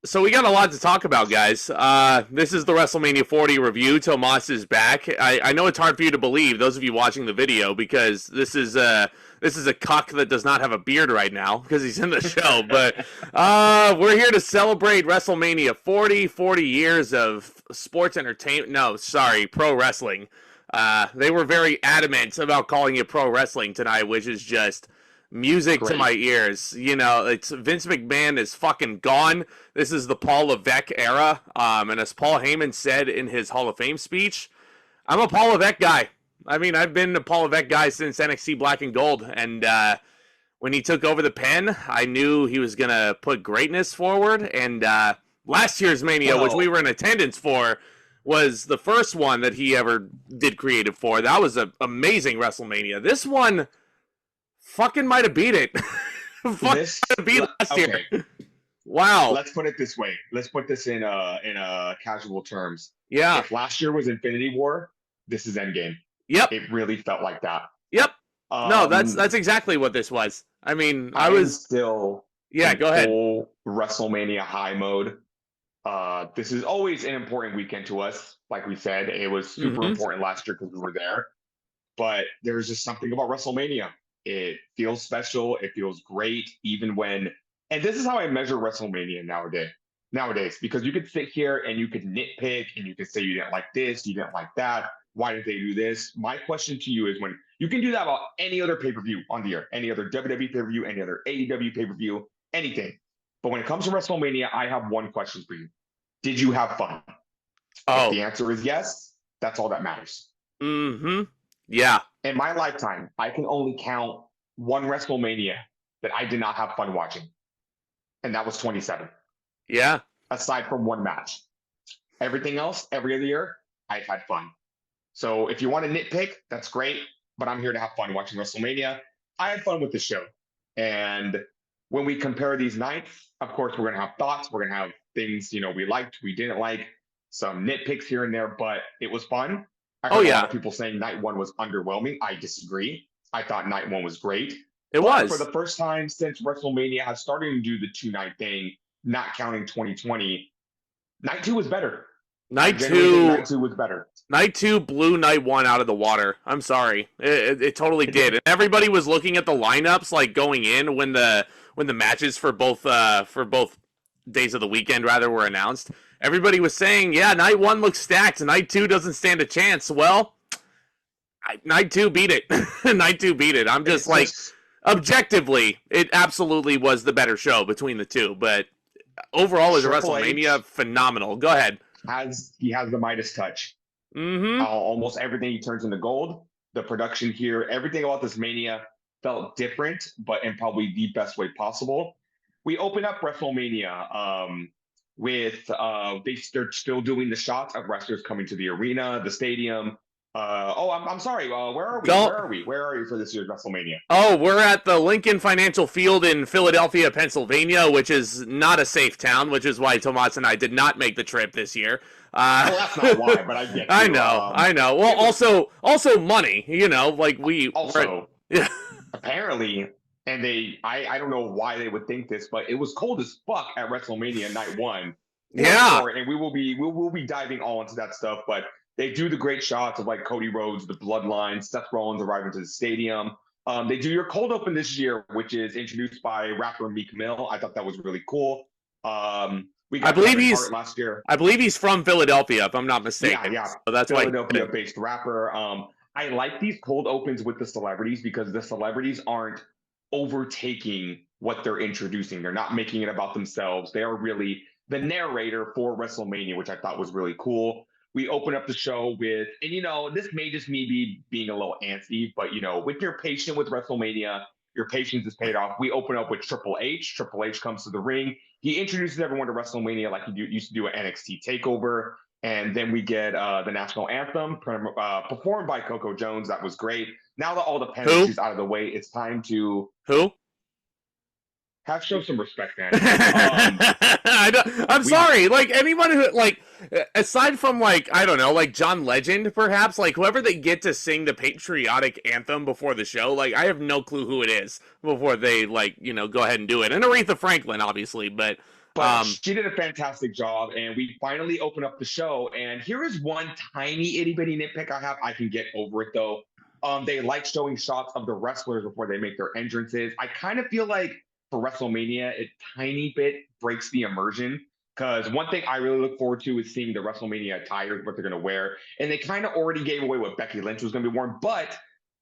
So we got a lot to talk about, guys. This is the WrestleMania 40 review. Tomas is back. I know it's hard for you to believe, those of you watching the video, because this is a cuck that does not have a beard right now because he's in the show. But we're here to celebrate WrestleMania 40 years of sports entertainment. No, sorry, pro wrestling. They were very adamant about calling it pro wrestling tonight, which is just music to my ears. You know, it's Vince McMahon is fucking gone. This is the Paul Levesque era. And as Paul Heyman said in his Hall of Fame speech, I'm a Paul Levesque guy. I mean, I've been a Paul Levesque guy since NXT Black and Gold. And when he took over the pen, I knew he was going to put greatness forward. And last year's Mania, which we were in attendance for, was the first one that he ever did creative for. That was an amazing WrestleMania. This one fucking might have beat it. Fucking might have beat last year. Wow. Let's put it this way. Let's put this in casual terms. Yeah. If last year was Infinity War, this is Endgame. Yep. It really felt like that. Yep. No, that's exactly what this was. I mean, I was still go ahead. Full WrestleMania high mode. This is always an important weekend to us. Like we said, it was super important last year because we were there. But there's just something about WrestleMania. It feels special. It feels great, even when, and this is how I measure WrestleMania nowadays, because you could sit here and you could nitpick and you could say you didn't like this, you didn't like that. Why did they do this? My question to you is, when you can do that about any other pay-per-view on the air, any other WWE pay-per-view, any other AEW pay-per-view, anything. But when it comes to WrestleMania, I have one question for you. Did you have fun? If the answer is yes, that's all that matters. Yeah. In my lifetime, I can only count one WrestleMania that I did not have fun watching. And that was 27. Yeah. Aside from one match. Everything else, every other year, I've had fun. So if you want to nitpick, that's great. But I'm here to have fun watching WrestleMania. I had fun with the show. And when we compare these nights, of course, we're going to have thoughts. We're going to have things, we liked, we didn't like, some nitpicks here and there, but it was fun. I heard a lot of people saying night one was underwhelming. I disagree. I thought night one was great. It was. For the first time since WrestleMania has started to do the 2-night thing, not counting 2020, night two was better. Night two was better. Night two blew night one out of the water. I'm sorry. It totally did. And everybody was looking at the lineups like going in when the matches for both days of the weekend were announced. Everybody was saying, yeah, night one looks stacked. Night two doesn't stand a chance. Well, night two beat it. Night two beat it. I'm just objectively, it absolutely was the better show between the two. But overall, as a WrestleMania, phenomenal. Go ahead. He has the Midas touch. Almost everything he turns into gold. The production here, everything about this Mania felt different, but in probably the best way possible. We open up WrestleMania with they're still doing the shots of wrestlers coming to the arena, the stadium. I'm sorry. Where are we? Where are you for this year's WrestleMania? Oh, we're at the Lincoln Financial Field in Philadelphia, Pennsylvania, which is not a safe town, which is why Tomas and I did not make the trip this year. Well, that's not why, but I get you. I know. Well, also money, we also apparently, and I don't know why they would think this, but it was cold as fuck at WrestleMania night one. Yeah, and we will be diving all into that stuff, but they do the great shots of like Cody Rhodes, the Bloodline, Seth Rollins arriving to the stadium. They do your cold open this year, which is introduced by rapper Meek Mill. I thought that was really cool. I believe he's last year. I believe he's from Philadelphia, if I'm not mistaken. Yeah. So that's Philadelphia-based rapper. I like these cold opens with the celebrities because the celebrities aren't overtaking what they're introducing. They're not making it about themselves. They are really the narrator for WrestleMania, which I thought was really cool. We open up the show with, and this may just me being a little antsy, but with your patience with WrestleMania, your patience is paid off. We open up with Triple H. Triple H comes to the ring. He introduces everyone to WrestleMania like he used to do an NXT TakeOver. And then we get the national anthem performed by Coco Jones. That was great. Now that all the penalties out of the way, it's time to show some respect, man. I'm sorry. Like anyone who aside from I don't know, John Legend, perhaps, whoever they get to sing the patriotic anthem before the show, I have no clue who it is before they go ahead and do it. And Aretha Franklin, obviously, but But she did a fantastic job, and we finally open up the show. And here is one tiny itty bitty nitpick I have. I can get over it though. They like showing shots of the wrestlers before they make their entrances. I kind of feel like for WrestleMania, it tiny bit breaks the immersion. Because one thing I really look forward to is seeing the WrestleMania attire, what they're going to wear. And they kind of already gave away what Becky Lynch was going to be wearing. But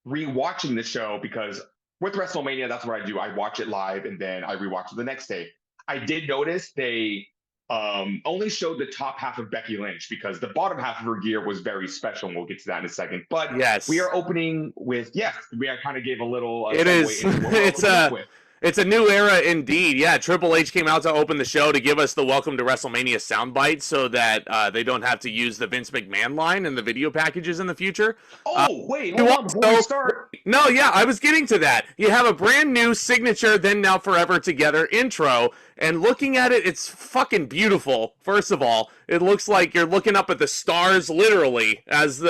rewatching the show, because with WrestleMania, that's what I do. I watch it live and then I rewatch it the next day. I did notice they only showed the top half of Becky Lynch because the bottom half of her gear was very special, and we'll get to that in a second. But yes, we are opening with we kind of gave a little. It is. It's a new era indeed. Yeah, Triple H came out to open the show to give us the Welcome to WrestleMania soundbite so that they don't have to use the Vince McMahon line in the video packages in the future. Wait, hold on before we start. No, yeah, I was getting to that. You have a brand new signature Then Now Forever Together intro, and looking at it, it's fucking beautiful. First of all, it looks like you're looking up at the stars, literally, as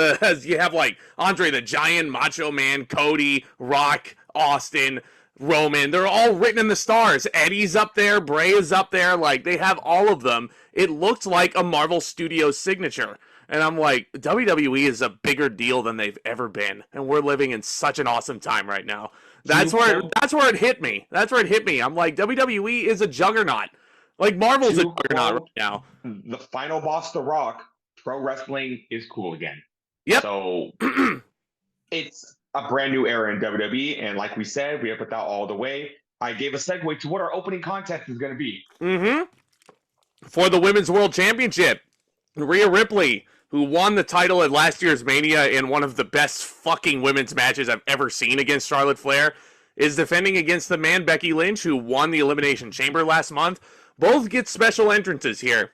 you have like Andre the Giant, Macho Man, Cody, Rock, Austin, Roman. They're all written in the stars. Eddie's up there, Bray is up there. Like, they have all of them. It looked like a Marvel Studios signature. And I'm like, WWE is a bigger deal than they've ever been, and we're living in such an awesome time right now. That's where it hit me. That's where it hit me. I'm like, WWE is a juggernaut. Like, Marvel's a juggernaut right now. The final boss, The Rock, pro wrestling is cool again. Yep. So it's a brand new era in WWE, and like we said, we have put that all the way. I gave a segue to what our opening contest is going to be. For the Women's World Championship, Rhea Ripley, who won the title at last year's Mania in one of the best fucking women's matches I've ever seen against Charlotte Flair, is defending against the man Becky Lynch, who won the Elimination Chamber last month. Both get special entrances here.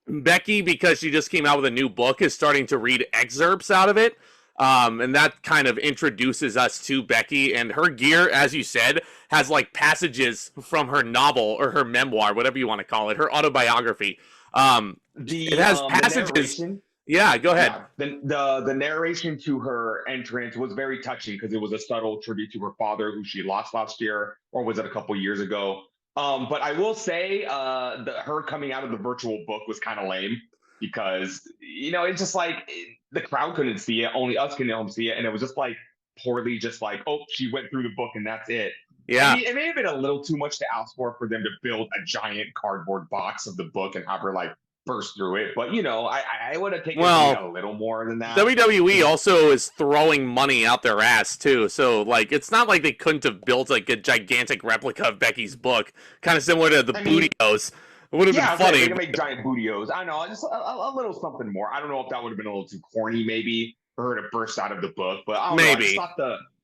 Becky, because she just came out with a new book, is starting to read excerpts out of it. And that kind of introduces us to Becky, and her gear, as you said, has like passages from her novel or her memoir, whatever you want to call it, her autobiography. It has passages. Yeah, go ahead. Yeah, the narration to her entrance was very touching because it was a subtle tribute to her father, who she lost last year, or was it a couple years ago? But I will say, her coming out of the virtual book was kind of lame. Because, it's just like the crowd couldn't see it. Only us can see it. And it was just like poorly just like, oh, she went through the book and that's it. Yeah. I mean, it may have been a little too much to ask for them to build a giant cardboard box of the book and have her like burst through it. But, I would have taken a little more than that. WWE also is throwing money out their ass, too. So, like, it's not like they couldn't have built like a gigantic replica of Becky's book. Kind of similar to the Booty-O's. It would have been funny. They can make giant bootios. I know, just a little something more. I don't know if that would have been a little too corny, maybe, for her to burst out of the book. But I don't know. I just thought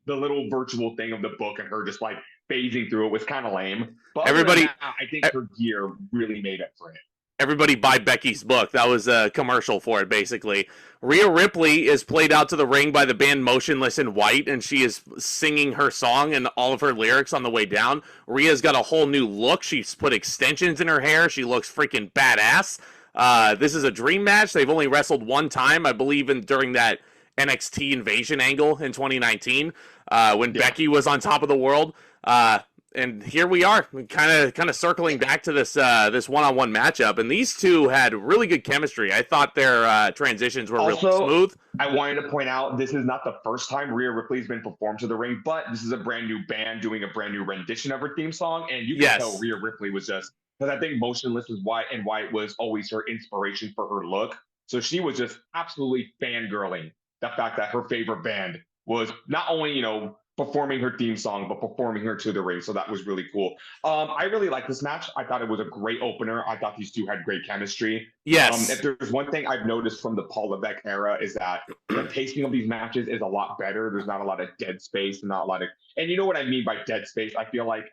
the little virtual thing of the book and her just like phasing through it was kind of lame. But I think her gear really made up for it. Everybody buy Becky's book. That was a commercial for it, basically. Rhea Ripley is played out to the ring by the band Motionless in White, and she is singing her song and all of her lyrics on the way down. Rhea's got a whole new look. She's put extensions in her hair. She looks freaking badass. This is a dream match. They've only wrestled one time, I believe, during that NXT Invasion angle in 2019 when Becky was on top of the world. And here we are, kind of circling back to this one-on-one matchup, and these two had really good chemistry. I thought their transitions were really smooth. I wanted to point out this is not the first time Rhea Ripley's been performed to the ring, but this is a brand new band doing a brand new rendition of her theme song, and you can tell Rhea Ripley was just because I think Motionless was White was always her inspiration for her look, so she was just absolutely fangirling the fact that her favorite band was not only performing her theme song, but performing her to the ring. So that was really cool. I really like this match. I thought it was a great opener. I thought these two had great chemistry. Yes. If there's one thing I've noticed from the Paul Levesque era is that the pacing of these matches is a lot better. There's not a lot of dead space and not a lot of, and you know what I mean by dead space? I feel like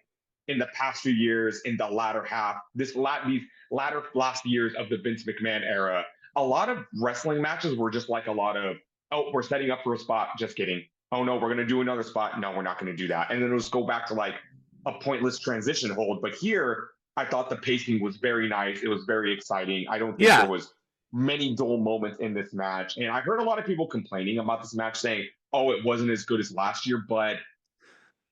in the past few years, in the latter half, these latter last years of the Vince McMahon era, a lot of wrestling matches were just like a lot of, oh, we're setting up for a spot. Just kidding. Oh no, we're going to do another spot. No, we're not going to do that. And then it'll just go back to like a pointless transition hold. But here, I thought the pacing was very nice. It was very exciting. I don't think there was many dull moments in this match. And I heard a lot of people complaining about this match saying, oh, it wasn't as good as last year. But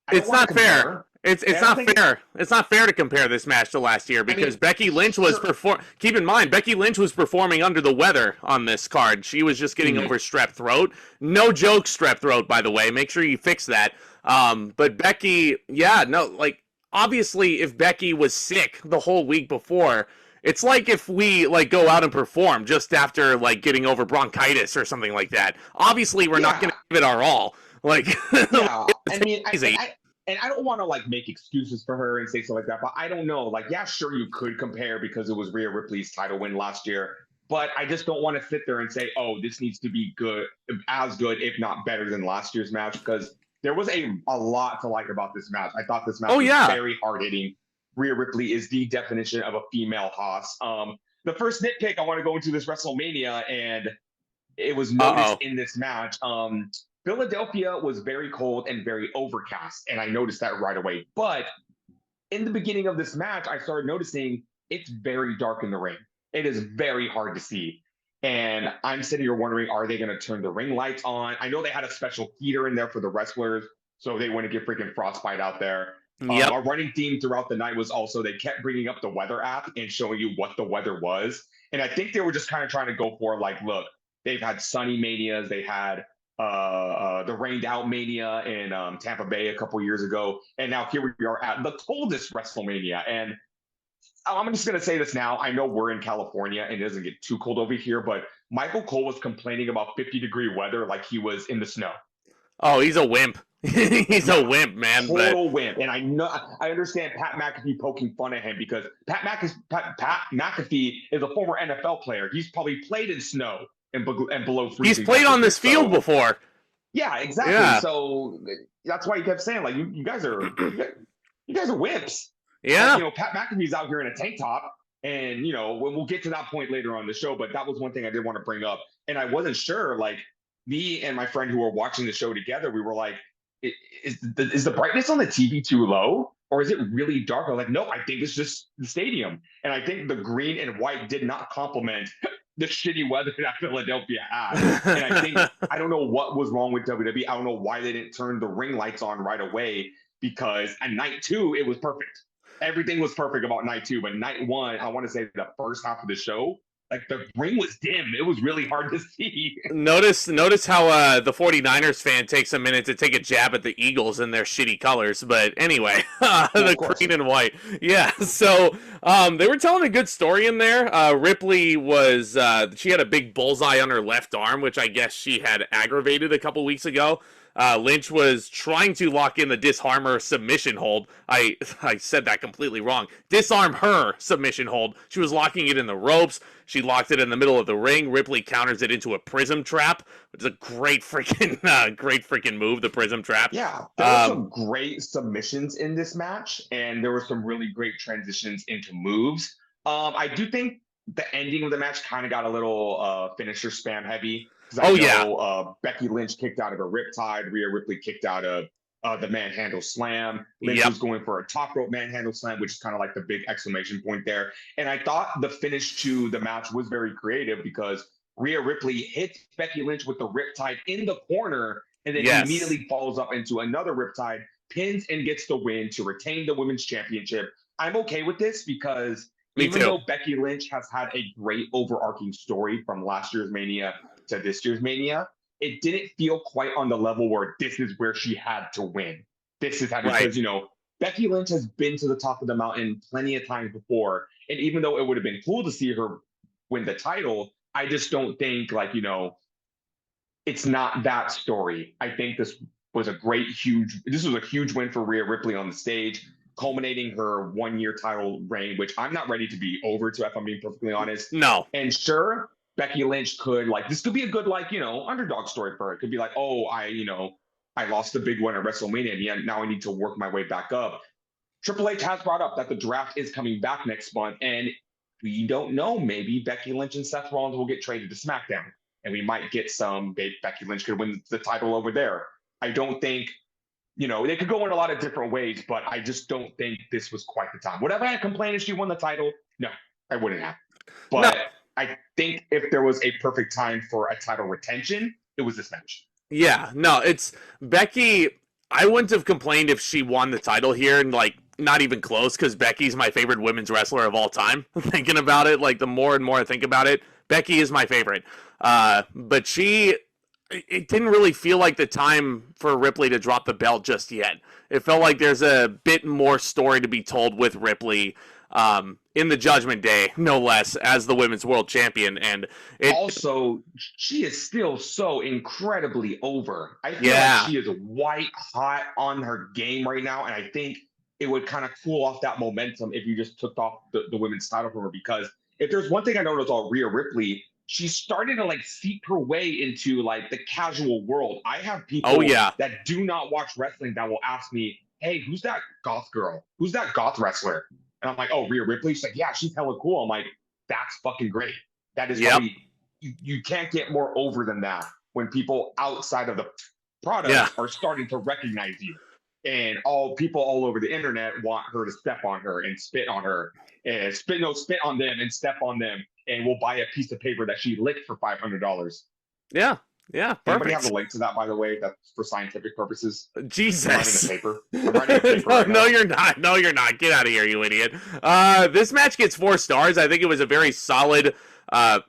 I don't It's want not to fair. compare. It's I don't not think fair. It's not fair to compare this match to last year I because mean, Becky Lynch was sure. Keep in mind, Becky Lynch was performing under the weather on this card. She was just getting over strep throat. No joke, strep throat. By the way, make sure you fix that. But Becky, yeah, no, like obviously, if Becky was sick the whole week before, it's like if we like go out and perform just after like getting over bronchitis or something like that. Obviously, we're not going Yeah, to give it our all. Like, yeah. I it's mean, easy. I don't want to like make excuses for her and say stuff like that, but I don't know. Like, yeah, sure, you could compare because it was Rhea Ripley's title win last year, but I just don't want to sit there and say, oh, this needs to be good, as good, if not better than last year's match, because there was a lot to like about this match. I thought this match Oh was yeah. very hard hitting. Rhea Ripley is the definition of a female Haas. The first nitpick I want to go into this WrestleMania, and it was noticed Uh-oh. in this match. Philadelphia was very cold and very overcast, and I noticed that right away. But in the beginning of this match, I started noticing it's very dark in the ring. It is very hard to see. And I'm sitting here wondering, are they going to turn the ring lights on? I know they had a special heater in there for the wrestlers, so they wouldn't get freaking frostbite out there. Yep. A running theme throughout the night was also they kept bringing up the weather app and showing you what the weather was. And I think they were just kind of trying to go for like, look, they've had sunny manias, they had the rained out mania in Tampa Bay a couple years ago, and now here we are at the coldest WrestleMania. And I'm just going to say this now. I know we're in California and it doesn't get too cold over here, but Michael Cole was complaining about 50-degree weather like he was in the snow. Oh, he's a wimp. He's a wimp, man. Total wimp. And I understand Pat McAfee poking fun at him because Pat McAfee is a former NFL player. He's probably played in snow and below freezing. He's played on this field before. Yeah, exactly. Yeah. So that's why he kept saying, like, you guys are wimps. Yeah. Like, Pat McAfee's out here in a tank top, and we'll get to that point later on the show. But that was one thing I did want to bring up, and I wasn't sure. Like, me and my friend who were watching the show together, we were like, is the brightness on the TV too low, or is it really dark? I was like, no, I think it's just the stadium, and I think the green and white did not complement the shitty weather that Philadelphia had. And I think I don't know what was wrong with WWE. I don't know why they didn't turn the ring lights on right away, because at night 2 it was perfect. Everything was perfect about night 2, but night 1, I want to say the first half of the show, like the ring was dim. It was really hard to see. Notice how the 49ers fan takes a minute to take a jab at the Eagles in their shitty colors. But anyway, the green and white. Yeah, so they were telling a good story in there. Ripley was, she had a big bullseye on her left arm, which I guess she had aggravated a couple weeks ago. Lynch was trying to lock in the disarm her submission hold. I said that completely wrong. Disarm her submission hold. She was locking it in the ropes. She locked it in the middle of the ring. Ripley counters it into a prism trap, which is a great freaking move, the prism trap. Yeah, there were some great submissions in this match, and there were some really great transitions into moves. I do think the ending of the match kind of got a little finisher spam heavy. Becky Lynch kicked out of a riptide. Rhea Ripley kicked out of the manhandle slam. Lynch was going for a top rope manhandle slam, which is kind of like the big exclamation point there. And I thought the finish to the match was very creative because Rhea Ripley hits Becky Lynch with the riptide in the corner, and then immediately follows up into another riptide, pins and gets the win to retain the women's championship. I'm okay with this because even though Becky Lynch has had a great overarching story from last year's Mania to this year's Mania, it didn't feel quite on the level where this is where she had to win. This is how, because, Becky Lynch has been to the top of the mountain plenty of times before. And even though it would have been cool to see her win the title, I just don't think, it's not that story. I think this was a huge win for Rhea Ripley on the stage, culminating her 1-year title reign, which I'm not ready to be over to, if I'm being perfectly honest. No. And sure, Becky Lynch could, this could be a good, underdog story for her. It could be like, oh, I lost the big one at WrestleMania, and now I need to work my way back up. Triple H has brought up that the draft is coming back next month, and we don't know. Maybe Becky Lynch and Seth Rollins will get traded to SmackDown, and we might get some Becky Lynch could win the title over there. I don't think, they could go in a lot of different ways, but I just don't think this was quite the time. Would I have complained if she won the title? No, I wouldn't have. But I think if there was a perfect time for a title retention, it was this match. Yeah, no, it's Becky. I wouldn't have complained if she won the title here, and like not even close, because Becky's my favorite women's wrestler of all time. Thinking about it, like the more and more I think about it, Becky is my favorite. But it didn't really feel like the time for Ripley to drop the belt just yet. It felt like there's a bit more story to be told with Ripley in the Judgment Day, no less, as the women's world champion. And also, she is still so incredibly over. I feel like she is white hot on her game right now, and I think it would kind of cool off that momentum if you just took off the women's title from her. Because if there's one thing I noticed about Rhea Ripley, she's starting to like seep her way into like the casual world. I have people that do not watch wrestling that will ask me, "Hey, who's that goth girl? Who's that goth wrestler?" And I'm like, "Oh, Rhea Ripley." She's like, "Yeah, she's hella cool." I'm like, "That's fucking great. That is probably, you can't get more over than that when people outside of the product are starting to recognize you." And people all over the internet want her to step on her and spit on her and spit on them and step on them, and will buy a piece of paper that she licked for $500. Yeah. Yeah. Perfect. Anybody have the link to that, by the way? That's for scientific purposes. Jesus. I'm writing a paper right now. No, you're not. No, you're not. Get out of here, you idiot. This match gets 4 stars. I think it was a very solid,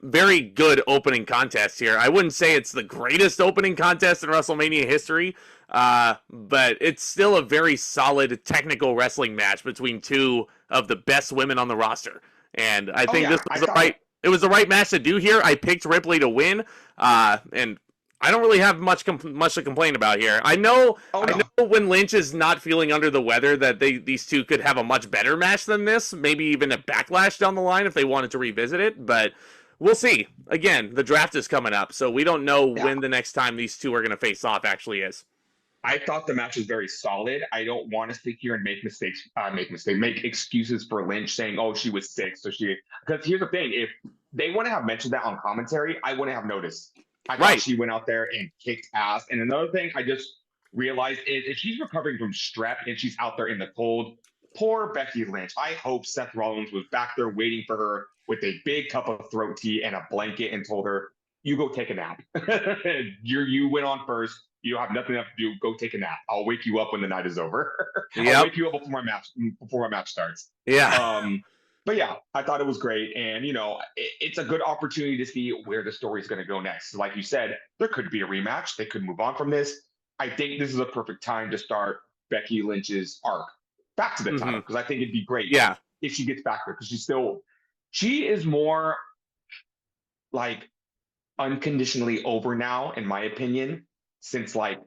very good opening contest here. I wouldn't say it's the greatest opening contest in WrestleMania history, but it's still a very solid technical wrestling match between two of the best women on the roster. And I think this was it was the right match to do here. I picked Ripley to win, and I don't really have much to complain about here. I know when Lynch is not feeling under the weather that these two could have a much better match than this, maybe even a backlash down the line if they wanted to revisit it, but we'll see. Again, the draft is coming up, so we don't know when the next time these two are going to face off actually is. I thought the match was very solid. I don't want to sit here and make excuses for Lynch saying, "Oh, she was sick." So because here's the thing: if they wouldn't have mentioned that on commentary, I wouldn't have noticed. I thought she went out there and kicked ass. And another thing I just realized is if she's recovering from strep and she's out there in the cold, poor Becky Lynch. I hope Seth Rollins was back there waiting for her with a big cup of throat tea and a blanket and told her, "You go take a nap. You went on first. You have nothing else to do. Go take a nap. I'll wake you up when the night is over. I'll wake you up before my match starts." Yeah. But yeah, I thought it was great. And, it's a good opportunity to see where the story is going to go next. So like you said, there could be a rematch. They could move on from this. I think this is a perfect time to start Becky Lynch's arc back to the title, because I think it'd be great if she gets back there, because she is more like unconditionally over now, in my opinion, since like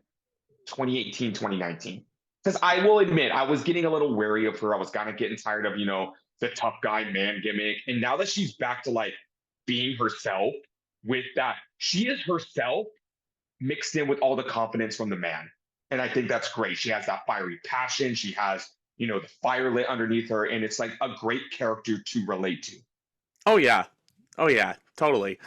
2018, 2019. Because I will admit, I was getting a little wary of her. I was kind of getting tired of, the tough guy man gimmick. And now that she's back to like being herself with that, she is herself mixed in with all the confidence from the man. And I think that's great. She has that fiery passion. She has, the fire lit underneath her. And it's like a great character to relate to. Oh, yeah. Oh, yeah. Totally.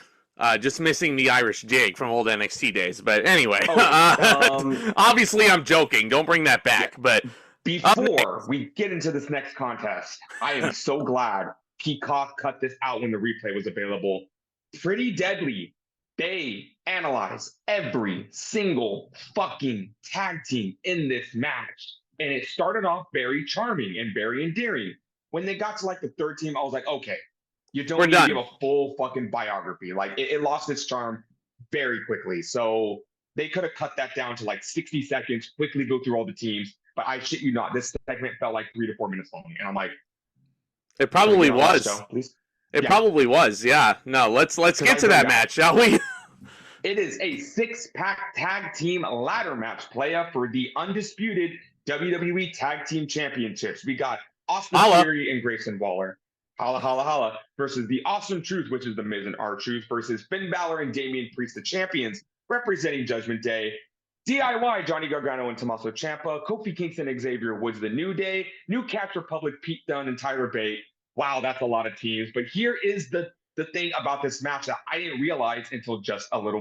Just missing the Irish jig from old NXT days. But anyway, obviously I'm joking. Don't bring that back. But before we get into this next contest, I am so glad Peacock cut this out when the replay was available. Pretty Deadly. They analyze every single fucking tag team in this match. And it started off very charming and very endearing. When they got to like the third team, I was like, okay, you don't need to give a full fucking biography. Like it lost its charm very quickly. So they could have cut that down to like 60 seconds, quickly go through all the teams. But I shit you not, this segment felt like 3 to 4 minutes long. And I'm like, it probably was. Show, please? It probably was. Yeah. No, let's get to that match, shall we? It is a 6-pack tag team ladder match playa for the undisputed WWE Tag Team Championships. We got Austin Theory and Grayson Waller. Holla, holla, holla. Versus the Awesome Truth, which is the Miz and R-Truth, versus Finn Balor and Damian Priest, the champions, representing Judgment Day. DIY, Johnny Gargano and Tommaso Ciampa. Kofi Kingston and Xavier Woods, the New Day. New Catch Republic, Pete Dunne and Tyler Bate. Wow, that's a lot of teams. But here is the thing about this match that I didn't realize until just a little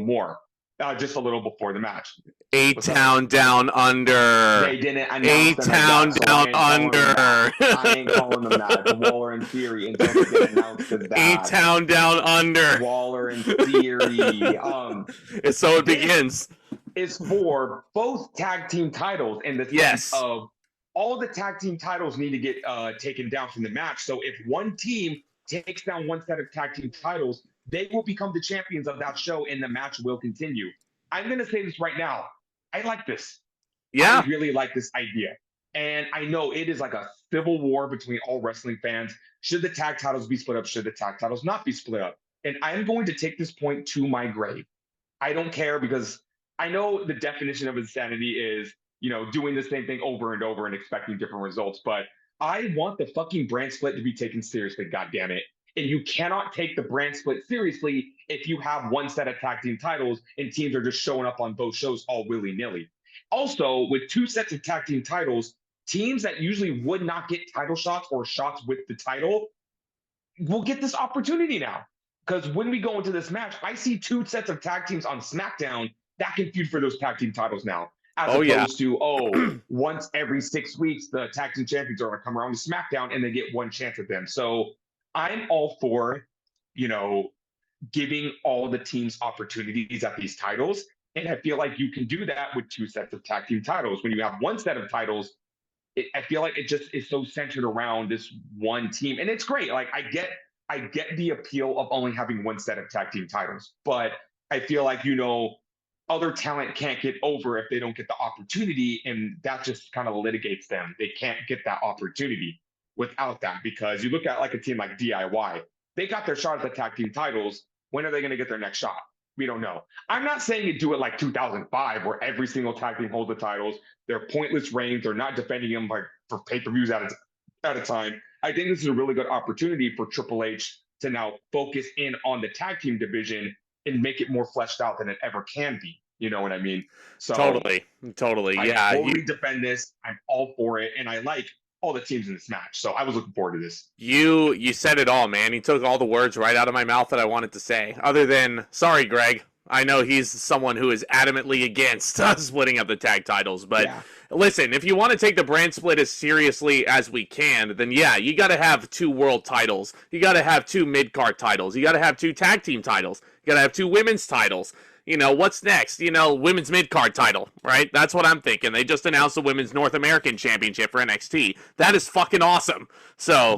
before the match. A-Town Down Under. They didn't announce A-Town Down Under. I ain't calling them that. Waller and Theory until they get announced as that. A-Town Down Under. Waller and Theory. So it begins. is for both tag team titles in the sense of all the tag team titles need to get taken down from the match. So if one team takes down one set of tag team titles, they will become the champions of that show and the match will continue. I'm going to say this right now. I like this. Yeah. I really like this idea. And I know it is like a civil war between all wrestling fans. Should the tag titles be split up? Should the tag titles not be split up? And I'm going to take this point to my grave. I don't care because I know the definition of insanity is, doing the same thing over and over and expecting different results. But I want the fucking brand split to be taken seriously, goddammit. And you cannot take the brand split seriously if you have one set of tag team titles and teams are just showing up on both shows all willy-nilly. Also, with two sets of tag team titles, teams that usually would not get title shots or shots with the title will get this opportunity now. Because when we go into this match, I see two sets of tag teams on SmackDown that can feud for those tag team titles now. As opposed to, once every 6 weeks, the tag team champions are going to come around to SmackDown and they get one chance at them. So I'm all for, giving all the teams opportunities at these titles. And I feel like you can do that with two sets of tag team titles. When you have one set of titles, I feel like it just is so centered around this one team. And it's great. Like, I get the appeal of only having one set of tag team titles. But I feel like, other talent can't get over if they don't get the opportunity. And that just kind of litigates them. They can't get that opportunity without that. Because you look at like a team like DIY, they got their shot at the tag team titles. When are they going to get their next shot? We don't know. I'm not saying you do it like 2005, where every single tag team holds the titles. They're pointless reigns. They're not defending them for pay-per-views at a time. I think this is a really good opportunity for Triple H to now focus in on the tag team division and make it more fleshed out than it ever can be. You know what I mean? So Totally. Yeah. I totally defend this. I'm all for it. And I like all the teams in this match. So I was looking forward to this. You said it all, man. You took all the words right out of my mouth that I wanted to say. Other than, sorry, Greg. I know he's someone who is adamantly against us splitting up the tag titles. But listen, if you want to take the brand split as seriously as we can, then yeah, you got to have two world titles. You got to have two mid-card titles. You got to have two tag team titles. You got to have two women's titles. What's next? Women's mid-card title, right? That's what I'm thinking. They just announced the Women's North American Championship for NXT. That is fucking awesome. So,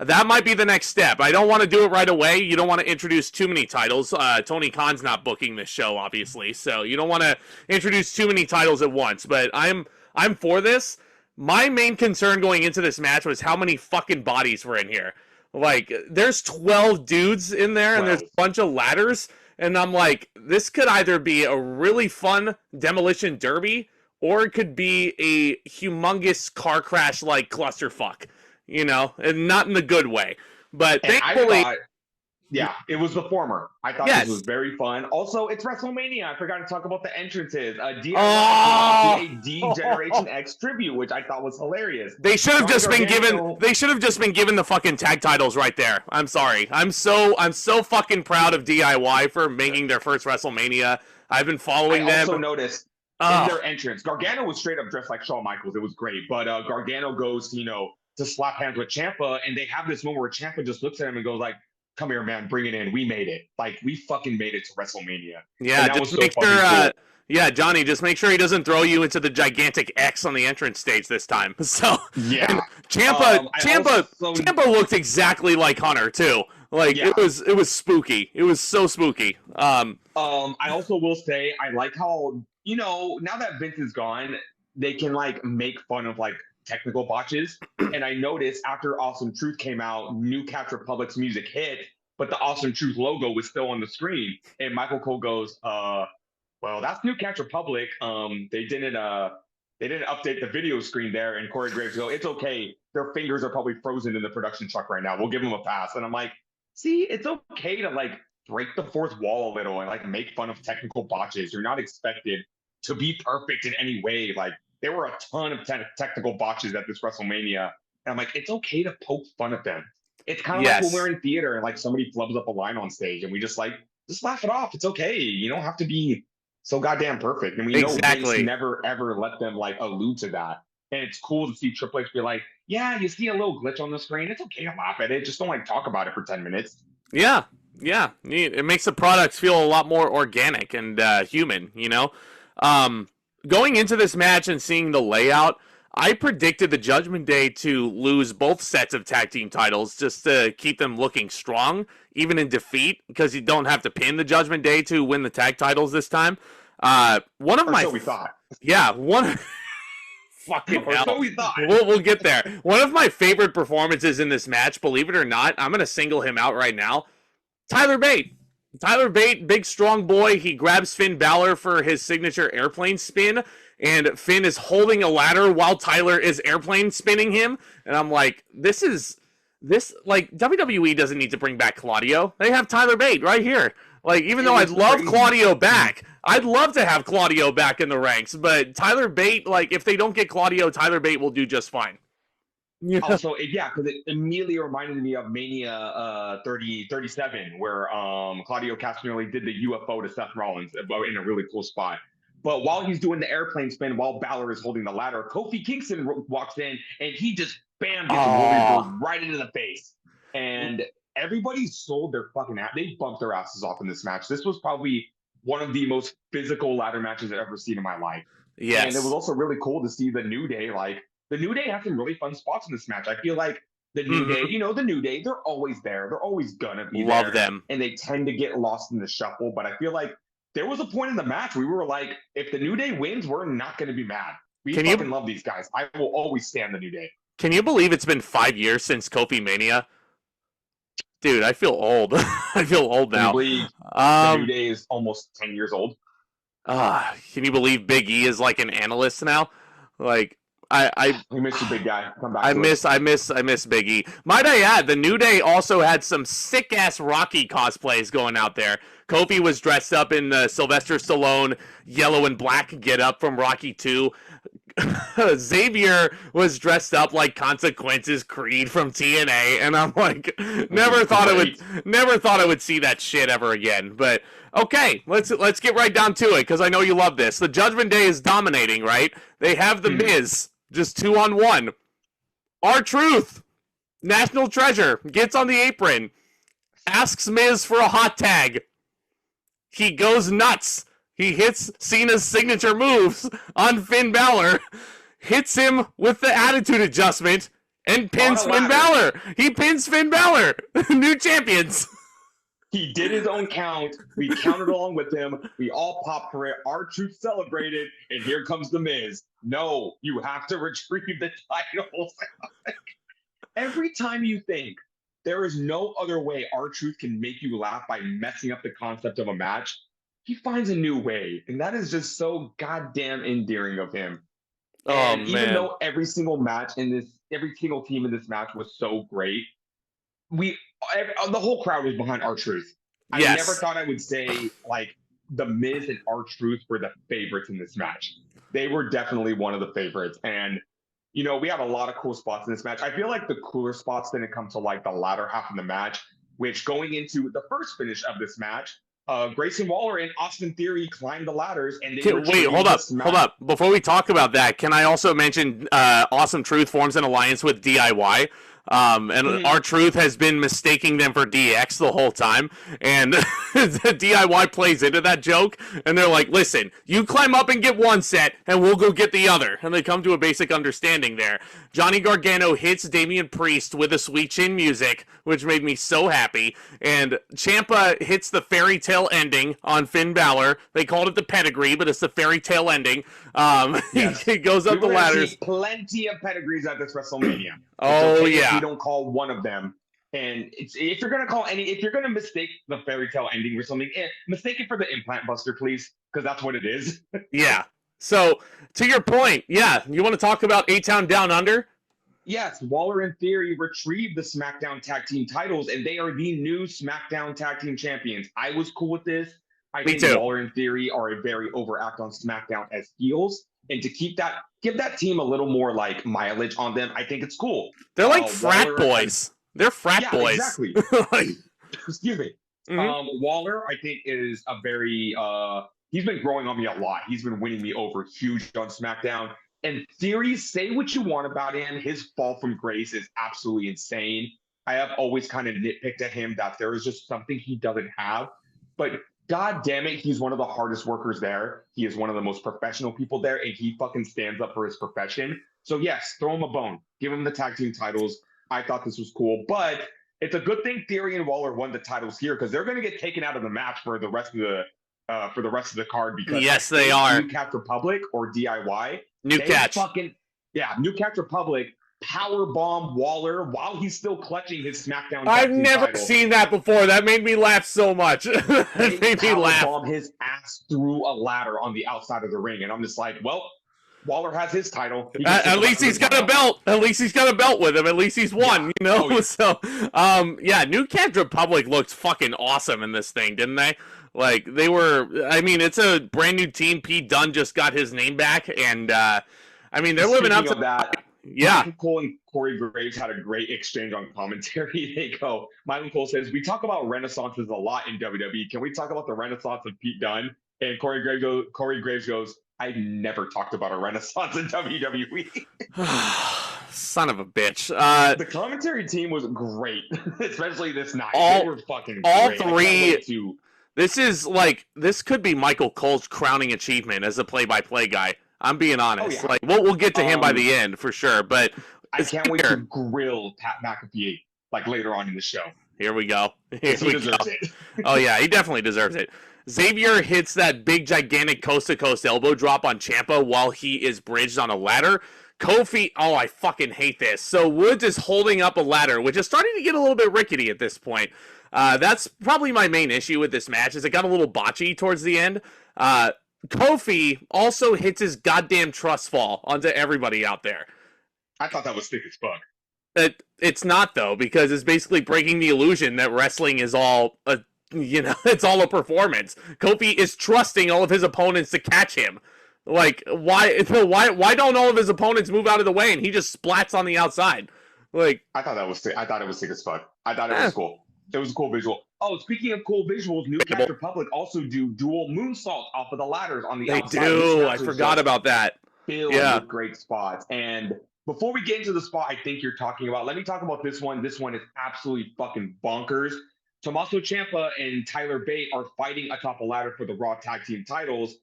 that might be the next step. I don't want to do it right away. You don't want to introduce too many titles. Tony Khan's not booking this show, obviously. So, you don't want to introduce too many titles at once. But I'm for this. My main concern going into this match was how many fucking bodies were in here. Like, there's 12 dudes in there, and there's a bunch of ladders. And I'm like, this could either be a really fun demolition derby, or it could be a humongous car crash like clusterfuck, and not in the good way. But thankfully, it was the former. I thought this was very fun. Also, it's WrestleMania. I forgot to talk about the entrances. A D-Generation X tribute, which I thought was hilarious. They should have just been given. They should have just been given the fucking tag titles right there. I'm sorry. I'm so fucking proud of DIY for making their first WrestleMania. I've been following them. I also noticed in their entrance, Gargano was straight up dressed like Shawn Michaels. It was great, but Gargano goes, to slap hands with Ciampa, and they have this moment where Ciampa just looks at him and goes like, "Come here, man, bring it in. We made it. Like, we fucking made it to WrestleMania." Yeah, just make sure. Cool. Johnny, just make sure he doesn't throw you into the gigantic X on the entrance stage this time. So yeah, Ciampa looked exactly like Hunter too. Like it was spooky. It was so spooky. I also will say I like how now that Vince is gone, they can like make fun of like technical botches. And I noticed after Awesome Truth came out, New Catch Republic's music hit, but the Awesome Truth logo was still on the screen. And Michael Cole goes, well, that's New Catch Republic. They didn't update the video screen there. And Corey Graves go, "It's okay. Their fingers are probably frozen in the production truck right now. We'll give them a pass." And I'm like, see, it's okay to like break the fourth wall a little and like make fun of technical botches. You're not expected to be perfect in any way. Like, there were a ton of technical botches at this WrestleMania. And I'm like, it's okay to poke fun at them. It's kind of like when we're in theater and like somebody flubs up a line on stage and we just laugh it off. It's okay. You don't have to be so goddamn perfect. And we know Vince never, ever let them like allude to that. And it's cool to see Triple H be like, yeah, you see a little glitch on the screen. It's okay to laugh at it. Just don't like talk about it for 10 minutes. Yeah. Yeah, it makes the products feel a lot more organic and human, you know? Going into this match and seeing the layout, I predicted the Judgment Day to lose both sets of tag team titles just to keep them looking strong, even in defeat, because you don't have to pin the Judgment Day to win the tag titles this time. One of Or my so we thought. yeah, one fucking Or hell. so we thought. We'll get there. One of my favorite performances in this match, believe it or not, I'm gonna single him out right now. Tyler Bate. Tyler Bate, big strong boy. He grabs Finn Balor for his signature airplane spin, and Finn is holding a ladder while Tyler is airplane spinning him. And I'm like, this like WWE doesn't need to bring back Claudio. They have Tyler Bate right here. Like, even though I'd love Claudio back, I'd love to have Claudio back in the ranks, but Tyler Bate, like, if they don't get Claudio, Tyler Bate will do just fine. Yeah. Also, yeah, because it immediately reminded me of Mania 37, where Claudio Castagnoli did the UFO to Seth Rollins in a really cool spot. But while he's doing the airplane spin, while Balor is holding the ladder, Kofi Kingston walks in and he just bam gets Warrior right into the face. And everybody sold their fucking ass. They bumped their asses off in this match. This was probably one of the most physical ladder matches I've ever seen in my life. Yes. And it was also really cool to see the New Day. Like, the New Day have some really fun spots in this match. I feel like the New Day, you know, the New Day, they're always there. They're always gonna be there. Love them. And they tend to get lost in the shuffle. But I feel like there was a point in the match where we were like, if the New Day wins, we're not going to be mad. We fucking love these guys. I will always stand the New Day. Can you believe it's been 5 years since Kofi Mania? Dude, I feel old. I feel old now. Can you believe the New Day is almost 10 years old? Can you believe Big E is like an analyst now? Like, we miss you, big guy. Come back. I miss Big E. Might I add, the New Day also had some sick ass Rocky cosplays going out there. Kofi was dressed up in the Sylvester Stallone yellow and black getup from Rocky 2. Xavier was dressed up like Consequences Creed from TNA, and I'm like, never thought I would see that shit ever again. But okay, let's get right down to it, because I know you love this. The Judgment Day is dominating, right? They have the Miz, just 2-on-1. R-Truth, National Treasure, gets on the apron, asks Miz for a hot tag. He goes nuts. He hits Cena's signature moves on Finn Balor, hits him with the attitude adjustment, and pins Finn Balor. He pins Finn Balor. New champions. He did his own count. We counted along with him. We all popped for it. R-Truth celebrated, and here comes the Miz. No, you have to retrieve the titles. Every time you think there is no other way R-Truth can make you laugh by messing up the concept of a match, he finds a new way. And that is just so goddamn endearing of him. And even though every single team in this match was so great, the whole crowd was behind R-Truth. I never thought I would say, like, the Miz and R-Truth were the favorites in this match. They were definitely one of the favorites. And, you know, we had a lot of cool spots in this match. I feel like the cooler spots didn't come to, like, the latter half of the match, which going into the first finish of this match, Grayson Waller and Austin Theory climbed the ladders, and they wait, hold up. Before we talk about that, can I also mention Awesome Truth forms an alliance with DIY? And R-Truth has been mistaking them for DX the whole time, and DIY plays into that joke, and they're like, listen, you climb up and get one set, and we'll go get the other, and they come to a basic understanding there. Johnny Gargano hits Damian Priest with a sweet chin music, which made me so happy, and Ciampa hits the fairy tale ending on Finn Balor. They called it the pedigree, but it's the fairy tale ending. Yes. He goes up the ladders. Plenty of pedigrees at this WrestleMania. Oh, yeah. You don't call one of them. And if you're gonna mistake the fairy tale ending or something, mistake it for the implant buster, please, because that's what it is. Yeah. So to your point, yeah, you want to talk about A-Town Down Under? Yes, Waller and Theory retrieved the SmackDown Tag Team titles, and they are the new SmackDown Tag Team Champions. I was cool with this. I think Waller and Theory are a very overact on SmackDown as heels, and to give that team a little more like mileage on them, I think it's cool. They're like frat boys. They're frat boys. Exactly. Excuse me. Waller, I think, is a very he's been growing on me a lot. He's been winning me over huge on SmackDown. And Theory, say what you want about him, his fall from grace is absolutely insane. I have always kind of nitpicked at him that there is just something he doesn't have. But God damn it, he's one of the hardest workers there. He is one of the most professional people there, and he fucking stands up for his profession. So yes, throw him a bone. Give him the tag team titles. I thought this was cool. But it's a good thing Theory and Waller won the titles here, because they're going to get taken out of the match for the rest of the card, because yes, they are. New Catch Republic or DIY. New Catch. New Catch Republic power bomb Waller while he's still clutching his SmackDown. I've never seen that before. That made me laugh so much. It made me laugh. Bomb his ass through a ladder on the outside of the ring, and I'm just like, well, Waller has his title. At least he's got a belt. At least he's got a belt with him. At least he's won, you know? Oh, yeah. So, yeah, New Catch Republic looked fucking awesome in this thing, didn't they? Like, they were, I mean, it's a brand new team. Pete Dunne just got his name back, and, I mean, they're living up to that. Yeah. Michael Cole and Corey Graves had a great exchange on commentary. They go, Michael Cole says, we talk about renaissances a lot in WWE. Can we talk about the renaissance of Pete Dunne? And Corey Graves goes, I never talked about a renaissance in WWE. Son of a bitch. The commentary team was great, especially this night. They were fucking all great. Three. This could be Michael Cole's crowning achievement as a play-by-play guy. I'm being honest. Oh, yeah. Like, we'll get to him by the end for sure. But I can't wait to grill Pat McAfee like later on in the show. Here we go. He deserves it. Oh yeah, he definitely deserves it. Xavier hits that big, gigantic coast-to-coast elbow drop on Ciampa while he is bridged on a ladder. Kofi, oh, I fucking hate this. So Woods is holding up a ladder, which is starting to get a little bit rickety at this point. That's probably my main issue with this match, is it got a little botchy towards the end. Kofi also hits his goddamn trust fall onto everybody out there. I thought that was thick as fuck. It's not, though, because it's basically breaking the illusion that wrestling is all it's all a performance. Kofi is trusting all of his opponents to catch him. Like, why don't all of his opponents move out of the way and he just splats on the outside? Like, I thought it was sick as fuck. I thought it was cool. It was a cool visual. Oh, speaking of cool visuals, New Catch Republic also do dual moonsaults off of the ladders on the outside. They do. I forgot about that. Filled with great spots. And before we get into the spot I think you're talking about, let me talk about this one. This one is absolutely fucking bonkers. Tommaso Ciampa and Tyler Bate are fighting atop a ladder for the Raw Tag Team titles.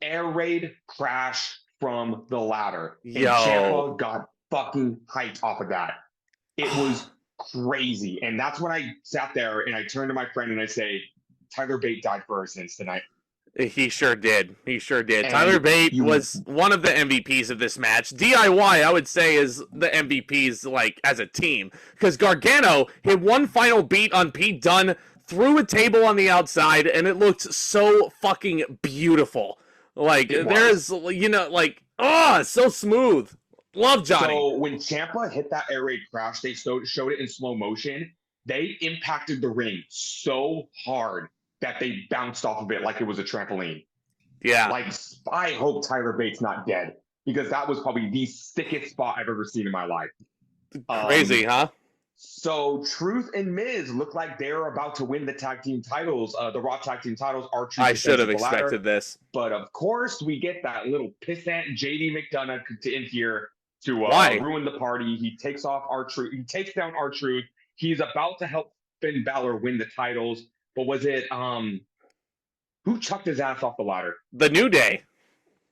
Air raid crash from the ladder. And Ciampa got fucking hyped off of that. It was crazy. And that's when I sat there and I turned to my friend and I say, Tyler Bate died for our sins tonight. He sure did. And Tyler Bate was one of the MVPs of this match. DIY, I would say, is the MVPs, like, as a team. Because Gargano hit one final beat on Pete Dunne, threw a table on the outside, and it looked so fucking beautiful. Like, there's, so smooth. Love Johnny. So when Ciampa hit that air raid crash, they showed it in slow motion. They impacted the ring so hard that they bounced off of it like it was a trampoline. Yeah. Like, I hope Tyler Bate's not dead, because that was probably the sickest spot I've ever seen in my life. Crazy, huh? So Truth and Miz look like they're about to win the tag team titles, the Raw tag team titles. I should have expected this. But of course, we get that little pissant JD McDonough in here to ruin the party. He takes off R-Truth. He takes down R-Truth. He's about to help Finn Balor win the titles. But was it who chucked his ass off the ladder? The New Day.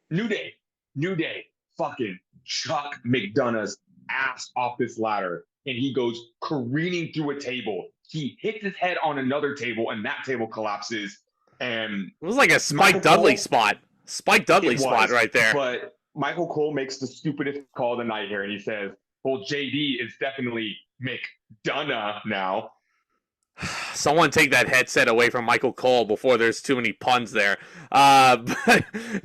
New Day fucking chuck McDonough's ass off this ladder, and he goes careening through a table. He hits his head on another table, and that table collapses. And it was like a Spike Dudley spot. Spike Dudley spot right there. But Michael Cole makes the stupidest call of the night here, and he says, well, JD is definitely McDonough now. Someone take that headset away from Michael Cole before there's too many puns there. But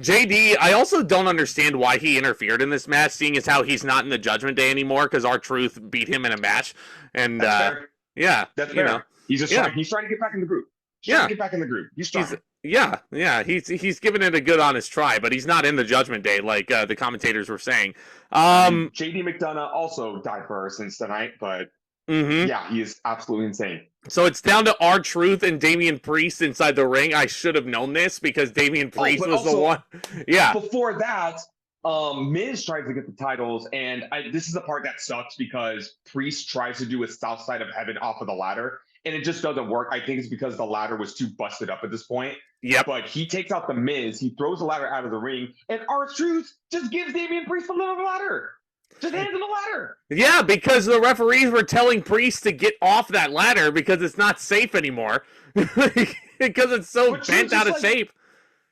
JD, I also don't understand why he interfered in this match, seeing as how he's not in the Judgment Day anymore, because R-Truth beat him in a match. And that's fair. Know. He's just trying to get back in the group. He's trying. He's giving it a good honest try, but he's not in the Judgment Day like the commentators were saying. JD McDonough also died for our sins tonight, but yeah, he is absolutely insane. So it's down to R-Truth and Damian Priest inside the ring. I should have known this because Damian Priest was the one. Yeah. Before that, Miz tries to get the titles, and this is the part that sucks because Priest tries to do a South Side of Heaven off of the ladder, and it just doesn't work. I think it's because the ladder was too busted up at this point. Yep. But he takes out the Miz, he throws the ladder out of the ring, and R-Truth just gives Damian Priest a little ladder. Just hands him a ladder. Yeah, because the referees were telling Priest to get off that ladder because it's not safe anymore. Because it's so bent out of shape.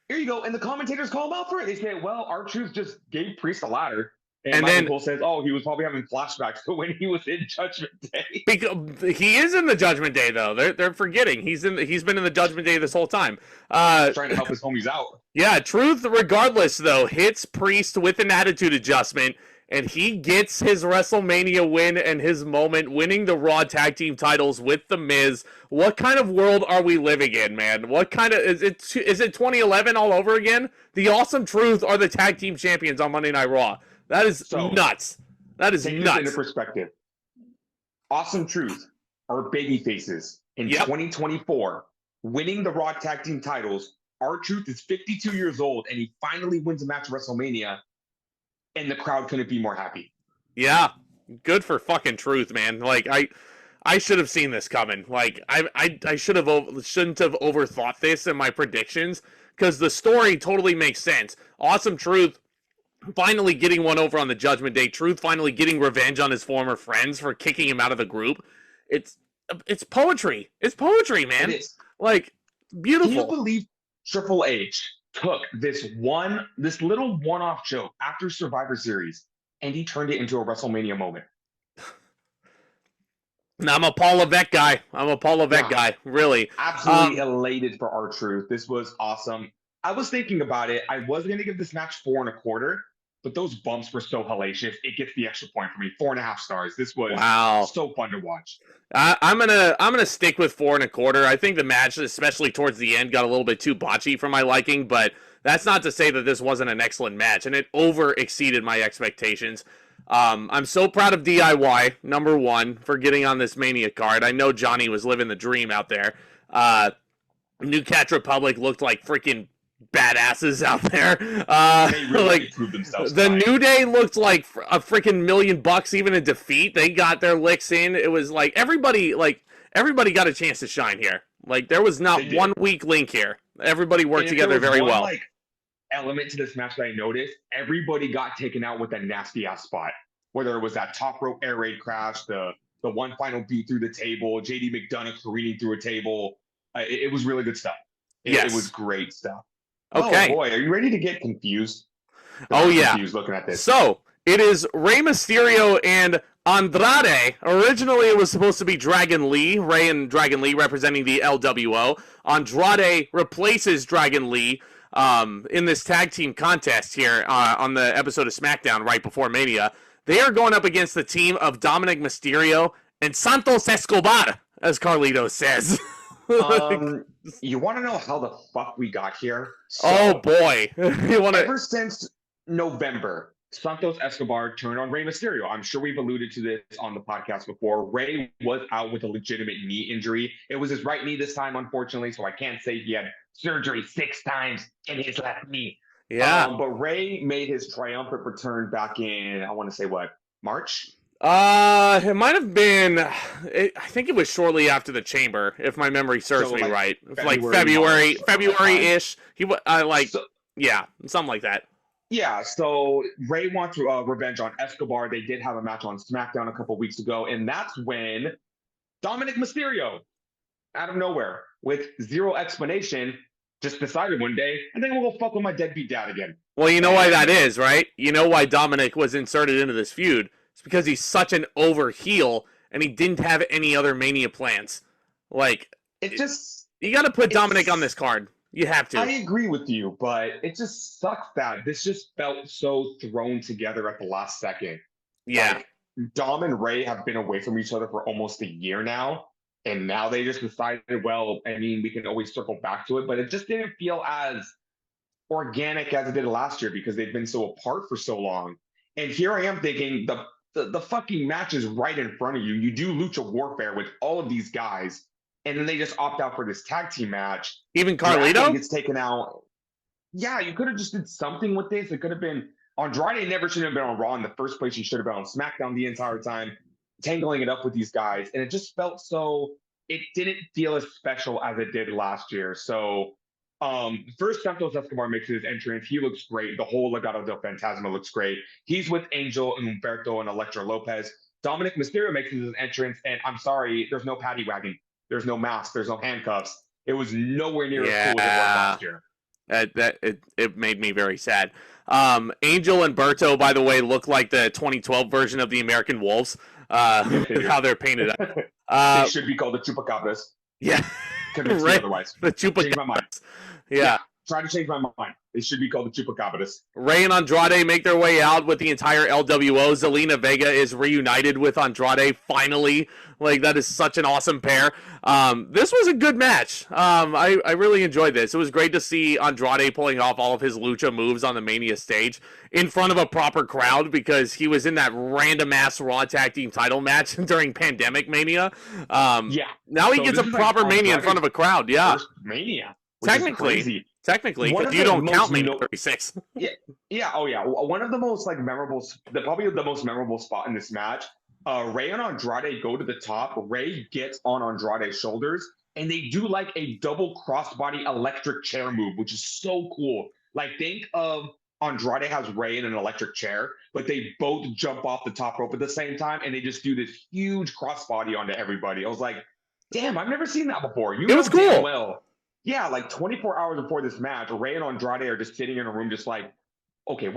Here you go. And the commentators call him out for it. They say, well, R-Truth just gave Priest a ladder. And then Michael says, oh, he was probably having flashbacks to when he was in Judgment Day. Because he is in the Judgment Day, though. They're forgetting. He's been in the Judgment Day this whole time. Trying to help his homies out. Yeah, Truth, regardless, though, hits Priest with an attitude adjustment, and he gets his WrestleMania win and his moment, winning the Raw Tag Team titles with The Miz. What kind of world are we living in, man? What kind of... Is it 2011 all over again? The Awesome Truth are the Tag Team champions on Monday Night Raw. That is nuts. That is nuts. Take this into perspective. Awesome Truth are baby faces in 2024, winning the Raw Tag Team titles. R-Truth is 52 years old, and he finally wins a match at WrestleMania, and the crowd couldn't be more happy. Yeah, good for fucking Truth, man. Like, I should have seen this coming. Like, I shouldn't have overthought this in my predictions, because the story totally makes sense. Awesome Truth finally getting one over on the Judgment Day. Truth finally getting revenge on his former friends for kicking him out of the group. It's poetry. It's poetry, man. It is. Like, beautiful. Can you believe Triple H took this little one-off joke after Survivor Series and he turned it into a WrestleMania moment? I'm a Paul Levesque guy. Really. Absolutely elated for R-Truth. This was awesome. I was thinking about it. I was going to give this match 4.25, but those bumps were so hellacious. It gets the extra point for me. 4.5 stars. This was so fun to watch. I'm gonna stick with 4.25. I think the match, especially towards the end, got a little bit too botchy for my liking, but that's not to say that this wasn't an excellent match, and it over exceeded my expectations. I'm so proud of DIY, number one, for getting on this Mania card. I know Johnny was living the dream out there. New Catch Republic looked like freaking badasses out there. They really proved themselves. The New Day looked like a freaking $1 million even in defeat. They got their licks in. It was like everybody got a chance to shine here. Like, there was not one weak link here. Everybody worked together very well. Like, element to this match that I noticed, everybody got taken out with a nasty ass spot. Whether it was that top rope air raid crash, the one final beat through the table, JD McDonough careening through a table. It was really good stuff. It was great stuff. Okay. Oh boy, are you ready to get confused? Confused looking at this. So it is Rey Mysterio and Andrade. Originally, it was supposed to be Dragon Lee. Rey and Dragon Lee representing the LWO. Andrade replaces Dragon Lee in this tag team contest here on the episode of SmackDown right before Mania. They are going up against the team of Dominik Mysterio and Santos Escobar, as Carlito says. You want to know how the fuck we got here? Oh boy. Ever since November, Santos Escobar turned on Rey Mysterio. I'm sure we've alluded to this on the podcast before. Rey was out with a legitimate knee injury. It was his right knee this time, unfortunately, so I can't say he had surgery 6 times in his left knee. Yeah. But Rey made his triumphant return back in, I want to say, March? It might have been, I think it was shortly after the Chamber, if my memory serves me right. February-ish. Yeah, something like that. Yeah, so Rey wants revenge on Escobar. They did have a match on SmackDown a couple weeks ago, and that's when Dominik Mysterio, out of nowhere, with zero explanation, just decided one day, I think I'm going to go fuck with my deadbeat dad again. Well, you know why that is, right? You know why Dominik was inserted into this feud? It's because he's such an over heel, and he didn't have any other Mania plans. Like, you got to put Dominik on this card. You have to. I agree with you, but it just sucks that this just felt so thrown together at the last second. Yeah. Like, Dom and Rey have been away from each other for almost a year now, and now they just decided, well, I mean, we can always circle back to it, but it just didn't feel as organic as it did last year because they've been so apart for so long. And here I am thinking the fucking match is right in front of you. You do Lucha Warfare with all of these guys, and then they just opt out for this tag team match. Even Carlito gets taken out. Yeah, you could have just did something with this. It could have been Andrade never should have been on Raw in the first place. He should have been on SmackDown the entire time, tangling it up with these guys. And it just felt so, it didn't feel as special as it did last year. So first, Santos Escobar makes his entrance. He looks great. The whole Legado del Fantasma looks great. He's with Angel and Humberto and Elektra Lopez. Dominik Mysterio makes his entrance. And I'm sorry, there's no paddy wagon. There's no mask. There's no handcuffs. It was nowhere near as cool as it was last year. It made me very sad. Angel and Berto, by the way, look like the 2012 version of the American Wolves. How they're painted up. They should be called the Chupacabras. Yeah. Convince me otherwise. The Chupacabras. Change my mind. Yeah. Try to change my mind. They should be called the Chupacabras. Rey and Andrade make their way out with the entire LWO. Zelina Vega is reunited with Andrade finally. Like, that is such an awesome pair. This was a good match. I really enjoyed this. It was great to see Andrade pulling off all of his lucha moves on the Mania stage in front of a proper crowd, because he was in that random-ass Raw Tag Team title match during Pandemic Mania. Yeah. Now he gets a proper Mania in front of a crowd. Yeah. Mania. Technically, because you don't count Mania 36. Yeah. Oh, yeah. One of the most memorable, probably the most memorable spot in this match. Rey and Andrade go to the top. Rey gets on Andrade's shoulders, and they do like a double crossbody electric chair move, which is so cool. Like, think of Andrade has Rey in an electric chair, but they both jump off the top rope at the same time, and they just do this huge crossbody onto everybody. I was like, damn, I've never seen that before. It was cool. Well. Yeah, like 24 hours before this match, Rey and Andrade are just sitting in a room just like, okay,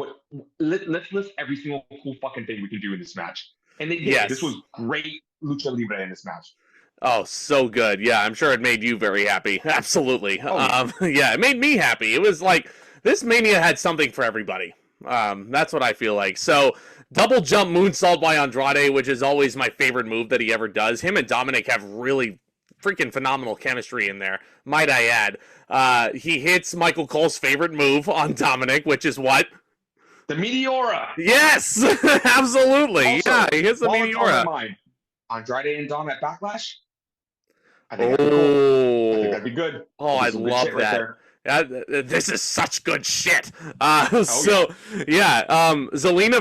let's list every single cool fucking thing we can do in this match. And they did. Yes. This was great lucha libre in this match. Oh, so good. Yeah, I'm sure it made you very happy. Absolutely. Oh, yeah, it made me happy. It was like, this Mania had something for everybody. That's what I feel like. So, double jump moonsault by Andrade, which is always my favorite move that he ever does. Him and Dominik have really freaking phenomenal chemistry in there, might I add. He hits Michael Cole's favorite move on Dominik, which is what? The Meteora. Yes, absolutely. Also, yeah, he hits the Meteora. Andrade and Dom at Backlash. I think that'd be good. Oh, I love that. This is such good shit. Zelina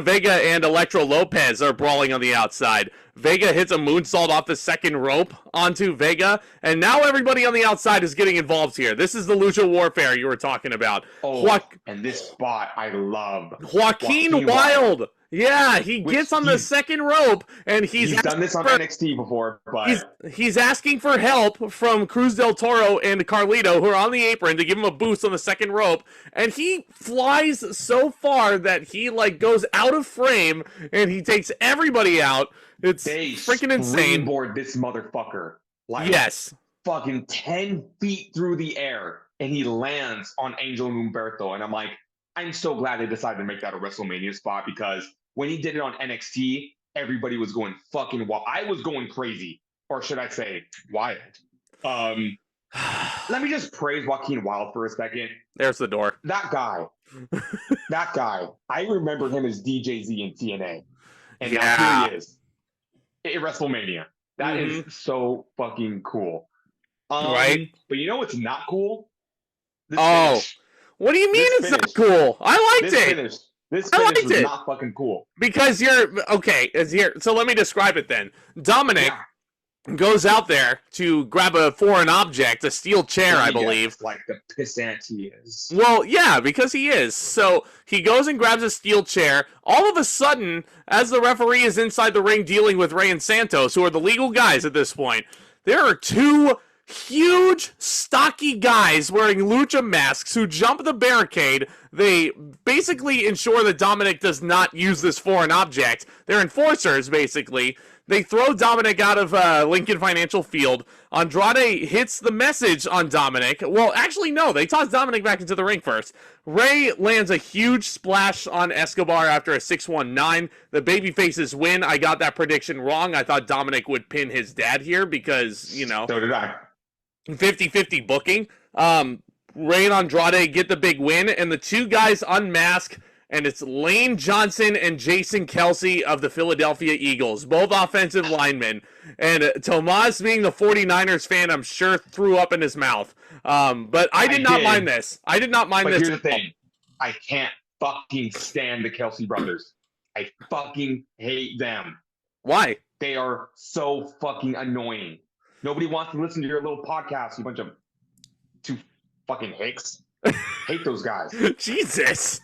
Vega and Elektra Lopez are brawling on the outside. Vega hits a moonsault off the second rope onto Vega, and now everybody on the outside is getting involved here. This is the Lucha Warfare you were talking about. And this spot I love. Joaquin Wilde. Yeah, he gets on the second rope, and he's done this on NXT before, but he's asking for help from Cruz del Toro and Carlito, who are on the apron, to give him a boost on the second rope, and he flies so far that he goes out of frame, and he takes everybody out. It's freaking insane. Springboard this motherfucker. Fucking 10 feet through the air, and he lands on Angel and Humberto, and I'm like, I'm so glad they decided to make that a WrestleMania spot, because when he did it on NXT, everybody was going fucking wild. I was going crazy, or should I say, wild. Let me just praise Joaquin Wilde for a second. There's the door. That guy. I remember him as DJZ in TNA. And now here he is at WrestleMania. That is so fucking cool. Right? But you know what's not cool? Finish. What do you mean it's not cool? I liked it. This finish was not fucking cool. Because so let me describe it then. Dominik goes out there to grab a foreign object, a steel chair, I believe. Like the pissant he is. Well, yeah, because he is. So he goes and grabs a steel chair. All of a sudden, as the referee is inside the ring dealing with Rey and Santos, who are the legal guys at this point, there are two huge, stocky guys wearing lucha masks who jump the barricade. They basically ensure that Dominik does not use this foreign object. They're enforcers, basically. They throw Dominik out of Lincoln Financial Field. Andrade hits the message on Dominik. Well, actually, no. They toss Dominik back into the ring first. Rey lands a huge splash on Escobar after a 619. The babyfaces win. I got that prediction wrong. I thought Dominik would pin his dad here because, So did I. 50-50 booking. Rey and Andrade get the big win, and the two guys unmask, and it's Lane Johnson and Jason Kelsey of the Philadelphia Eagles, both offensive linemen. And Tomas, being the 49ers fan, I'm sure threw up in his mouth. But I did not mind this. I did not mind this. Here's the thing. I can't fucking stand the Kelsey brothers. I fucking hate them. Why? They are so fucking annoying. Nobody wants to listen to your little podcast, you bunch of two fucking hicks. Hate those guys. Jesus.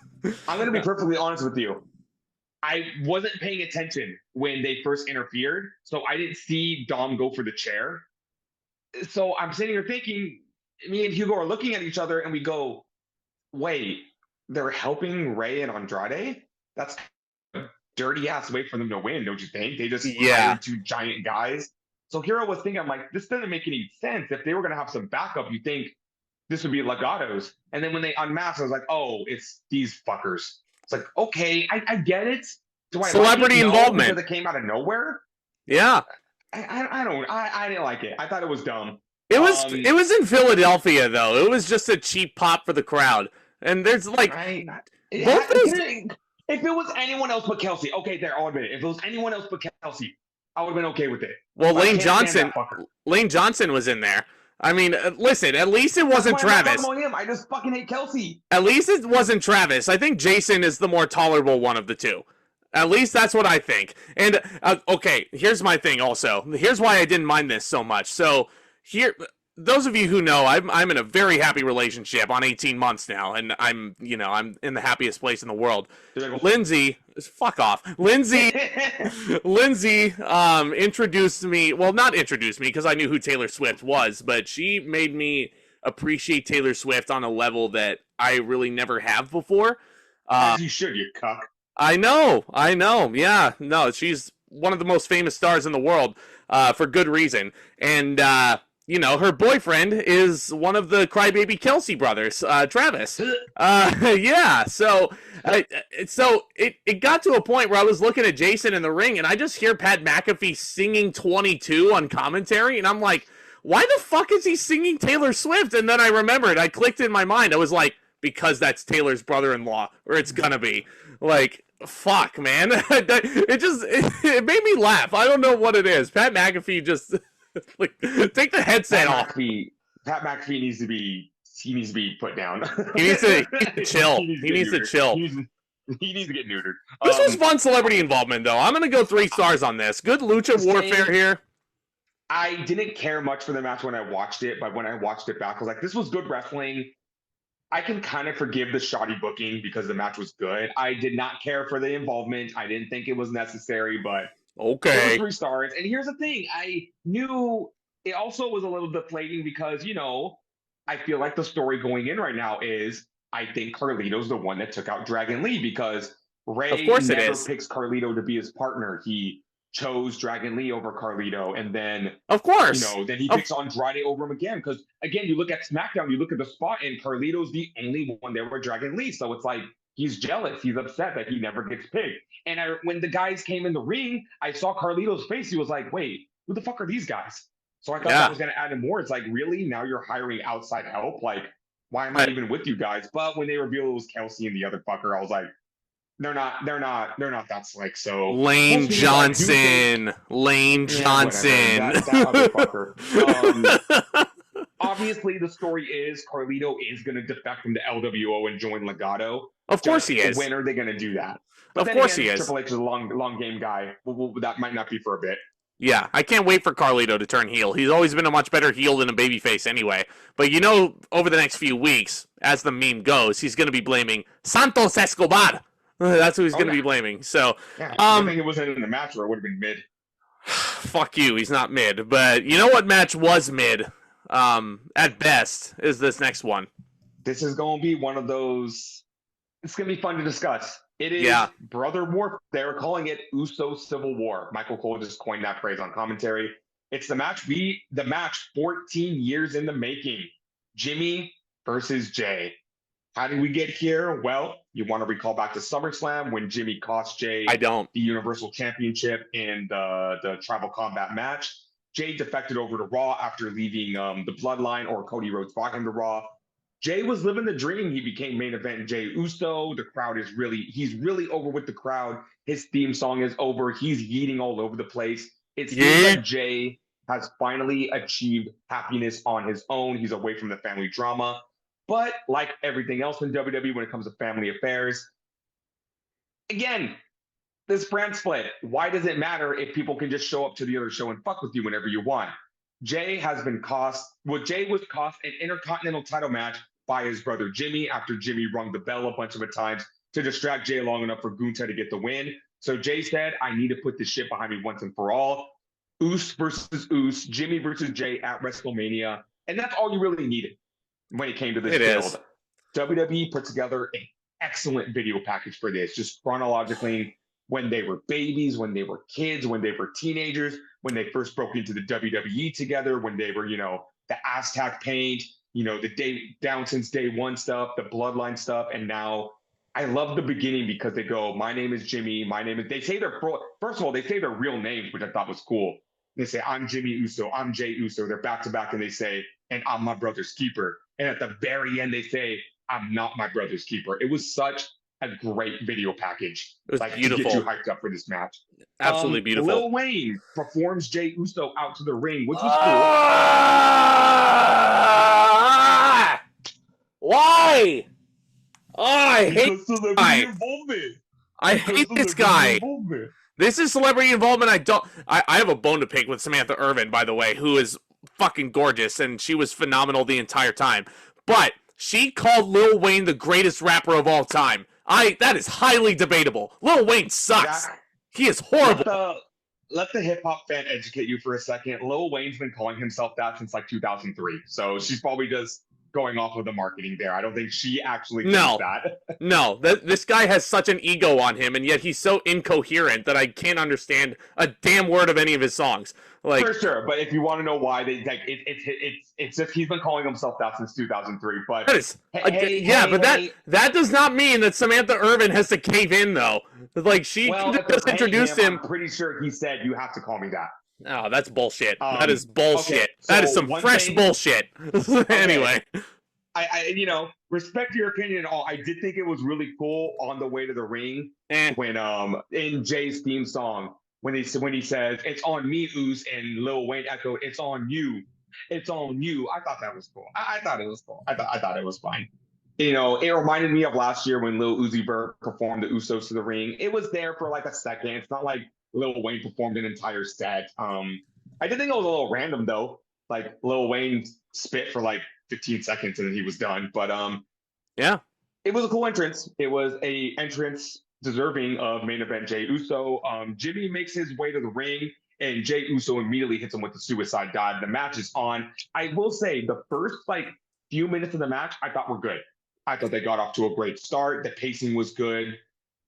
I'm going to be perfectly honest with you. I wasn't paying attention when they first interfered, so I didn't see Dom go for the chair. So I'm sitting here thinking, me and Hugo are looking at each other and we go, wait, they're helping Rey and Andrade? That's a dirty ass way for them to win, don't you think? They just hired two giant guys. So here I was thinking, I'm like, this doesn't make any sense. If they were going to have some backup, you think this would be Legatos. And then when they unmasked, I was like, oh, it's these fuckers. It's like, okay, I get it. Do I celebrity like it? involvement because it came out of nowhere? Yeah. I didn't like it. I thought it was dumb. It was in Philadelphia though. It was just a cheap pop for the crowd. And there's like if it was anyone else but Kelsey, okay, there, I'll admit it. If it was anyone else but Kelsey, I would have been okay with it. Well, Lane Johnson was in there. I mean, listen, at least it wasn't Travis. I just fucking hate Kelsey. At least it wasn't Travis. I think Jason is the more tolerable one of the two. At least that's what I think. And, okay, here's my thing also. Here's why I didn't mind this so much. So, here, those of you who know, I'm in a very happy relationship on 18 months now, and I'm in the happiest place in the world. Lindsay, fuck off. Lindsay introduced me, well, not introduced me, because I knew who Taylor Swift was, but she made me appreciate Taylor Swift on a level that I really never have before. As you should, you cuck. I know. Yeah, no, she's one of the most famous stars in the world, for good reason. And, her boyfriend is one of the crybaby Kelsey brothers, Travis. Yeah, so it got to a point where I was looking at Jason in the ring, and I just hear Pat McAfee singing 22 on commentary, and I'm like, why the fuck is he singing Taylor Swift? And then I remembered, I clicked in my mind, I was like, because that's Taylor's brother-in-law, or it's gonna be. Like, fuck, man. It made me laugh. I don't know what it is. Pat McAfee just like take the headset off. Pat McAfee needs to be put down. He needs to chill. He needs to chill. He needs to get neutered. This was fun celebrity involvement, though. I'm gonna go 3 stars on this. Good lucha warfare here. I didn't care much for the match when I watched it, but when I watched it back, I was like, this was good wrestling. I can kind of forgive the shoddy booking because the match was good. I did not care for the involvement. I didn't think it was necessary, but okay. It was 3 stars. And here's the thing. I knew it also was a little deflating because, I feel like the story going in right now is I think Carlito's the one that took out Dragon Lee because Rey never picks Carlito to be his partner. He chose Dragon Lee over Carlito, and then of course, then he picks Andrade over him again. Because again, you look at SmackDown, you look at the spot, and Carlito's the only one there with Dragon Lee. So it's like he's jealous, he's upset that he never gets picked. And when the guys came in the ring, I saw Carlito's face. He was like, "Wait, who the fuck are these guys?" So I thought that was going to add in more. It's like, really, now you're hiring outside help? Like, why am I even with you guys? But when they revealed it was Kelsey and the other fucker, I was like, they're not that slick. So Lane Johnson. That other fucker. Obviously, the story is Carlito is going to defect from the LWO and join Legado. Of course he is. When are they going to do that? But of course he is. Triple H is a long game guy. That might not be for a bit. Yeah, I can't wait for Carlito to turn heel. He's always been a much better heel than a babyface anyway. But over the next few weeks, as the meme goes, he's going to be blaming Santos Escobar. That's who he's going to be blaming. So, I think it wasn't in the match, or it would have been mid. Fuck you, he's not mid. But you know what match was mid? At best, is this next one. This is going to be one of those. It's going to be fun to discuss. It is Brother War. They're calling it Uso Civil War. Michael Cole just coined that phrase on commentary. It's the match 14 years in the making. Jimmy versus Jey. How did we get here? Well, you want to recall back to SummerSlam when Jimmy cost Jey the Universal Championship in the Tribal Combat match. Jey defected over to Raw after leaving the Bloodline, or Cody Rhodes brought him to Raw. Jey was living the dream. He became main event Jey Uso. The crowd he's really over with the crowd. His theme song is over. He's yeeting all over the place. It seems like Jey has finally achieved happiness on his own. He's away from the family drama. But like everything else in WWE when it comes to family affairs, again, this brand split. Why does it matter if people can just show up to the other show and fuck with you whenever you want? Jey has been Jey was cost an Intercontinental title match by his brother Jimmy after Jimmy rung the bell a bunch of times to distract Jey long enough for Gunther to get the win. So Jey said, I need to put this shit behind me once and for all. Uso versus Uso, Jimmy versus Jey at WrestleMania. And that's all you really needed when it came to this build. WWE put together an excellent video package for this, just chronologically when they were babies, when they were kids, when they were teenagers, when they first broke into the WWE together, when they were, the Aztec paint, the day down since day one stuff, the bloodline stuff. And now I love the beginning because they go, my name is Jimmy. They say first of all, they say their real names, which I thought was cool. They say, I'm Jimmy Uso, I'm Jey Uso. They're back to back and they say, and I'm my brother's keeper. And at the very end, they say, I'm not my brother's keeper. It was such a great video package. It was beautiful. To get you hyped up for this match. Absolutely beautiful. Lil Wayne performs Jey Uso out to the ring, which was cool. Why? Oh, I hate this guy. I hate this guy. This is celebrity involvement. I have a bone to pick with Samantha Irvin, by the way, who is fucking gorgeous, and she was phenomenal the entire time. But she called Lil Wayne the greatest rapper of all time. That is highly debatable. Lil Wayne sucks. He is horrible. Let the hip hop fan educate you for a second. Lil Wayne's been calling himself that since like 2003. So she's probably just going off of the marketing there. I don't think she actually thinks that. No, this guy has such an ego on him, and yet he's so incoherent that I can't understand a damn word of any of his songs. Like, for sure, but if you want to know why, it's just he's been calling himself that since 2003. But that is, that does not mean that Samantha Irvin has to cave in, though. Like, she just introduced him. I'm pretty sure he said, you have to call me that. Oh, that's bullshit. That is bullshit. Okay, that is some fresh bullshit. Anyway. I respect your opinion and all. I did think it was really cool on the way to the ring when in Jay's theme song when he says it's on me, Oos, and Lil Wayne echoed, it's on you. It's on you. I thought that was cool. I thought it was cool. I thought it was fine. It reminded me of last year when Lil Uzi Vert performed the Usos to the ring. It was there for like a second. It's not like Lil Wayne performed an entire set. I did think it was a little random though. Like Lil Wayne spit for like 15 seconds and then he was done. But yeah, it was a cool entrance. It was a entrance deserving of main event Jey Uso. Jimmy makes his way to the ring and Jey Uso immediately hits him with the suicide dive. The match is on. I will say the first few minutes of the match I thought were good. I thought they got off to a great start. The pacing was good.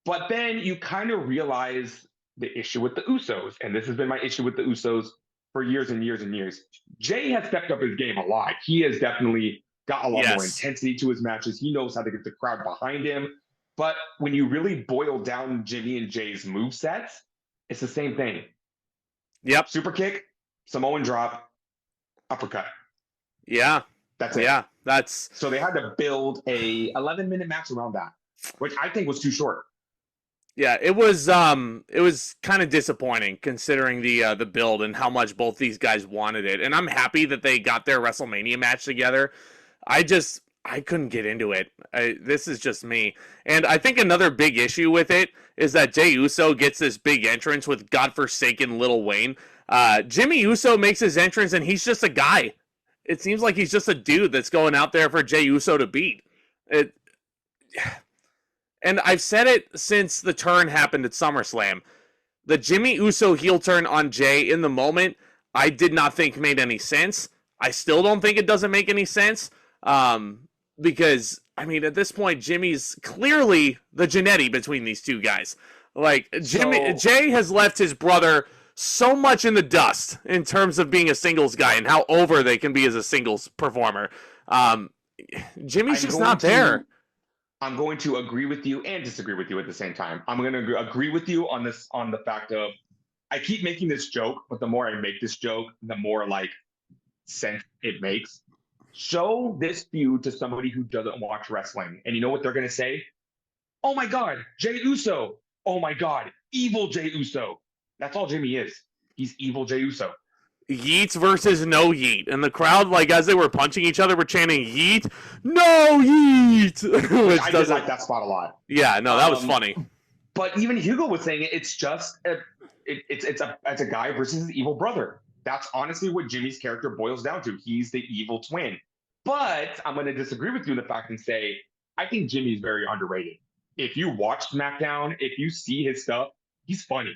But then you kind of realize the issue with the Usos, and this has been my issue with the Usos for years and years and years. Jey has stepped up his game a lot. He has definitely got a lot more intensity to his matches. He knows how to get the crowd behind him. But when you really boil down Jimmy and Jay's movesets, it's the same thing. Yep. Super kick, Samoan drop, uppercut. Yeah. That's it. Yeah. That's so they had to build a 11-minute match around that, which I think was too short. Yeah, it was kind of disappointing considering the build and how much both these guys wanted it. And I'm happy that they got their WrestleMania match together. I couldn't get into it. This is just me. And I think another big issue with it is that Jey Uso gets this big entrance with godforsaken Lil Wayne. Jimmy Uso makes his entrance and he's just a guy. It seems like he's just a dude that's going out there for Jey Uso to beat. And I've said it since the turn happened at SummerSlam. The Jimmy Uso heel turn on Jey in the moment, I did not think made any sense. I still don't think it doesn't make any sense. Because, I mean, at this point, Jimmy's clearly the Genetti between these two guys. Like, Jey has left his brother so much in the dust in terms of being a singles guy and how over they can be as a singles performer. Jimmy's just not there. I'm going to agree with you and disagree with you at the same time. I'm going to agree with you on the fact of I keep making this joke, but the more I make this joke, the more sense it makes. Show this feud to somebody who doesn't watch wrestling, and you know what they're going to say? Oh my God, Jey Uso. Oh my God, evil Jey Uso. That's all Jimmy is. He's evil Jey Uso. Yeets versus no yeet. And the crowd, as they were punching each other, were chanting yeet, no yeet. I did like that spot a lot. Yeah, no, that was funny. But even Hugo was saying it's just it's a guy versus his evil brother. That's honestly what Jimmy's character boils down to. He's the evil twin. But I'm going to disagree with you in the fact and say I think Jimmy's very underrated. If you watch SmackDown, if you see his stuff, he's funny.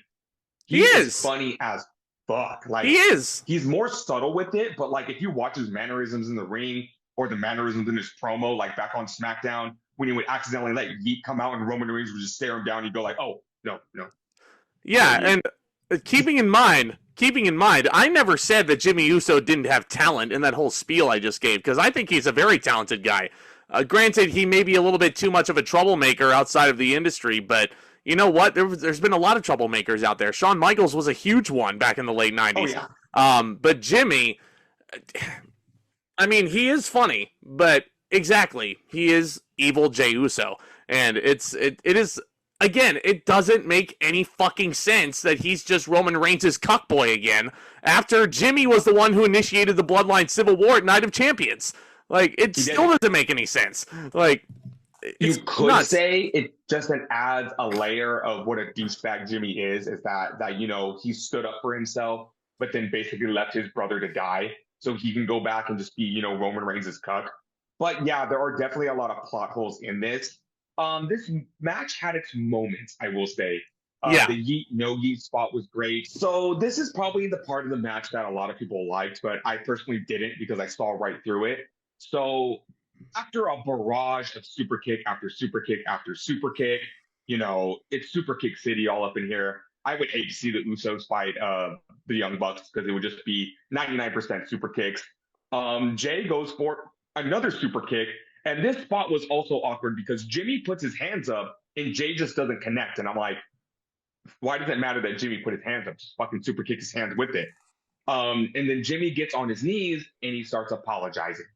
He is funny as fuck. Like he is. He's more subtle with it, but like if you watch his mannerisms in the ring or the mannerisms in his promo, like back on SmackDown, when he would accidentally let Yeet come out and Roman Reigns would just stare him down, you'd go like, oh, no. Yeah, and keeping in mind, I never said that Jimmy Uso didn't have talent in that whole spiel I just gave, because I think he's a very talented guy. Granted, he may be a little bit too much of a troublemaker outside of the industry, but you know what? There's been a lot of troublemakers out there. Shawn Michaels was a huge one back in the late 90s. Oh, yeah. But Jimmy, I mean, he is funny, but exactly, he is evil Jey Uso. And it is, again, it doesn't make any fucking sense that he's just Roman Reigns' cuckboy again after Jimmy was the one who initiated the Bloodline Civil War at Night of Champions. Like, it still doesn't make any sense. Like, you could say it just adds a layer of what a douchebag Jimmy is that, you know, he stood up for himself, but then basically left his brother to die so he can go back and just be, you know, Roman Reigns' cuck. But yeah, there are definitely a lot of plot holes in this. This match had its moments, I will say. The Yeet, no Yeet spot was great. So this is probably the part of the match that a lot of people liked, but I personally didn't because I saw right through it. So after a barrage of super kick after super kick after super kick, you know, it's super kick city all up in here. I would hate to see the Usos fight the Young Bucks because it would just be 99% super kicks. Jey goes for another super kick. And this spot was also awkward because Jimmy puts his hands up and Jey just doesn't connect. And I'm like, why does it matter that Jimmy put his hands up? Just fucking super kick his hands with it. And then Jimmy gets on his knees and he starts apologizing.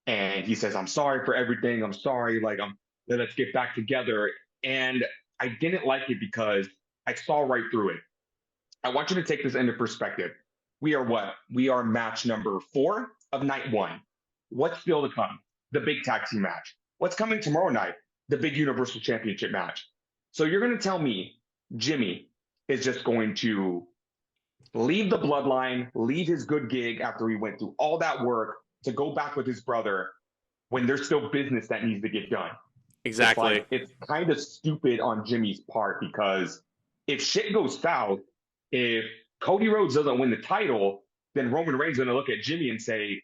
And he says, I'm sorry for everything. I'm sorry. Like, let's get back together. And I didn't like it because I saw right through it. I want you to take this into perspective. We are what? We are match number 4 of night 1. What's still to come? The big tag team match. What's coming tomorrow night? The big Universal Championship match. So you're going to tell me Jimmy is just going to leave the bloodline, leave his good gig after he went through all that work to go back with his brother when there's still business that needs to get done. Exactly. It's kind of stupid on Jimmy's part because if shit goes south, if Cody Rhodes doesn't win the title, then Roman Reigns is going to look at Jimmy and say,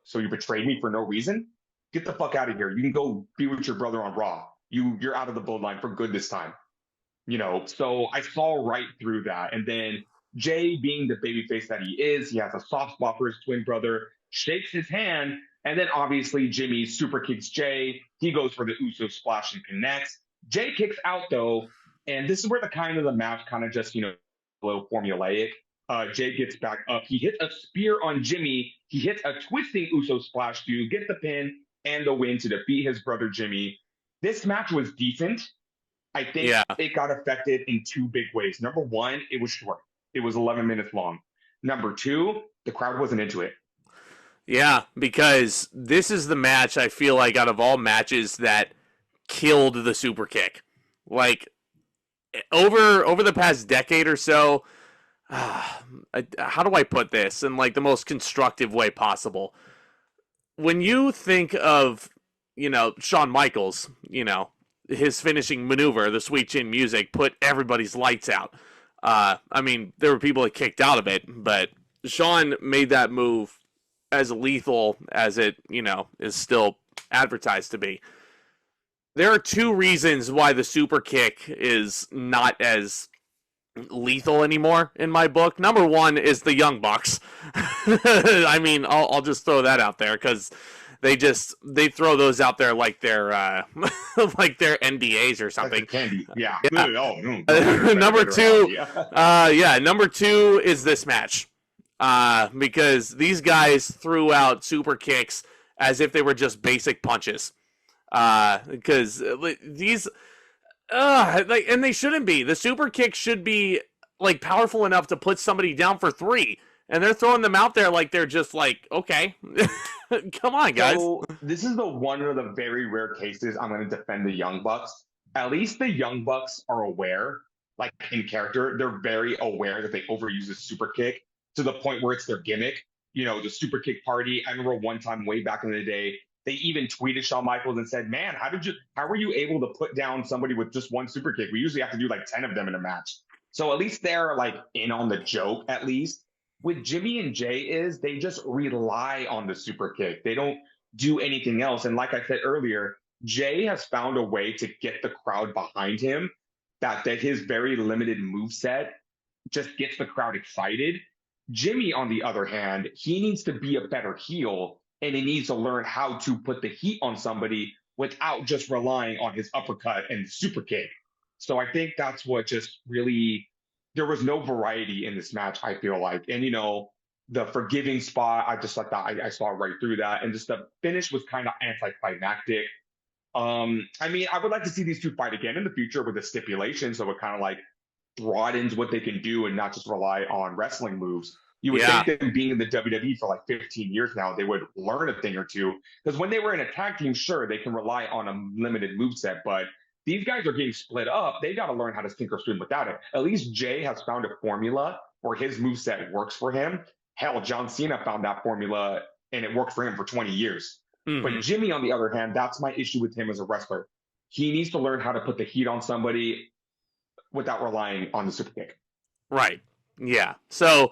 so you betrayed me for no reason? Get the fuck out of here. You can go be with your brother on Raw. You're out of the bloodline for good this time. You know, so I saw right through that. And then Jey, being the babyface that he is, he has a soft spot for his twin brother, shakes his hand, and then obviously Jimmy super kicks Jey. He goes for the Uso splash and connects. Jey kicks out though, and this is where the match kind of just, you know, a little formulaic. Jey gets back up. He hits a spear on Jimmy. He hits a twisting Uso splash to get the pin and the win to defeat his brother Jimmy. This match was decent. I think it got affected in 2 big ways. Number 1, it was short. It was 11 minutes long. Number 2, the crowd wasn't into it. Yeah, because this is the match I feel like out of all matches that killed the super kick. Like over the past decade or so, how do I put this in like the most constructive way possible? When you think of, you know, Shawn Michaels, you know, his finishing maneuver, the Sweet Chin Music, put everybody's lights out. I mean, there were people that kicked out of it, but Shawn made that move as lethal as it, you know, is still advertised to be. There are 2 reasons why the super kick is not as lethal anymore in my book. Number 1 is the Young Bucks. I mean, I'll just throw that out there because they throw those out there like they're like they're NDAs or something. Like candy, yeah. Number 2, number 2 is this match. Because these guys threw out super kicks as if they were just basic punches. Because these, and they shouldn't be. The super kick should be like powerful enough to put somebody down for 3, and they're throwing them out there like they're just like, okay, come on, guys. So this is one of the very rare cases I'm going to defend the Young Bucks. at least the Young Bucks are aware, like in character, they're very aware that they overuse the super kick to the point where it's their gimmick. You know, the super kick party. I remember one time way back in the day, they even tweeted Shawn Michaels and said, "Man, how were you able to put down somebody with just one super kick? We usually have to do like 10 of them in a match." So at least they're like in on the joke, at least. With Jimmy and Jay is they just rely on the super kick. They don't do anything else. And like I said earlier, Jay has found a way to get the crowd behind him, that his very limited move set just gets the crowd excited. Jimmy, on the other hand, he needs to be a better heel, and he needs to learn how to put the heat on somebody without just relying on his uppercut and super kick. So I think that's what just really, there was no variety in this match, I feel like. And, you know, the forgiving spot, I just like that. I saw right through that. And just the finish was kind of anticlimactic. I mean, I would like to see these two fight again in the future with a stipulation, so it kind of like broadens what they can do and not just rely on wrestling moves. You would think them being in the WWE for like 15 years now, they would learn a thing or two. Because when they were in a tag team, sure, they can rely on a limited moveset, but these guys are getting split up. They got to learn how to sink or swim without it. At least Jay has found a formula where his moveset works for him. Hell, John Cena found that formula and it worked for him for 20 years. Mm-hmm. But Jimmy, on the other hand, that's my issue with him as a wrestler. He needs to learn how to put the heat on somebody without relying on the super kick. Right. Yeah. So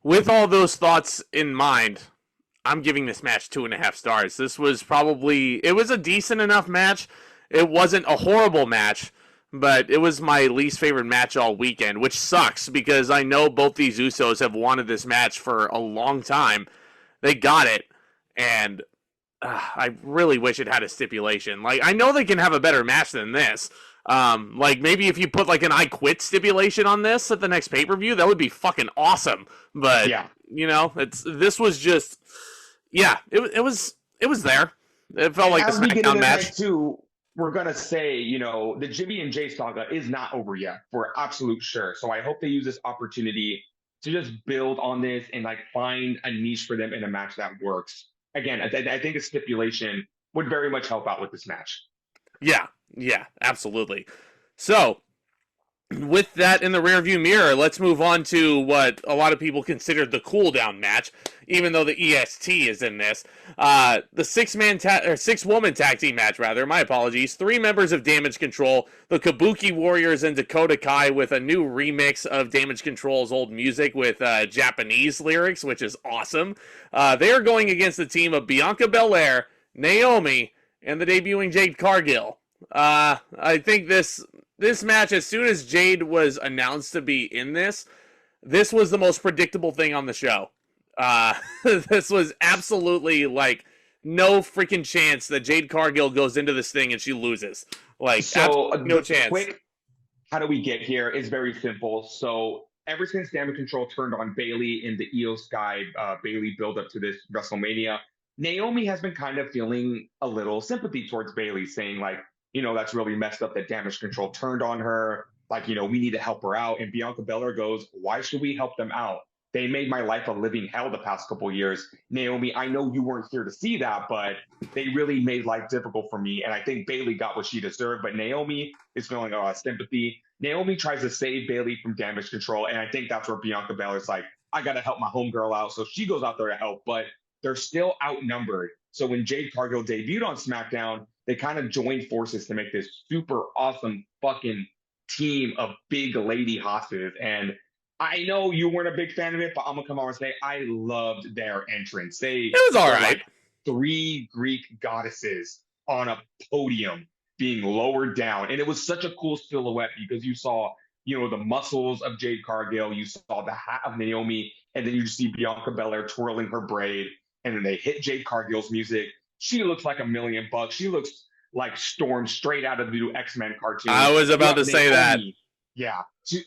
with all those thoughts in mind, I'm giving this match 2.5 stars. This was it was a decent enough match. It wasn't a horrible match, but it was my least favorite match all weekend, which sucks because I know both these Usos have wanted this match for a long time. They got it, and I really wish it had a stipulation. Like, I know they can have a better match than this. Like, maybe if you put like an I quit stipulation on this at the next pay-per-view, that would be fucking awesome. But yeah, you know, this was just, yeah, it was there. It felt like the SmackDown match too. We're gonna say, you know, the Jimmy and Jay saga is not over yet, for absolute sure. So I hope they use this opportunity to just build on this and like find a niche for them in a match that works. Again, I think a stipulation would very much help out with this match. Yeah, absolutely. So, with that in the rearview mirror, let's move on to what a lot of people consider the cool-down match, even though the EST is in this. The six-woman tag team match, rather. My apologies. 3 members of Damage Control, the Kabuki Warriors and Dakota Kai, with a new remix of Damage Control's old music with Japanese lyrics, which is awesome. They are going against the team of Bianca Belair, Naomi, and the debuting Jade Cargill. I think this match, as soon as Jade was announced to be in this was the most predictable thing on the show. This was absolutely like no freaking chance that Jade Cargill goes into this thing and she loses. Like, so no chance. Quick, how do we get here? It's very simple. So ever since Damage Control turned on Bayley in the Io Sky Bayley build up to this WrestleMania, Naomi has been kind of feeling a little sympathy towards Bayley, saying like, you know, that's really messed up that Damage Control turned on her. Like, you know, we need to help her out. And Bianca Belair goes, why should we help them out? They made my life a living hell the past couple of years. Naomi, I know you weren't here to see that, but they really made life difficult for me. And I think Bayley got what she deserved. But Naomi is feeling a lot of sympathy. Naomi tries to save Bayley from Damage Control. And I think that's where Bianca Belair's like, I got to help my homegirl out. So she goes out there to help, but they're still outnumbered. So when Jade Cargill debuted on SmackDown, they kind of joined forces to make this super awesome fucking team of big lady hosses. And I know you weren't a big fan of it, but I'm going to come over and say I loved their entrance. It was all right. Like 3 Greek goddesses on a podium being lowered down. And it was such a cool silhouette because you saw, you know, the muscles of Jade Cargill, you saw the hat of Naomi, and then you see Bianca Belair twirling her braid. And then they hit Jade Cargill's music. She looks like $1,000,000. She looks like Storm straight out of the new X-Men cartoon. I was about to say that. Yeah.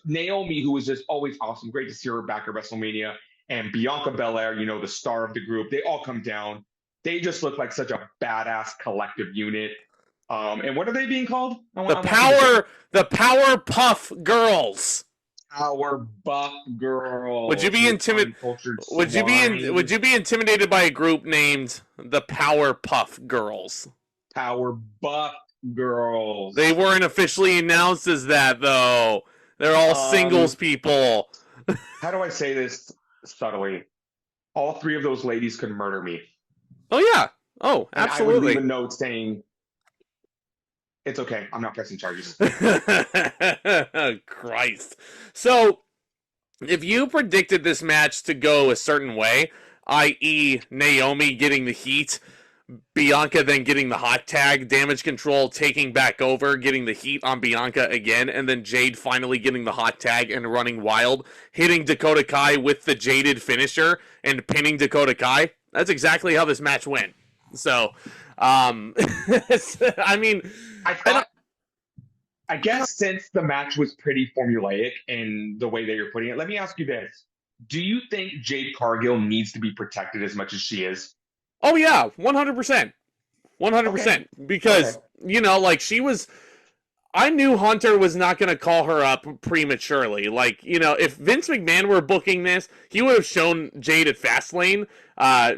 Naomi, who was just always awesome. Great to see her back at WrestleMania. And Bianca Belair, you know, the star of the group. They all come down. They just look like such a badass collective unit. And what are they being called? The Power Puff Girls. Our buff girl. Would you be intimidated? Would you be intimidated by a group named the Power Puff Girls? Power Buff girls. They weren't officially announced as that, though. They're all singles people. How do I say this subtly? All three of those ladies could murder me. Oh, yeah. Oh, And absolutely. I would leave a note saying, it's okay. I'm not pressing charges. Christ. So, if you predicted this match to go a certain way, i.e. Naomi getting the heat, Bianca then getting the hot tag, Damage Control taking back over, getting the heat on Bianca again, and then Jade finally getting the hot tag and running wild, hitting Dakota Kai with the jaded finisher and pinning Dakota Kai. That's exactly how this match went. So, I mean, I guess since the match was pretty formulaic in the way that you're putting it, let me ask you this. Do you think Jade Cargill needs to be protected as much as she is? Oh, yeah, 100%. 100%. Okay. Because, you know, like, she was... I knew Hunter was not going to call her up prematurely. Like, you know, if Vince McMahon were booking this, he would have shown Jade at Fastlane.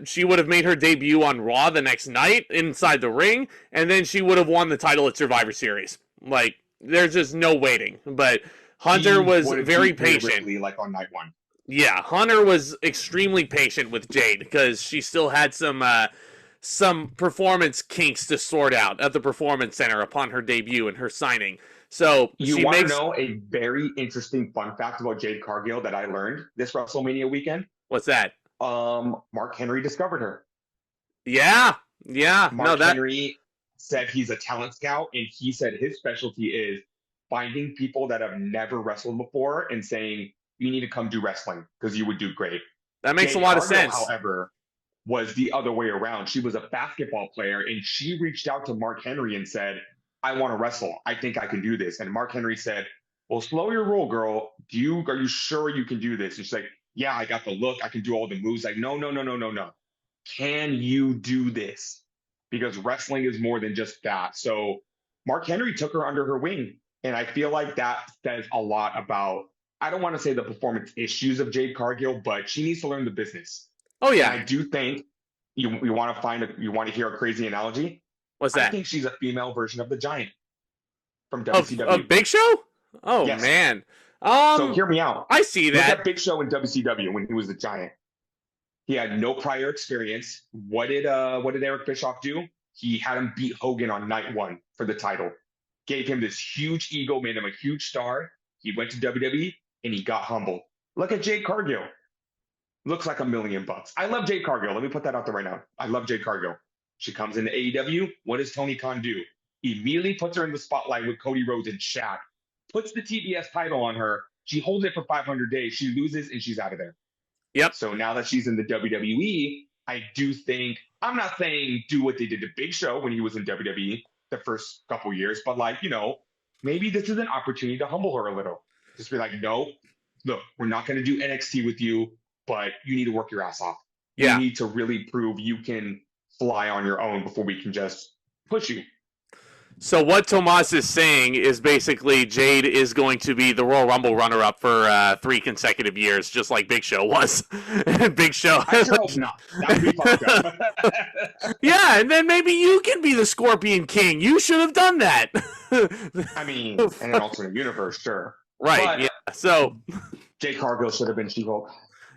She would have made her debut on Raw the next night inside the ring, and then she would have won the title at Survivor Series. Like, there's just no waiting. But Hunter was very patient. Ripley, like on night one. Yeah, Hunter was extremely patient with Jade because she still had some performance kinks to sort out at the Performance Center upon her debut and her signing. So you want to know a very interesting fun fact about Jade Cargill that I learned this WrestleMania weekend? What's that? Mark Henry discovered her. Yeah. Mark Henry said he's a talent scout, and he said his specialty is finding people that have never wrestled before and saying, you need to come do wrestling because you would do great. That makes a lot of sense. However, was the other way around. She was a basketball player, and she reached out to Mark Henry and said, I want to wrestle. I think I can do this. And Mark Henry said, well, slow your roll, girl. Are you sure you can do this? And she's like, yeah, I got the look. I can do all the moves. Like, no. Can you do this? Because wrestling is more than just that. So Mark Henry took her under her wing. And I feel like that says a lot about, I don't want to say the performance issues of Jade Cargill, but she needs to learn the business. Oh, yeah. And I do think you want to hear a crazy analogy? What's that? I think she's a female version of the Giant from WCW. Of Big Show? Oh, yes. Man. So hear me out. I see that. Look at Big Show in WCW when he was the Giant. He had no prior experience. What did Eric Bischoff do? He had him beat Hogan on night one for the title. Gave him this huge ego, made him a huge star. He went to WWE and he got humbled. Look at Jade Cargill. Looks like $1 million. I love Jade Cargill. Let me put that out there right now. I love Jade Cargill. She comes into AEW. What does Tony Khan do? He immediately puts her in the spotlight with Cody Rhodes and Shaq. Puts the TBS title on her. She holds it for 500 days. She loses and she's out of there. Yep. So now that she's in the WWE, I do think, I'm not saying do what they did to Big Show when he was in WWE the first couple years, but like, you know, maybe this is an opportunity to humble her a little. Just be like, no, look, we're not going to do NXT with you, but you need to work your ass off. Yeah. You need to really prove you can fly on your own before we can just push you. So what Tomas is saying is basically Jade is going to be the Royal Rumble runner-up for 3 consecutive years, just like Big Show was. Big Show. I sure hope not. That would be fucked up. Yeah, and then maybe you can be the Scorpion King. You should have done that. I mean, in an alternate universe, sure. Right, but yeah. So Jade Cargill should have been She-Hulk.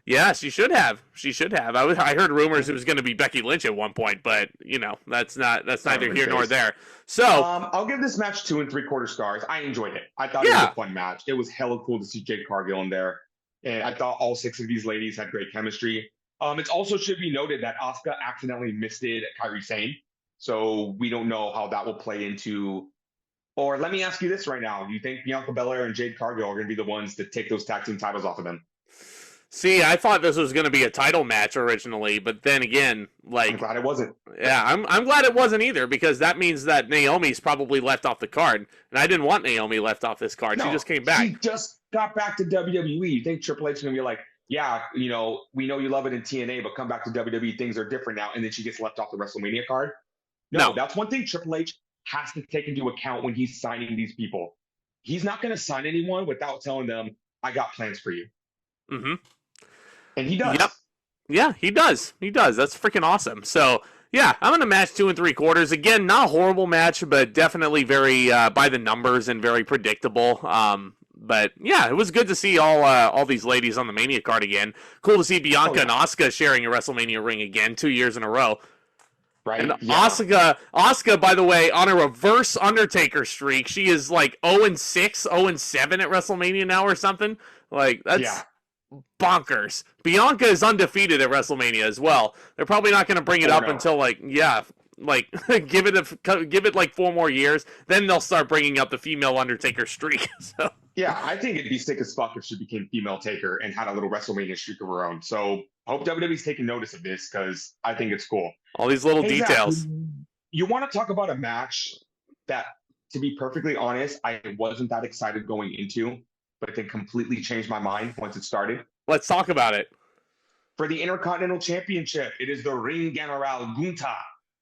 Yeah, she should have. She should have. I heard rumors it was going to be Becky Lynch at one point, but you know that's neither here nor there. So I'll give this match 2 3/4 stars. I enjoyed it. I thought it was a fun match. It was hella cool to see Jade Cargill in there, and I thought all 6 of these ladies had great chemistry. It also should be noted that Asuka accidentally misted Kairi Sane, so we don't know how that will play into. Or let me ask you this right now: do you think Bianca Belair and Jade Cargill are going to be the ones to take those tag team titles off of them? See, I thought this was going to be a title match originally, but then again, like... I'm glad it wasn't. Yeah, I'm glad it wasn't either, because that means that Naomi's probably left off the card, and I didn't want Naomi left off this card. No, she just came back. She just got back to WWE. You think Triple H is going to be like, yeah, you know, we know you love it in TNA, but come back to WWE, things are different now, and then she gets left off the WrestleMania card? No, that's one thing Triple H has to take into account when he's signing these people. He's not going to sign anyone without telling them, I got plans for you. Mm-hmm. And he does. Yep. Yeah, he does. He does. That's freaking awesome. So, Yeah, I'm going to match 2 3/4. Again, not a horrible match, but definitely very by the numbers and very predictable. But yeah, it was good to see all these ladies on the Mania card again. Cool to see Bianca and Asuka sharing a WrestleMania ring again, 2 years in a row. Right? And Yeah. Asuka, by the way, on a reverse Undertaker streak. She is like 0-6, 0-7 at WrestleMania now or something. Like, that's bonkers. Bianca is undefeated at WrestleMania as well. They're probably not going to bring it up until give it like 4 more years. Then they'll start bringing up the female Undertaker streak. So yeah, I think it'd be sick as fuck if she became female Taker and had a little WrestleMania streak of her own. So hope WWE's taking notice of this because I think it's cool. All these little details. Zach, you want to talk about a match that, to be perfectly honest, I wasn't that excited going into, but then completely changed my mind once it started? Let's talk about it. For the Intercontinental Championship, it is the Ring General Gunther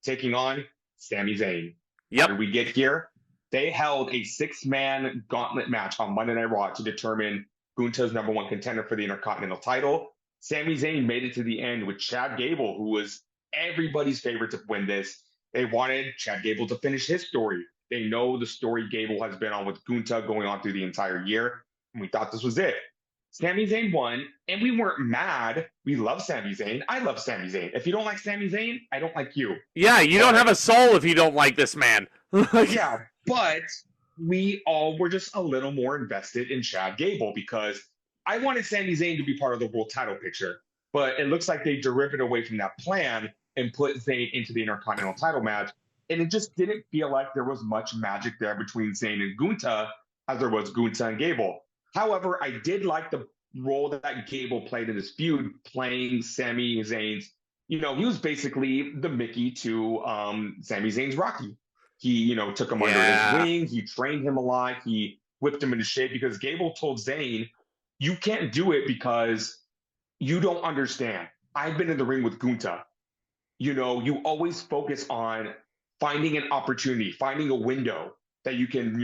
taking on Sami Zayn. Yep. How did we get here? They held a 6-man gauntlet match on Monday Night Raw to determine Gunther's #1 contender for the Intercontinental title. Sami Zayn made it to the end with Chad Gable, who was everybody's favorite to win this. They wanted Chad Gable to finish his story. They know the story Gable has been on with Gunther going on through the entire year, and we thought this was it. Sami Zayn won, and we weren't mad. We love Sami Zayn. I love Sami Zayn. If you don't like Sami Zayn, I don't like you. Yeah, you don't have a soul if you don't like this man. Yeah, but we all were just a little more invested in Chad Gable because I wanted Sami Zayn to be part of the world title picture, but it looks like they derived away from that plan and put Zayn into the Intercontinental title match, and it just didn't feel like there was much magic there between Zayn and Gunther as there was Gunther and Gable. However, I did like the role that Gable played in this feud, playing Sami Zayn's, he was basically the Mickey to Sami Zayn's Rocky. He, took him under his wing. He trained him a lot. He whipped him into shape because Gable told Zayn, you can't do it because you don't understand. I've been in the ring with Gunther. You always focus on finding an opportunity, finding a window that you can,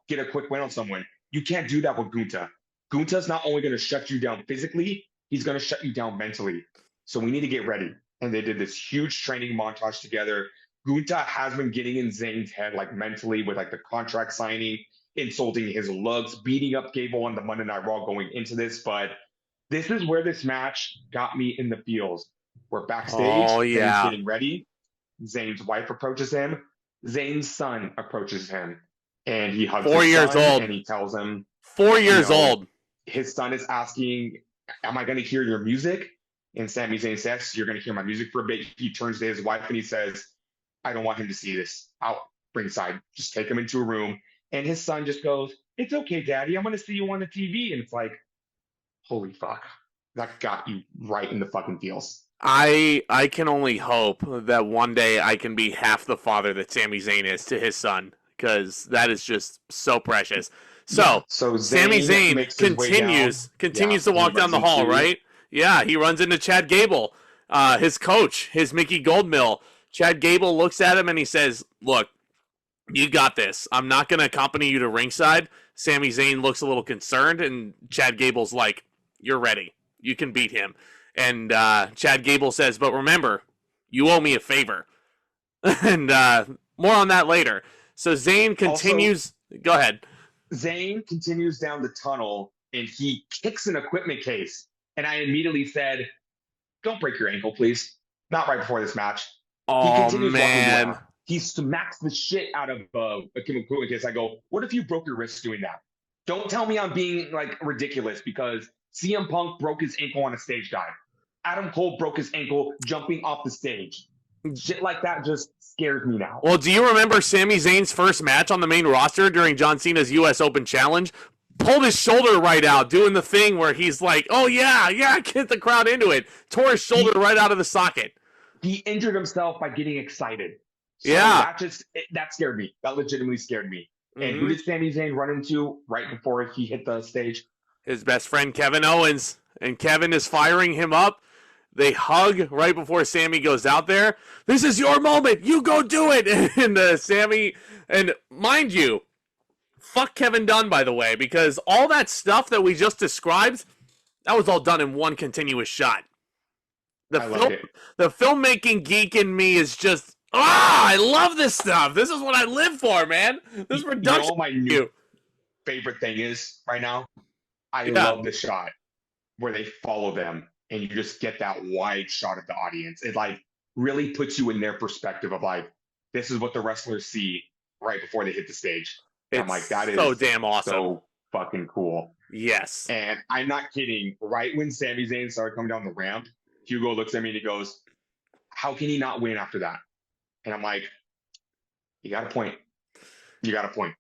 get a quick win on someone. You can't do that with Gunther. Gunther's not only going to shut you down physically, he's going to shut you down mentally. So we need to get ready. And they did this huge training montage together. Gunther has been getting in Zayn's head, mentally, with the contract signing, insulting his looks, beating up Gable on the Monday Night Raw going into this. But this is where this match got me in the feels. We're backstage. Oh, yeah. Zayn's getting ready. Zayn's wife approaches him. Zayn's son approaches him. And he hugs 4 his years son, old. and he tells him 4 years old. His son is asking, am I going to hear your music? And Sami Zayn says, you're going to hear my music for a bit. He turns to his wife and he says, I don't want him to see this. Out ringside. Just take him into a room. And his son just goes, it's okay, Daddy. I'm going to see you on the TV. And it's like, holy fuck. That got you right in the fucking feels. I can only hope that one day I can be half the father that Sami Zayn is to his son, because that is just so precious. So Sami Zayn continues to walk down the hall, right? Yeah, he runs into Chad Gable, his coach, his Mickey Goldmill. Chad Gable looks at him and he says, look, you got this. I'm not going to accompany you to ringside. Sami Zayn looks a little concerned, and Chad Gable's like, you're ready. You can beat him. And Chad Gable says, but remember, you owe me a favor. And more on that later. So Zayn continues. Go ahead. Zayn continues down the tunnel, and he kicks an equipment case. And I immediately said, don't break your ankle, please. Not right before this match. Oh, he continues man. walking. He smacks the shit out of a equipment case. I go, what if you broke your wrist doing that? Don't tell me I'm being ridiculous, because CM Punk broke his ankle on a stage dive. Adam Cole broke his ankle jumping off the stage. Shit like that just scares me now. Well, do you remember Sami Zayn's first match on the main roster during John Cena's U.S. Open Challenge? Pulled his shoulder right out, doing the thing where he's like, oh, yeah, get the crowd into it. Tore his shoulder right out of the socket. He injured himself by getting excited. So yeah. That scared me. That legitimately scared me. And who did Sami Zayn run into right before he hit the stage? His best friend, Kevin Owens. And Kevin is firing him up. They hug right before Sami goes out there. This is your moment. You go do it. And Sami, and mind you, fuck Kevin Dunn, by the way, because all that stuff that we just described, that was all done in one continuous shot. The I loved it. the filmmaking geek in me is just I love this stuff. This is what I live for, man. This You know production. what my new favorite thing is right now? I Yeah. love the shot where they follow them and you just get that wide shot of the audience. It like really puts you in their perspective of like, this is what the wrestlers see right before they hit the stage. And I'm like, that is so damn awesome. So fucking cool. Yes. And I'm not kidding. Right when Sami Zayn started coming down the ramp, Hugo looks at me and he goes, how can he not win after that? And I'm like, you got a point. You got a point.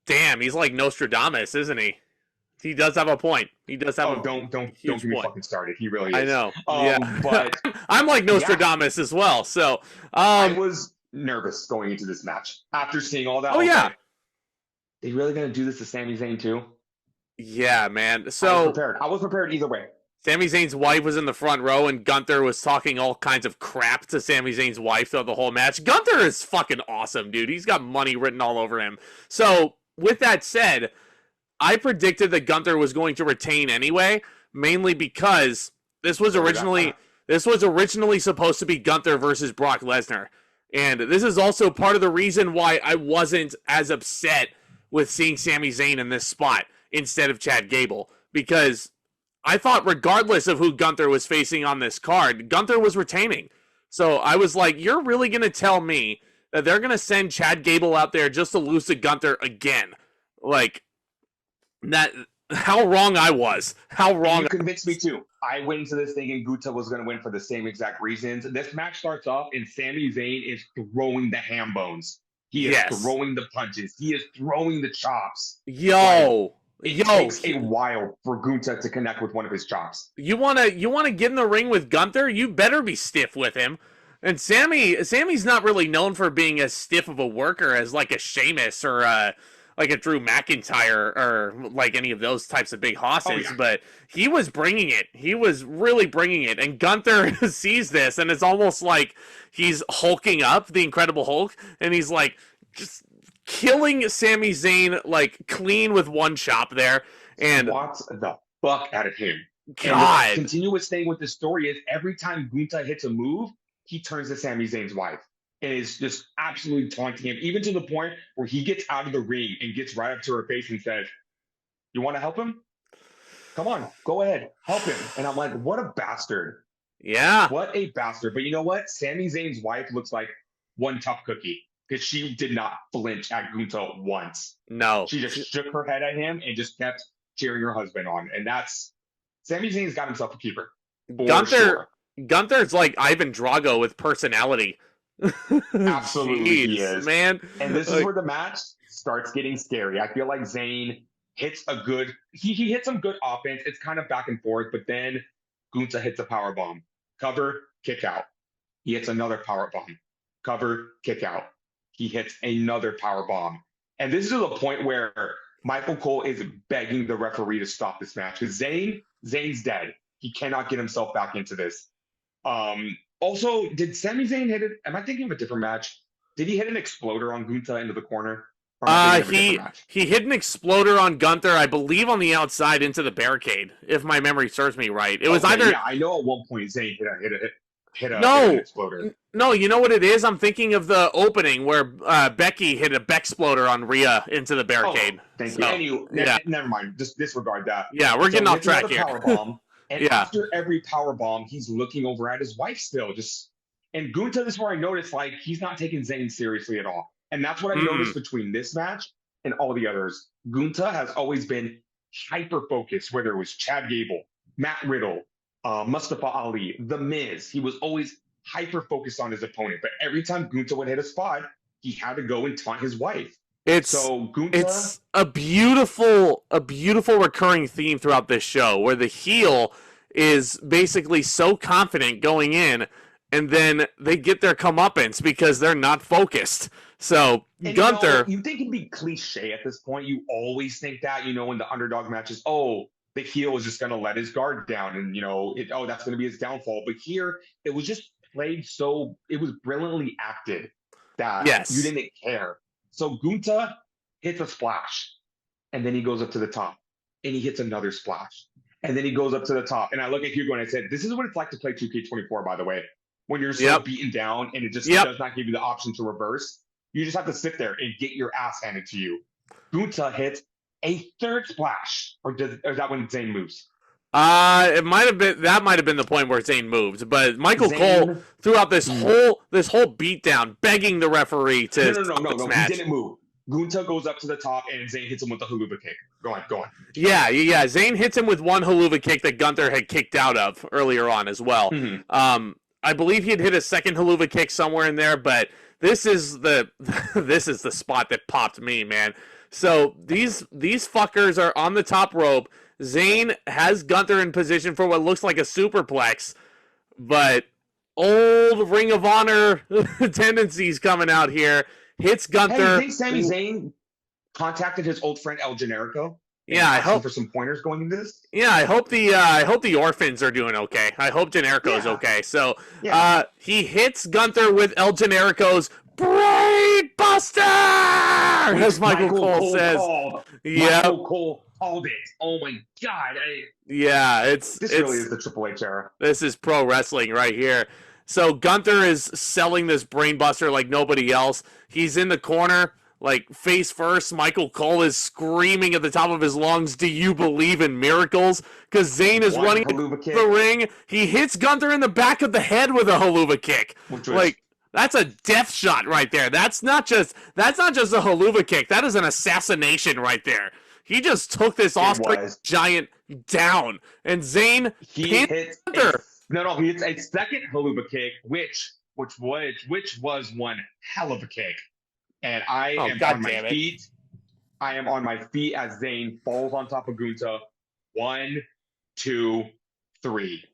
Damn, he's like Nostradamus, isn't he? He does have a point. He does have don't get me fucking started. He really is. I know. But I'm like Nostradamus as well. So I was nervous going into this match after seeing all that. Oh yeah. Like, they really gonna do this to Sami Zayn too? Yeah, man. So I was prepared either way. Sami Zayn's wife was in the front row, and Gunther was talking all kinds of crap to Sami Zayn's wife throughout the whole match. Gunther is fucking awesome, dude. He's got money written all over him. So, with that said, I predicted that Gunther was going to retain anyway, mainly because this was originally supposed to be Gunther versus Brock Lesnar. And this is also part of the reason why I wasn't as upset with seeing Sami Zayn in this spot instead of Chad Gable, because I thought regardless of who Gunther was facing on this card, Gunther was retaining. So I was like, you're really going to tell me that they're going to send Chad Gable out there just to lose to Gunther again? Like, that, how wrong I was. How wrong. You convinced me too. I went into this thinking Gunther was going to win for the same exact reasons. This match starts off and Sami Zayn is throwing the ham bones. He is throwing the punches. He is throwing the chops. It takes a while for Gunther to connect with one of his chops. You wanna get in the ring with Gunther? You better be stiff with him. And Sammy's not really known for being as stiff of a worker as like a Sheamus or like a Drew McIntyre or like any of those types of big hosses. But he was bringing it. He was really bringing it. And Gunther sees this, and it's almost like he's hulking up, the Incredible Hulk, and he's like just killing Sami Zayn like clean with one chop there, and swats the fuck out of him. God. And the continuous thing with the story is every time Gunther hits a move, he turns to Sami Zayn's wife and is just absolutely taunting him, even to the point where he gets out of the ring and gets right up to her face and says, "You want to help him? Come on, go ahead, help him." And I'm like, what a bastard. Yeah. What a bastard. But you know what? Sami Zayn's wife looks like one tough cookie, because she did not flinch at Gunther once. No. She just shook her head at him and just kept cheering her husband on. And that's, Sami Zayn's got himself a keeper. Gunther's like Ivan Drago with personality. Absolutely. Jeez, he is. Man. And this is where the match starts getting scary. I feel like Zayn hits a good, he hits some good offense. It's kind of back and forth, but then Gunther hits a power bomb. Cover, kick out. He hits another power bomb. Cover, kick out. He hits another power bomb. And this is the point where Michael Cole is begging the referee to stop this match, because Zayn's dead. He cannot get himself back into this. Also, did Sami Zayn hit it? Am I thinking of a different match? Did he hit an exploder on Gunther into the corner? He hit an exploder on Gunther, I believe, on the outside into the barricade, if my memory serves me right. It was either. Yeah, I know at one point Zayn hit an exploder. No, you know what it is? I'm thinking of the opening where Becky hit a Beck-sploder on Rhea into the barricade. Thank you. Never mind. Just disregard that. Yeah, we're getting off track here. Power bomb, and after every power bomb, he's looking over at his wife still. And Gunther, this is where I noticed, like, he's not taking Zayn seriously at all. And that's what I noticed between this match and all the others. Gunther has always been hyper-focused, whether it was Chad Gable, Matt Riddle, Mustafa Ali, The Miz. He was always hyper-focused on his opponent. But every time Gunther would hit a spot, he had to go and taunt his wife. It's a beautiful recurring theme throughout this show, where the heel is basically so confident going in, and then they get their comeuppance because they're not focused. So Gunther, you think it'd be cliche at this point. You always think that, in the underdog matches, the heel is just going to let his guard down, and that's going to be his downfall. But here, it was just played it was brilliantly acted that you didn't care. So Gunther hits a splash, and then he goes up to the top, and he hits another splash, And then he goes up to the top. And I look at Hugo and I said, this is what it's like to play 2K24, by the way. When you're so beaten down and it just does not give you the option to reverse. You just have to sit there and get your ass handed to you. Gunther hits a third splash. Or is that when Zayn moves? It might have been the point where Zayn moved, but Michael Cole throughout this whole beatdown, begging the referee to no. He didn't move. Gunther goes up to the top and Zayn hits him with the haluva kick. Go on. Yeah. Zayn hits him with one haluva kick that Gunther had kicked out of earlier on as well. I believe he had hit a second haluva kick somewhere in there, but this is the spot that popped me, man. So these fuckers are on the top rope. Zayn has Gunther in position for what looks like a superplex, but old Ring of Honor tendencies coming out here. Hits Gunther. Hey, you think Sami Zayn contacted his old friend El Generico? Yeah, I hope for some pointers going into this. Yeah, I hope the orphans are doing okay. I hope Generico's okay. So he hits Gunther with El Generico's Brain Buster, as Michael Cole says. Yeah, Michael Cole called it. Oh my god! This really is the Triple H era. This is pro wrestling right here. So Gunther is selling this Brain Buster like nobody else. He's in the corner, like face first. Michael Cole is screaming at the top of his lungs, "Do you believe in miracles?" Because Zayn is running the ring. He hits Gunther in the back of the head with a haluva kick. That's a death shot right there. That's not just a haluva kick. That is an assassination right there. He just took this Osprey giant down, and Zayn hits Gunther. He hits a second haluva kick, which was one hell of a kick. And I am on my feet. I am on my feet as Zayn falls on top of Gunther. 1, 2, 3.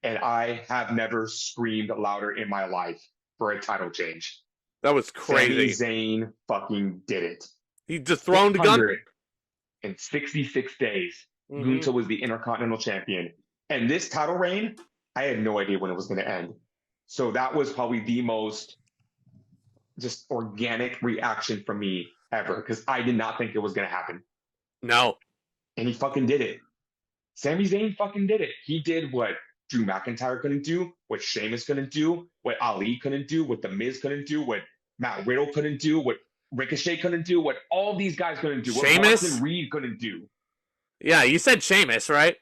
And I have never screamed louder in my life for a title change. That was crazy. Sami Zayn fucking did it. He dethroned Gunther. In 66 days, Gunther was the Intercontinental Champion. And this title reign, I had no idea when it was going to end. So that was probably the most just organic reaction from me ever, because I did not think it was going to happen. No. And he fucking did it. Sami Zayn fucking did it. He did what Drew McIntyre couldn't do, what Sheamus couldn't do, what Ali couldn't do, what The Miz couldn't do, what Matt Riddle couldn't do, what Ricochet couldn't do, what all these guys couldn't do, what Boston Reed couldn't do. Yeah, you said Sheamus, right?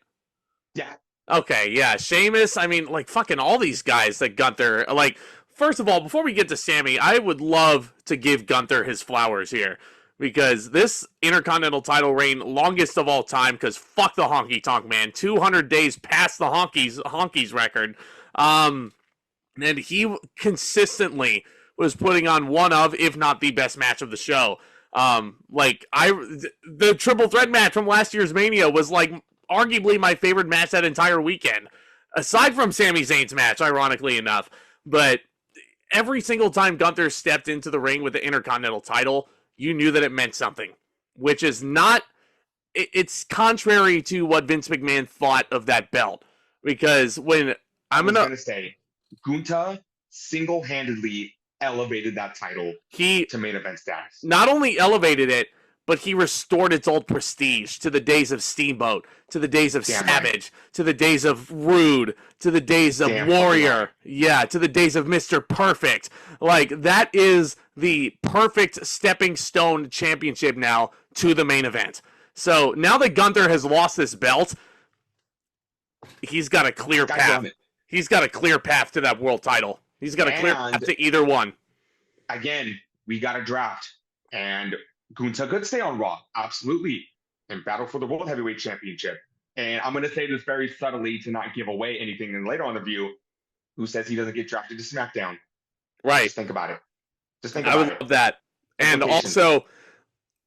Yeah. Okay, yeah, Sheamus, I mean, like, fucking all these guys that Gunther, like, first of all, before we get to Sammy, I would love to give Gunther his flowers here, because this Intercontinental title reign, longest of all time, because fuck the honky tonk, man, 200 days past the honkies record, and he consistently was putting on one of, if not the best match of the show. The triple threat match from last year's Mania was, like, arguably my favorite match that entire weekend, aside from Sami Zayn's match, ironically enough. But every single time Gunther stepped into the ring with the Intercontinental title, you knew that it meant something, which is not, it's contrary to what Vince McMahon thought of that belt. Because when I'm going to say, Gunther single-handedly elevated that title to main event status. Not only elevated it, but he restored its old prestige to the days of Steamboat, to the days of Savage, to the days of Rude, to the days of Warrior, to the days of Mr. Perfect. Like, that is the perfect stepping stone championship now to the main event. So now that Gunther has lost this belt, he's got a clear path. He's got a clear path to that world title. He's got a clear path to either one. Again, we got a draft, and Gunther could stay on Raw, absolutely, and battle for the World Heavyweight Championship. And I'm going to say this very subtly to not give away anything. And later on the view, who says he doesn't get drafted to SmackDown? Right. Just think about it. I would love that. And also,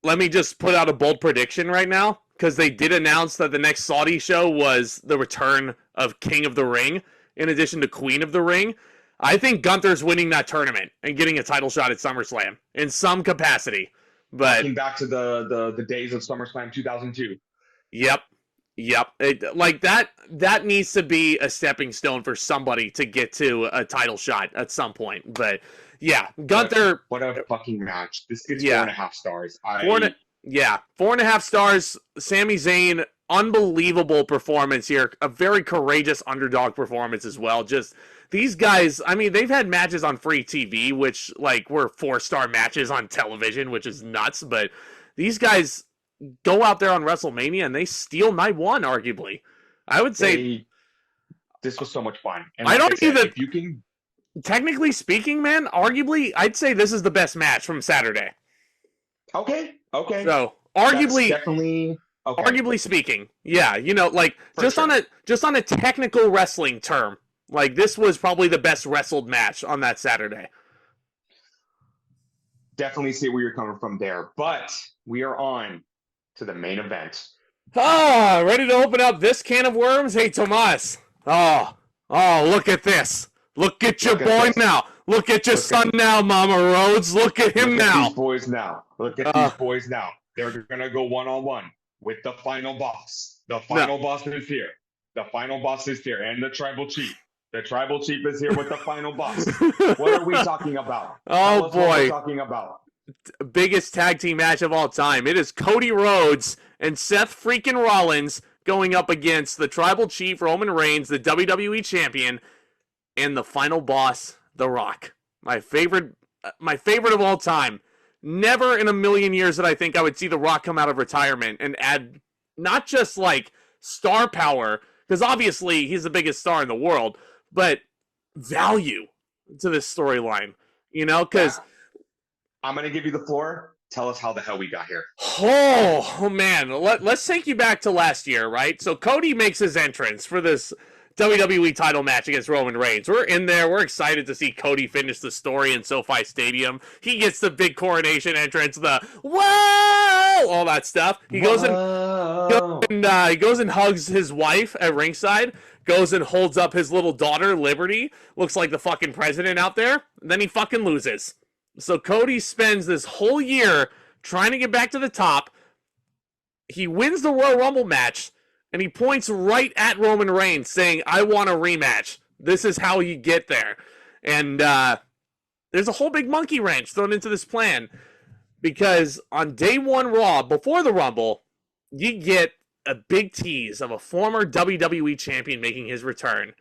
let me just put out a bold prediction right now, because they did announce that the next Saudi show was the return of King of the Ring, in addition to Queen of the Ring. I think Gunther's winning that tournament and getting a title shot at SummerSlam in some capacity. But looking back to the days of SummerSlam 2002. Yep. That needs to be a stepping stone for somebody to get to a title shot at some point. But yeah, Gunther. What a fucking match! This gets 4.5 stars. Yeah, 4.5 stars. Sami Zayn, unbelievable performance here. A very courageous underdog performance as well. Just these guys, I mean, they've had matches on free TV, which like were 4-star matches on television, which is nuts. But these guys go out there on WrestleMania and they steal night one, arguably. I would say this was so much fun. And I'd argue that if you can, technically speaking, man, arguably, I'd say this is the best match from Saturday. Okay. So arguably, that's definitely. Okay. Arguably speaking, yeah, you know, like just sure. on a technical wrestling term, like this was probably the best wrestled match on that Saturday. Definitely see where you're coming from there, but we are on to the main event. Ready to open up this can of worms? Hey, Tomas. Oh, look at this. Look at your boy now. Look at your son now, Mama Rhodes. Look at him now. These boys now. Look at these boys now. They're gonna go one-on-one with the final boss. The final boss is here. The final boss is here, and the tribal chief. The tribal chief is here with the final boss. What are we talking about? Oh boy, what we're talking about. Biggest tag team match of all time. It is Cody Rhodes and Seth freaking Rollins going up against the tribal chief Roman Reigns, the WWE champion, and the final boss, The Rock. My favorite of all time. Never in a million years did I think I would see The Rock come out of retirement and add not just like star power, because obviously he's the biggest star in the world, but value to this storyline. You know, because I'm going to give you the floor. Tell us how the hell we got here. Oh man, let's take you back to last year, right? So Cody makes his entrance for this WWE title match against Roman Reigns. We're in there. We're excited to see Cody finish the story in SoFi Stadium. He gets the big coronation entrance, the whoa, all that stuff. He goes and hugs his wife at ringside. Goes and holds up his little daughter, Liberty. Looks like the fucking president out there. And then he fucking loses. So Cody spends this whole year trying to get back to the top. He wins the Royal Rumble match. And he points right at Roman Reigns saying, I want a rematch. This is how you get there. And there's a whole big monkey wrench thrown into this plan. Because on day one Raw, before the Rumble, you get a big tease of a former WWE champion making his return.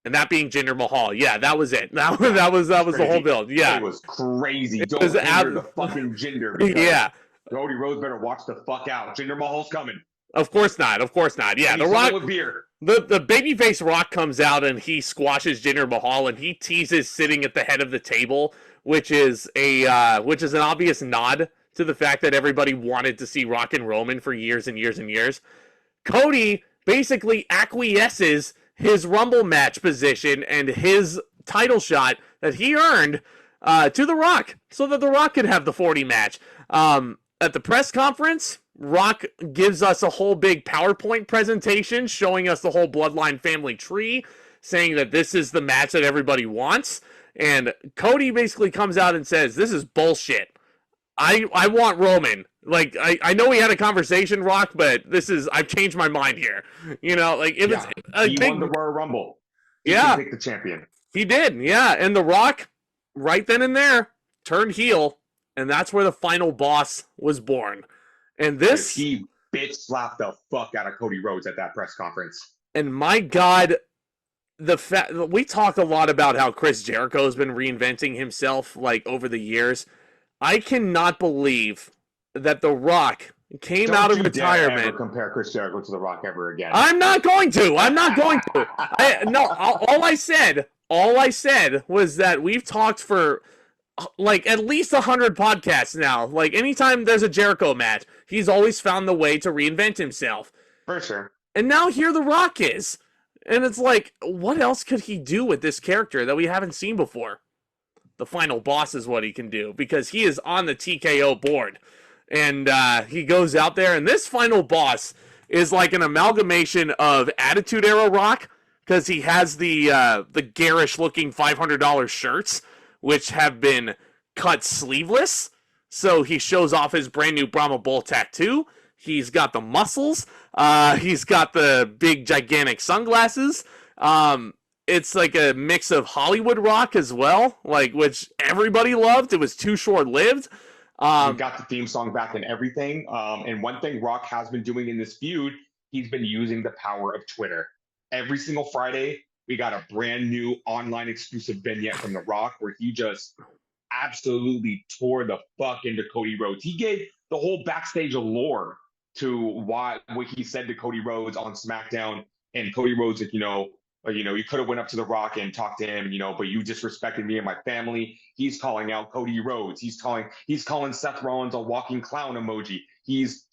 And that being Jinder Mahal. Yeah, that was it. That was the whole build. Yeah. It was crazy. Don't hinder the fucking Jinder. Yeah. Cody Rhodes better watch the fuck out. Jinder Mahal's coming. Of course not. Yeah, the Rock, the babyface Rock comes out and he squashes Jinder Mahal and he teases sitting at the head of the table, which is an obvious nod to the fact that everybody wanted to see Rock and Roman for years and years and years. Cody basically acquiesces his Rumble match position and his title shot that he earned to The Rock, so that The Rock could have the 40 match. At the press conference, Rock gives us a whole big PowerPoint presentation showing us the whole Bloodline family tree, saying that this is the match that everybody wants. And Cody basically comes out and says, this is bullshit. I want Roman. Like, I know we had a conversation, Rock, but I've changed my mind here. You know, like, if it's he won the Royal Rumble. He picked the champion. He did, yeah. And The Rock, right then and there, turned heel. And that's where the final boss was born. And this... He bitch slapped the fuck out of Cody Rhodes at that press conference. And my God, we talk a lot about how Chris Jericho's been reinventing himself, like, over the years. I cannot believe that The Rock came out of retirement. Don't ever compare Chris Jericho to The Rock ever again. I'm not going to. All I said was that we've talked for... like at least 100 podcasts now. Like anytime there's a Jericho match, he's always found the way to reinvent himself. For sure. And now here The Rock is. And it's like, what else could he do with this character that we haven't seen before? The final boss is what he can do because he is on the TKO board. And he goes out there and this final boss is like an amalgamation of Attitude Era Rock because he has the garish looking $500 shirts, which have been cut sleeveless. So he shows off his brand new Brahma Bull tattoo. He's got the muscles. He's got the big, gigantic sunglasses. It's like a mix of Hollywood Rock as well, like which everybody loved. It was too short-lived. We got the theme song back and everything. And one thing Rock has been doing in this feud, he's been using the power of Twitter. Every single Friday, we got a brand new online exclusive vignette from The Rock where he just absolutely tore the fuck into Cody Rhodes. He gave the whole backstage lore to what he said to Cody Rhodes on SmackDown. And Cody Rhodes, like, you could have went up to The Rock and talked to him, but you disrespected me and my family. He's calling out Cody Rhodes. He's calling Seth Rollins a walking clown emoji. He's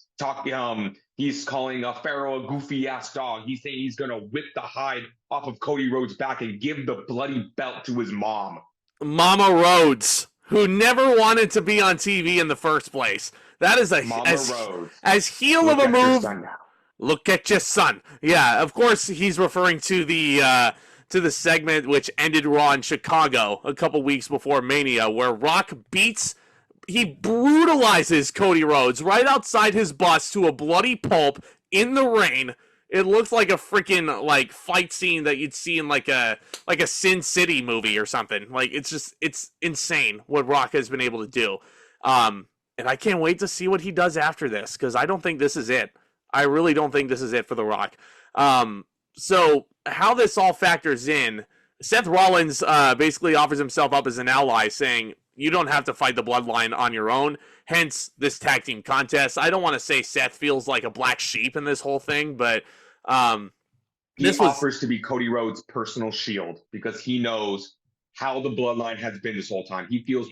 calling Pharaoh a goofy ass dog. He's saying he's gonna whip the hide off of Cody Rhodes' back and give the bloody belt to his mom. Mama Rhodes, who never wanted to be on TV in the first place. That is as heel of a move. Look at your son. Yeah, of course he's referring to the segment which ended Raw in Chicago a couple weeks before Mania, where Rock brutalizes Cody Rhodes right outside his bus to a bloody pulp in the rain. It looks like a freaking fight scene that you'd see in like a Sin City movie or something. It's insane what Rock has been able to do. And I can't wait to see what he does after this, because I don't think this is it. I really don't think this is it for The Rock. So how this all factors in, Seth Rollins basically offers himself up as an ally, saying, you don't have to fight the Bloodline on your own, hence this tag team contest. I don't want to say Seth feels like a black sheep in this whole thing, but he offers to be Cody Rhodes' personal shield because he knows how the Bloodline has been this whole time. He feels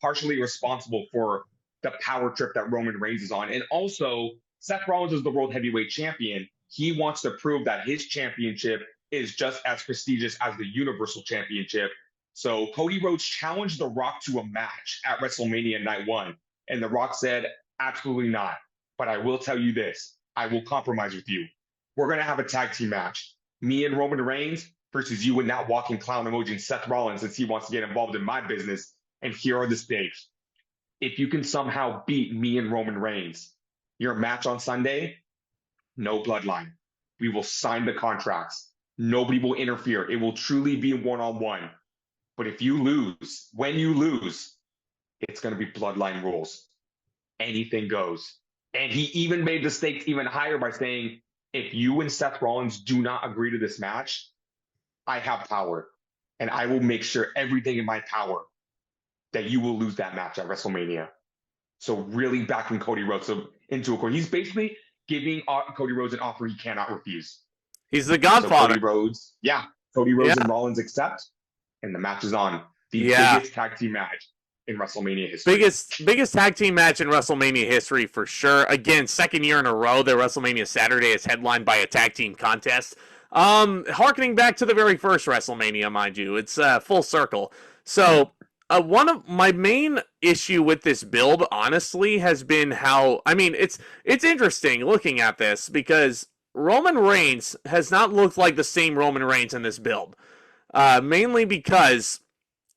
partially responsible for the power trip that Roman Reigns is on. And also, Seth Rollins is the World Heavyweight Champion. He wants to prove that his championship is just as prestigious as the Universal Championship. So Cody Rhodes challenged The Rock to a match at WrestleMania Night 1. And The Rock said, absolutely not. But I will tell you this. I will compromise with you. We're going to have a tag team match. Me and Roman Reigns versus you and that walking clown emoji and Seth Rollins, since he wants to get involved in my business. And here are the stakes. If you can somehow beat me and Roman Reigns, your match on Sunday, no Bloodline. We will sign the contracts. Nobody will interfere. It will truly be one-on-one. But if you lose, when you lose, it's going to be Bloodline rules. Anything goes. And he even made the stakes even higher by saying, if you and Seth Rollins do not agree to this match, I have power. And I will make sure everything in my power that you will lose that match at WrestleMania. So really backing Cody Rhodes into a corner. He's basically giving Cody Rhodes an offer he cannot refuse. He's the Godfather. So Cody Rhodes and Rollins accept, and the match is on. The biggest tag team match in WrestleMania history. Biggest tag team match in WrestleMania history for sure. Again, second year in a row that WrestleMania Saturday is headlined by a tag team contest. Harkening back to the very first WrestleMania, mind you. It's full circle. So one of my main issue with this build, honestly, has been how, it's interesting looking at this because Roman Reigns has not looked like the same Roman Reigns in this build. Mainly because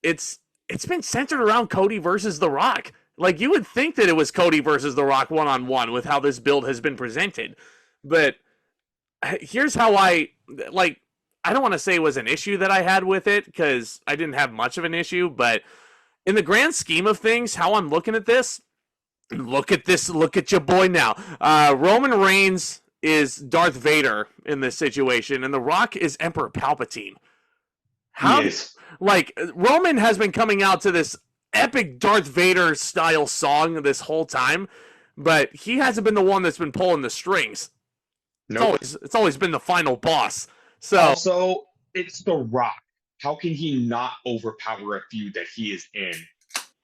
it's been centered around Cody versus The Rock. Like, you would think that it was Cody versus The Rock one-on-one with how this build has been presented. But here's how I don't want to say it was an issue that I had with it, because I didn't have much of an issue, but in the grand scheme of things, how I'm looking at this, look at your boy now. Roman Reigns is Darth Vader in this situation, and The Rock is Emperor Palpatine. Roman has been coming out to this epic Darth Vader style song this whole time, but he hasn't been the one that's been pulling the strings. Nope. It's always been the final boss. So also, it's The Rock. How can he not overpower a feud that he is in?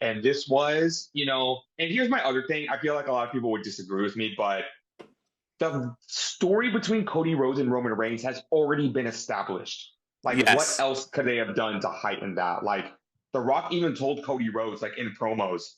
And this was, and here's my other thing. I feel like a lot of people would disagree with me, but the story between Cody Rhodes and Roman Reigns has already been established. What else could they have done to heighten that? The Rock even told Cody Rhodes, in promos,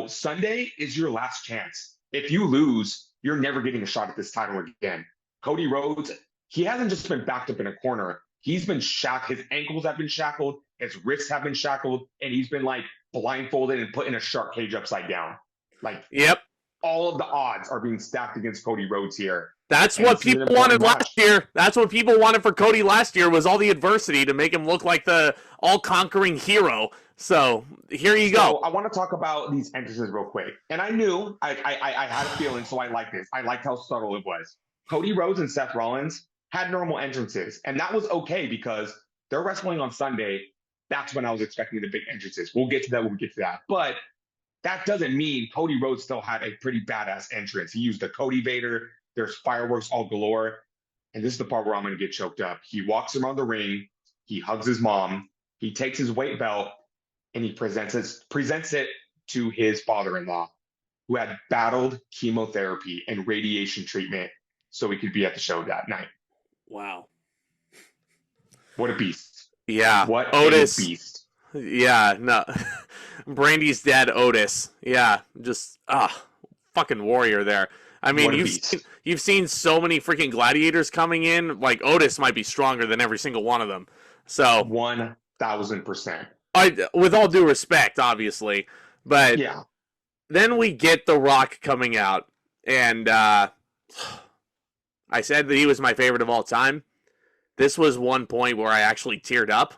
Sunday is your last chance. If you lose, you're never getting a shot at this title again. Cody Rhodes, he hasn't just been backed up in a corner. He's been shackled. His ankles have been shackled. His wrists have been shackled. And he's been blindfolded and put in a shark cage upside down. Yep. all of the odds are being stacked against Cody Rhodes here. That's what people wanted last year. That's what people wanted for Cody last year, was all the adversity to make him look like the all-conquering hero. So here you go. I want to talk about these entrances real quick. And I knew, I had a feeling, so I liked this. I liked how subtle it was. Cody Rhodes and Seth Rollins had normal entrances. And that was okay because they're wrestling on Sunday. That's when I was expecting the big entrances. We'll get to that when we get to that. But that doesn't mean Cody Rhodes still had a pretty badass entrance. He used the Cody Vader. There's fireworks all galore. And this is the part where I'm going to get choked up. He walks around the ring. He hugs his mom. He takes his weight belt and he presents it to his father-in-law, who had battled chemotherapy and radiation treatment so he could be at the show that night. Wow. What a beast. Yeah. What Otis. a beast. Yeah, no. Brandy's dad, Otis. Yeah, just, fucking warrior there. I mean, you've seen so many freaking gladiators coming in. Like, Otis might be stronger than every single one of them. So 1,000%. With all due respect, obviously. But yeah. Then we get The Rock coming out. And I said that he was my favorite of all time. This was one point where I actually teared up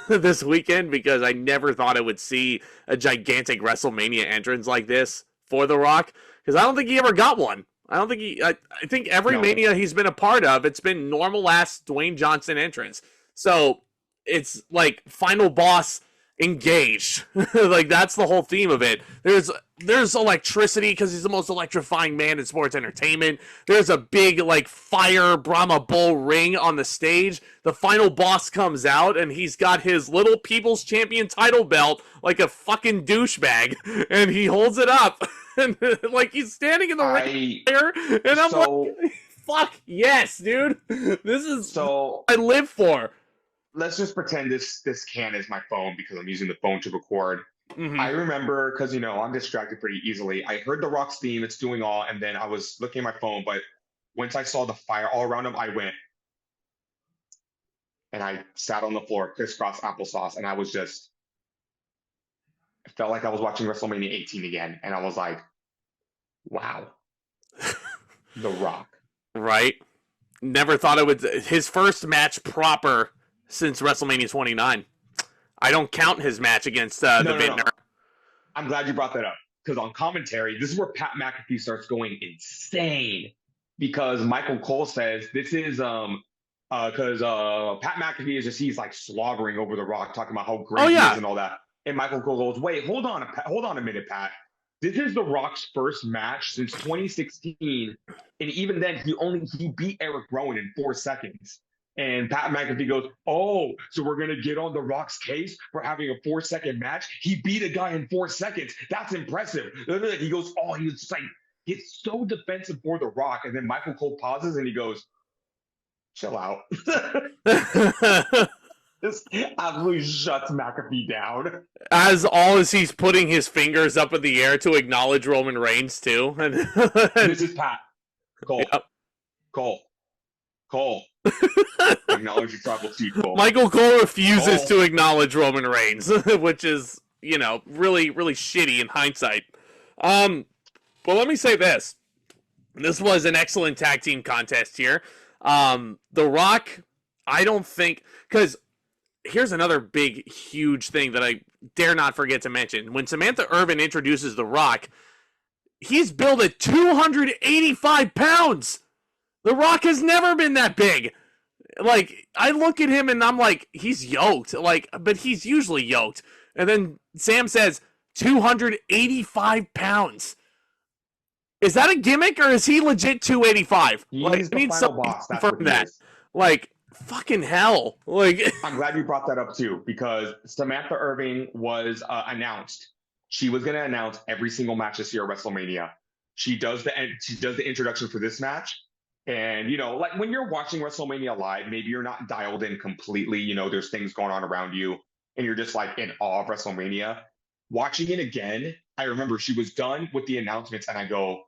this weekend because I never thought I would see a gigantic WrestleMania entrance like this for The Rock. Because I don't think he ever got one. I think every Mania he's been a part of, it's been normal-ass Dwayne Johnson entrance. So it's like final boss engaged. Like, that's the whole theme of it. There's electricity because he's the most electrifying man in sports entertainment. There's a big, like, fire Brahma Bull ring on the stage. The final boss comes out, and he's got his little People's Champion title belt like a fucking douchebag, and he holds it up. And, like, he's standing in the ring there, and I'm like, fuck yes, dude. This is what I live for. Let's just pretend this can is my phone because I'm using the phone to record. Mm-hmm. I remember, because, I'm distracted pretty easily. I heard The Rock's theme, it's doing all, and then I was looking at my phone, but once I saw the fire all around him, I went, and I sat on the floor, crisscross applesauce, and I felt like I was watching WrestleMania 18 again, and I was like, wow. The Rock. Right? Never thought it would. His first match proper since WrestleMania 29. I don't count his match against the Vintner. No. I'm glad you brought that up, because on commentary, this is where Pat McAfee starts going insane, because Michael Cole says this is because Pat McAfee is he's like slobbering over The Rock, talking about how great he is and all that. And Michael Cole goes, wait, hold on a minute, Pat. This is The Rock's first match since 2016, and even then, he beat Eric Rowan in 4 seconds. And Pat McAfee goes, oh, so we're going to get on The Rock's case for having a 4-second match? He beat a guy in 4 seconds. That's impressive. He goes, oh, he was like, it's so defensive for The Rock. And then Michael Cole pauses and he goes, chill out. This absolutely shuts McAfee down. As he's putting his fingers up in the air to acknowledge Roman Reigns, too. This is Pat. Cole. Yep. Cole. Acknowledge your tribal chief, Cole. Michael Cole refuses to acknowledge Roman Reigns, which is, really, really shitty in hindsight. But let me say this. This was an excellent tag team contest here. The Rock, I don't think... Because here's another big, huge thing that I dare not forget to mention. When Samantha Irvin introduces The Rock, he's billed at 285 pounds! The Rock has never been that big. Like, I look at him and I'm like, he's yoked. Like, but he's usually yoked. And then Sam says, 285 pounds. Is that a gimmick or is he legit 285? I need someone to confirm that. Like, fucking hell. Like, I'm glad you brought that up too, because Samantha Irvin was announced. She was going to announce every single match this year at WrestleMania. She does the introduction for this match. And, like when you're watching WrestleMania live, maybe you're not dialed in completely. There's things going on around you and you're just like in awe of WrestleMania. Watching it again, I remember she was done with the announcements and I go,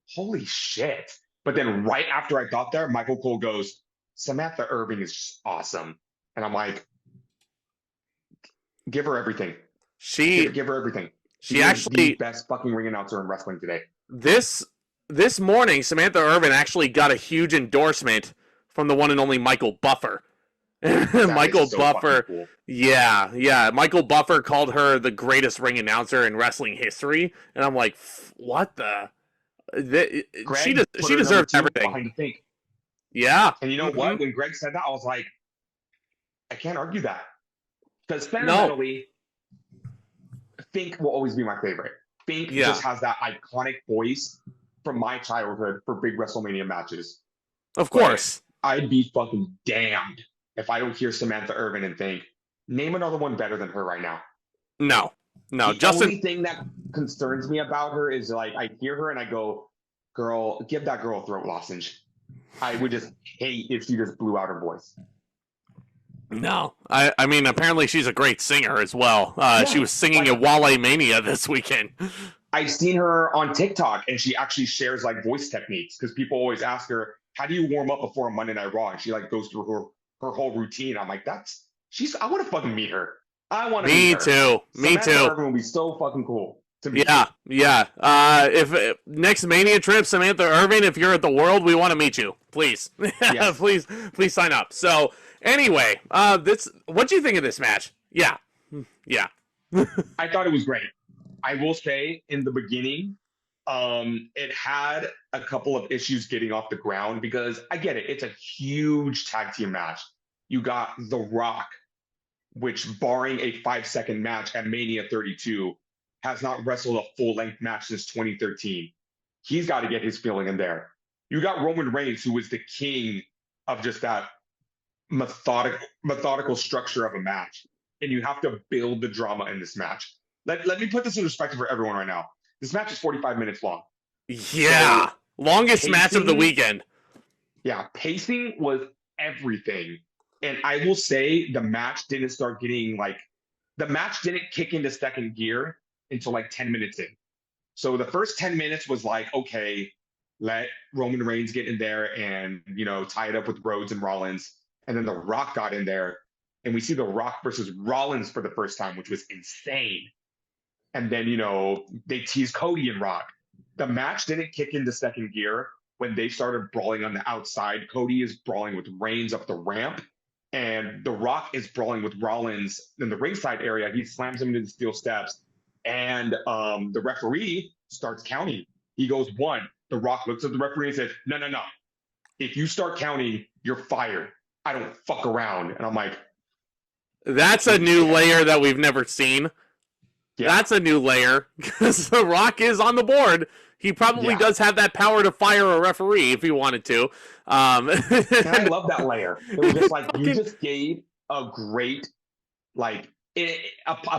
holy shit. But then right after I got there, Michael Cole goes, Samantha Irvin is just awesome. And I'm like, give her everything. Give her everything. She actually the best fucking ring announcer in wrestling today. This morning, Samantha Irvin actually got a huge endorsement from the one and only Michael Buffer. That Michael is so fucking Buffer, cool. yeah. Michael Buffer called her the greatest ring announcer in wrestling history, and I'm like, what the? Greg put She her number deserves 2 everything. behind the Think. Yeah. And you know what? When Greg said that, I was like, I can't argue that. Because No. fundamentally, Think will always be my favorite. Think Yeah. just has that iconic voice from my childhood for big WrestleMania matches. Of course. But I'd be fucking damned if I don't hear Samantha Irvin and think, name another one better than her right now. No. The only thing that concerns me about her is like I hear her and I go, girl, give that girl a throat lozenge. I would just hate if she just blew out her voice. No. I mean, apparently she's a great singer as well. She was singing at Wale Mania this weekend. I've seen her on TikTok and she actually shares like voice techniques because people always ask her, how do you warm up before a Monday Night Raw? And she like goes through her whole routine. I'm like, I want to fucking meet her. I want to meet her. Me too. Irvin would be so fucking cool. Yeah. If next Mania trip, Samantha Irvin, if you're at the World, we want to meet you. Please. Yes. please sign up. So anyway, what do you think of this match? Yeah. I thought it was great. I will say in the beginning, it had a couple of issues getting off the ground because I get it. It's a huge tag team match. You got The Rock, which barring a 5-second match at Mania 32, has not wrestled a full-length match since 2013. He's got to get his feeling in there. You got Roman Reigns, who is the king of just that methodical structure of a match. And you have to build the drama in this match. Let me put this in perspective for everyone right now. This match is 45 minutes long. Yeah. So, longest match of the weekend. Yeah, pacing was everything. And I will say the match didn't kick into second gear until like 10 minutes in. So the first 10 minutes was like, okay, let Roman Reigns get in there and, tie it up with Rhodes and Rollins. And then The Rock got in there. And we see The Rock versus Rollins for the first time, which was insane. And then, they tease Cody and Rock. The match didn't kick into second gear when they started brawling on the outside. Cody is brawling with Reigns up the ramp. And The Rock is brawling with Rollins in the ringside area. He slams him into the steel steps. And the referee starts counting. He goes 1. The Rock looks at the referee and says, no. If you start counting, you're fired. I don't fuck around. And I'm like, that's a new layer that we've never seen. Yeah. That's a new layer because The Rock is on the board. He probably does have that power to fire a referee if he wanted to. And I love that layer. It was just like you just gave a great a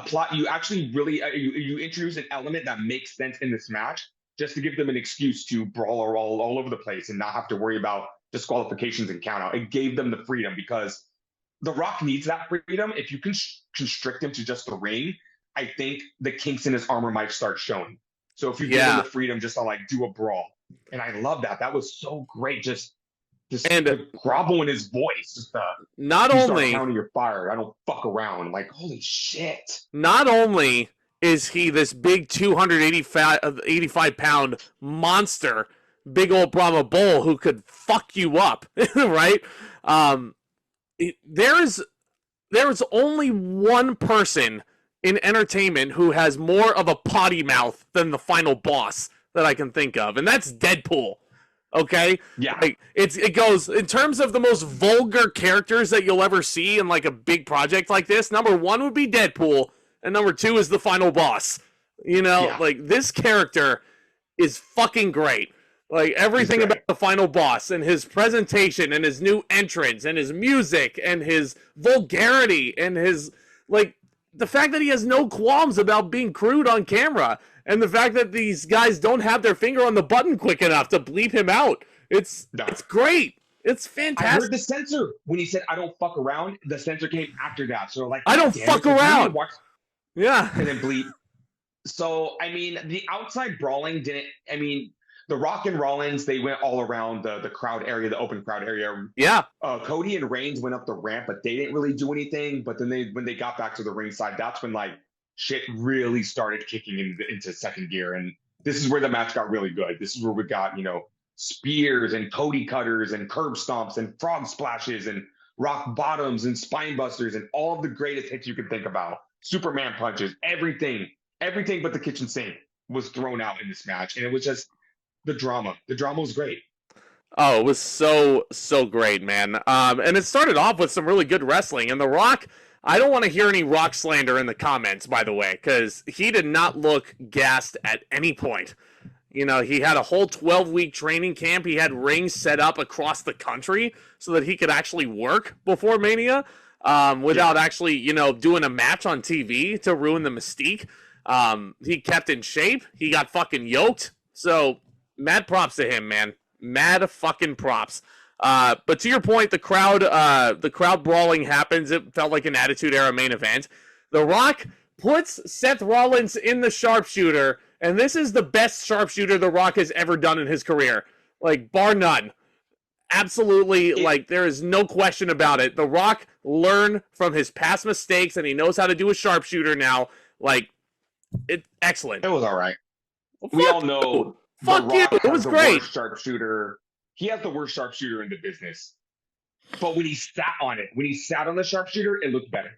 plot. You actually really you introduce an element that makes sense in this match just to give them an excuse to brawl all over the place and not have to worry about disqualifications and count out. It gave them the freedom because The Rock needs that freedom. If you can constrict him to just the ring, I think the kinks in his armor might start showing. So if you give him the freedom just to do a brawl. And I love that. That was so great. Just the grovel in his voice. Just not only counting your fire. I don't fuck around. Like, holy shit. Not only is he this big 285-pound monster, big old Brahma Bull who could fuck you up, right? There's only one person in entertainment who has more of a potty mouth than the final boss that I can think of, and that's Deadpool. Okay? Yeah. It goes in terms of the most vulgar characters that you'll ever see in a big project like this. Number 1 would be Deadpool, and number 2 is the final boss. This character is fucking great. Everything about the final boss and his presentation and his new entrance and his music and his vulgarity and his the fact that he has no qualms about being crude on camera, and the fact that these guys don't have their finger on the button quick enough to bleep him out. It's great. It's fantastic. I heard the censor when he said, I don't fuck around. The censor came after that. So I don't fuck around. Yeah. And then bleep. So, the outside brawling The Rock and Rollins, they went all around the crowd area, the open crowd area. Yeah. Cody and Reigns went up the ramp, but they didn't really do anything. But then when they got back to the ringside, that's when shit really started kicking into second gear. And this is where the match got really good. This is where we got, spears and Cody cutters and curb stomps and frog splashes and rock bottoms and spine busters and all of the greatest hits you can think about. Superman punches, everything but the kitchen sink was thrown out in this match. And it was just the drama. The drama was great. Oh, it was so great, man. And it started off with some really good wrestling. And The Rock, I don't want to hear any Rock slander in the comments, by the way, because he did not look gassed at any point. He had a whole 12-week training camp. He had rings set up across the country so that he could actually work before Mania without actually, doing a match on TV to ruin the mystique. He kept in shape. He got fucking yoked. So, mad props to him, man. Mad fucking props. But to your point, the crowd brawling happens. It felt like an Attitude Era main event. The Rock puts Seth Rollins in the sharpshooter, and this is the best sharpshooter The Rock has ever done in his career. Like, bar none. Absolutely, there is no question about it. The Rock learned from his past mistakes, and he knows how to do a sharpshooter now. Excellent. It was all right. Well, we all know Fuck you. It was great. Sharpshooter. He has the worst sharpshooter in the business. But when he sat on the sharpshooter, it looked better.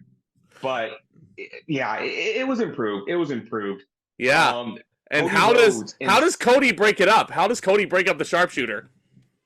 But it was improved. It was improved. Yeah. And how does Cody break it up? How does Cody break up the sharpshooter?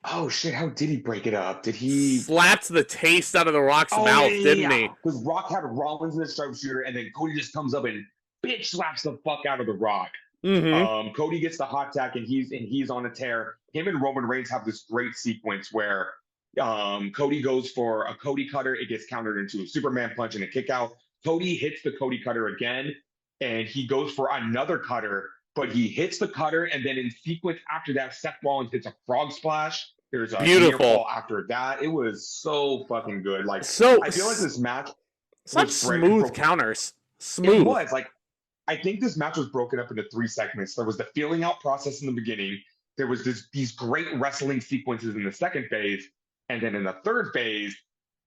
Oh shit! How did he break it up? Did he slapped the taste out of The Rock's mouth? Didn't he? Because Rock had Rollins in the sharpshooter, and then Cody just comes up and bitch slaps the fuck out of The Rock. Mm-hmm. Cody gets the hot tack, and he's on a tear. Him and Roman Reigns have this great sequence where Cody goes for a Cody cutter. It gets countered into a Superman punch and a kick out. Cody hits the Cody cutter again, and he goes for another cutter, but he hits the cutter, and then in sequence after that, Seth Rollins hits a frog splash. There's a beautiful after that. It was so fucking good. I feel like this match such smooth counters. Smooth. It was I think this match was broken up into 3 segments. There was the feeling out process in the beginning. There was these great wrestling sequences in the second phase, and then in the third phase,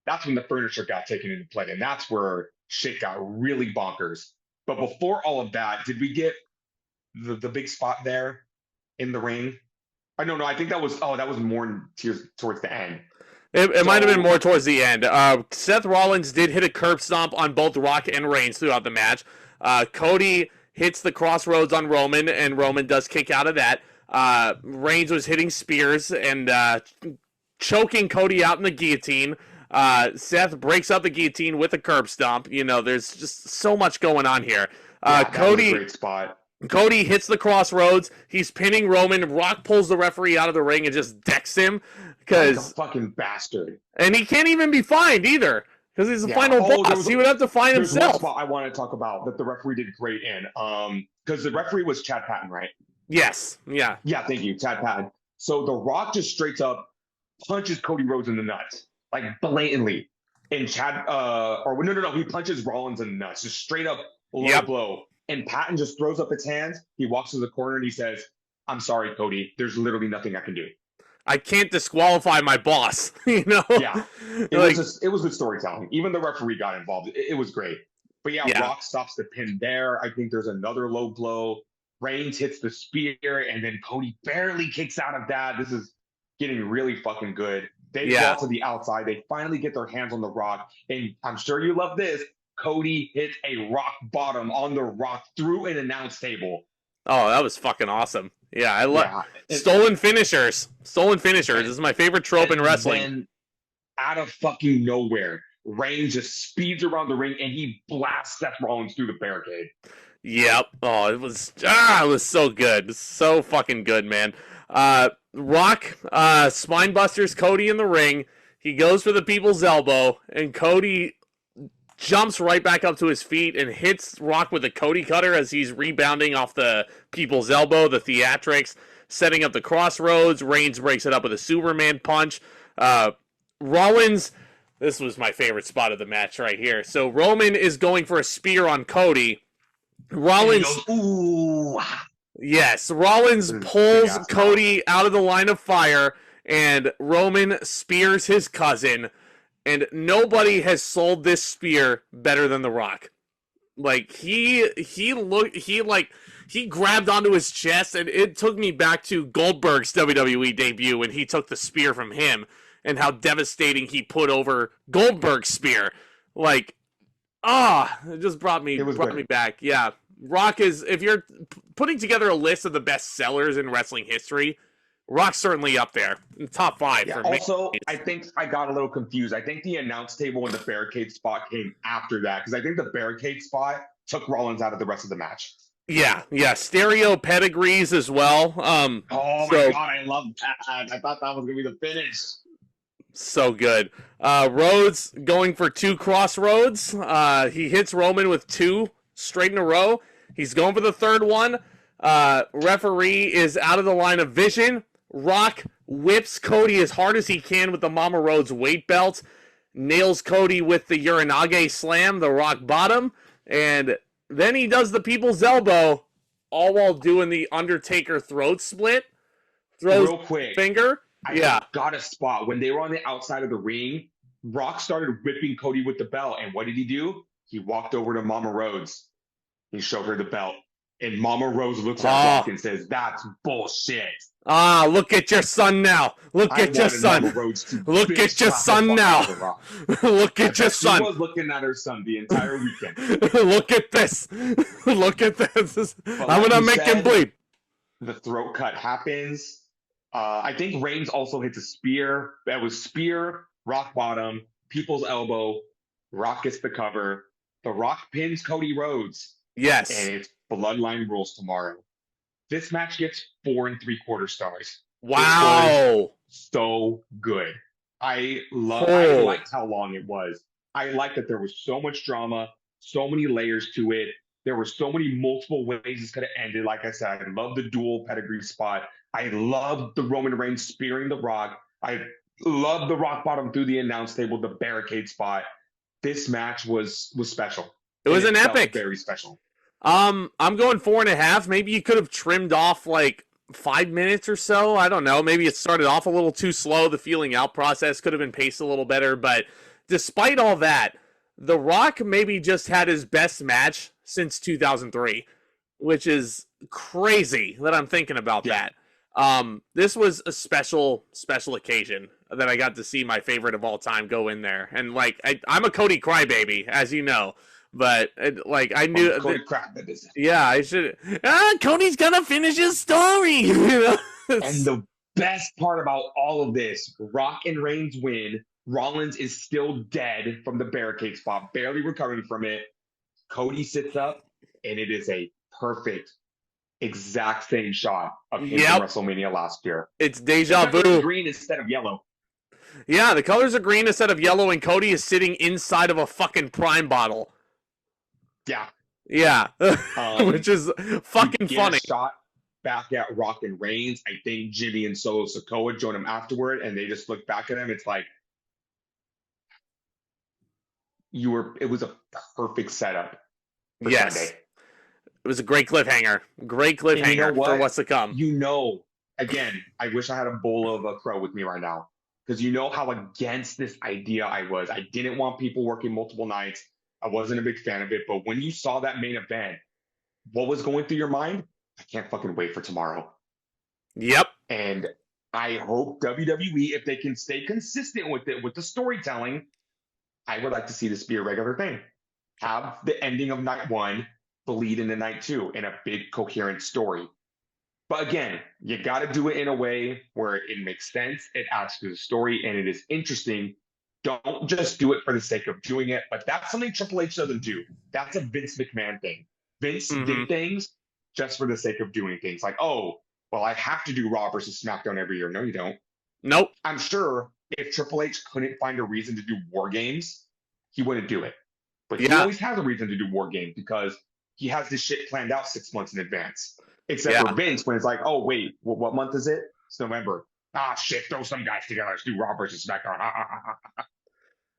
that's when the furniture got taken into play, and that's where shit got really bonkers. But before all of that, did we get the big spot there in the ring? No, I think that was more towards the end. It might have been more towards the end. Seth Rollins did hit a curb stomp on both Rock and Reigns throughout the match. Cody hits the crossroads on Roman, and Roman does kick out of that. Reigns was hitting spears and choking Cody out in the guillotine. Seth breaks up the guillotine with a curb stomp. There's just so much going on here. Cody, was a great spot. Cody hits the crossroads. He's pinning Roman. Rock pulls the referee out of the ring and just decks him like a fucking bastard. And he can't even be fined either because he's the final boss. He would have to find himself. One spot I want to talk about that the referee did great in. Because the referee was Chad Patton, right? Yes. Yeah. Yeah. Thank you, Chad Patton. So The Rock just straight up punches Cody Rhodes in the nuts, blatantly. And he punches Rollins in the nuts, just straight up low blow. And Patton just throws up his hands. He walks to the corner and he says, "I'm sorry, Cody. There's literally nothing I can do. I can't disqualify my boss." Yeah. It was good storytelling. Even the referee got involved. It was great. But Rock stops the pin there. I think there's another low blow. Reigns hits the spear, and then Cody barely kicks out of that. This is getting really fucking good. They fall to the outside. They finally get their hands on the Rock. And I'm sure you love this. Cody hits a rock bottom on the Rock through an announce table. Oh, that was fucking awesome. Yeah, I love stolen finishers. Stolen finishers. This is my favorite trope in wrestling. Then, out of fucking nowhere, Reigns just speeds around the ring and he blasts Seth Rollins through the barricade. Yep. Oh, it was so good. So fucking good, man. Rock spine busters Cody in the ring. He goes for the people's elbow, and Cody jumps right back up to his feet and hits Rock with a Cody cutter as he's rebounding off the people's elbow, the theatrics, setting up the crossroads. Reigns breaks it up with a Superman punch. Rollins, this was my favorite spot of the match right here. So Roman is going for a spear on Cody. Rollins, ooh. Yes, Rollins pulls Cody out of the line of fire, and Roman spears his cousin. And nobody has sold this spear better than The Rock. He he grabbed onto his chest, and it took me back to Goldberg's WWE debut when he took the spear from him, and how devastating he put over Goldberg's spear. Like, it just brought me back. Yeah, Rock is, if you're putting together a list of the best sellers in wrestling history, Rock's certainly up there in top 5 for me. Also, I think I got a little confused. I think the announce table and the barricade spot came after that, because I think the barricade spot took Rollins out of the rest of the match. Yeah, stereo pedigrees as well. My God, I love that. I thought that was gonna be the finish. So good. Rhodes going for 2 crossroads. He hits Roman with 2 straight in a row. He's going for the 3rd one. Referee is out of the line of vision. Rock whips Cody as hard as he can with the Mama Rhodes weight belt. Nails Cody with the Uranage slam, the rock bottom. And then he does the people's elbow, all while doing the Undertaker throat split. Throws real quick finger. I got a spot. When they were on the outside of the ring, Rock started whipping Cody with the belt. And what did he do? He walked over to Mama Rhodes. He showed her the belt. And Mama Rose looks at Rock and says, "That's bullshit." Look at your son now. Look at your son. Look at your son now. Look at your son. She was looking at her son the entire weekend. Look at this. Look at this. I'm going to make him bleed. The throat cut happens. I think Reigns also hits a spear. That was spear, rock bottom, people's elbow. Rock gets the cover. The Rock pins Cody Rhodes. Yes. And it's Bloodline Rules tomorrow. This match gets 4 3/4 stars. Wow. So good. I liked how long it was. I liked that there was so much drama, so many layers to it. There were so many multiple ways this could have ended. Like I said, I love the dual pedigree spot. I love the Roman Reigns spearing the Rock. I love the rock bottom through the announce table, the barricade spot. This match was special. It was an epic. Very special. I'm going 4.5. Maybe you could have trimmed off like 5 minutes or so. I don't know. Maybe it started off a little too slow. The feeling out process could have been paced a little better. But despite all that, The Rock maybe just had his best match since 2003, which is crazy that I'm thinking about that. This was a special occasion that I got to see my favorite of all time go in there. And like, I'm a Cody crybaby, as you know. But I knew. Cody crap that is. Yeah, I should. Cody's gonna finish his story. And the best part about all of this, Rock and Reigns win. Rollins is still dead from the barricade spot, barely recovering from it. Cody sits up, and it is a perfect, exact same shot of him from WrestleMania last year. It's deja vu. Green instead of yellow. Yeah, the colors are green instead of yellow, and Cody is sitting inside of a fucking Prime bottle. Yeah. Which is fucking funny. Shot back at Rock and Reigns. I think Jimmy and Solo Sikoa joined him afterward, and they just look back at him. It's like it was a perfect setup for Sunday. It was a great cliffhanger. Great cliffhanger for what's to come. Again, I wish I had a bowl of crow with me right now, because you know how against this idea I was. I didn't want people working multiple nights. I wasn't a big fan of it, but when you saw that main event, what was going through your mind? I can't fucking wait for tomorrow. Yep. And I hope WWE, if they can stay consistent with it, with the storytelling, I would like to see this be a regular thing. Have the ending of night 1 bleed into night 2 in a big coherent story. But again, you got to do it in a way where it makes sense, it adds to the story, and it is interesting. Don't just do it for the sake of doing it, but that's something Triple H doesn't do. That's a Vince McMahon thing. Vince did things just for the sake of doing things. Like, oh, well, I have to do Raw versus SmackDown every year. No, you don't. Nope. I'm sure if Triple H couldn't find a reason to do War Games, he wouldn't do it. But he always has a reason to do War Games, because he has this shit planned out 6 months in advance. Except for Vince, when it's like, oh, wait, what month is it? It's November. Ah, shit, throw some guys together. Let's do Raw versus SmackDown.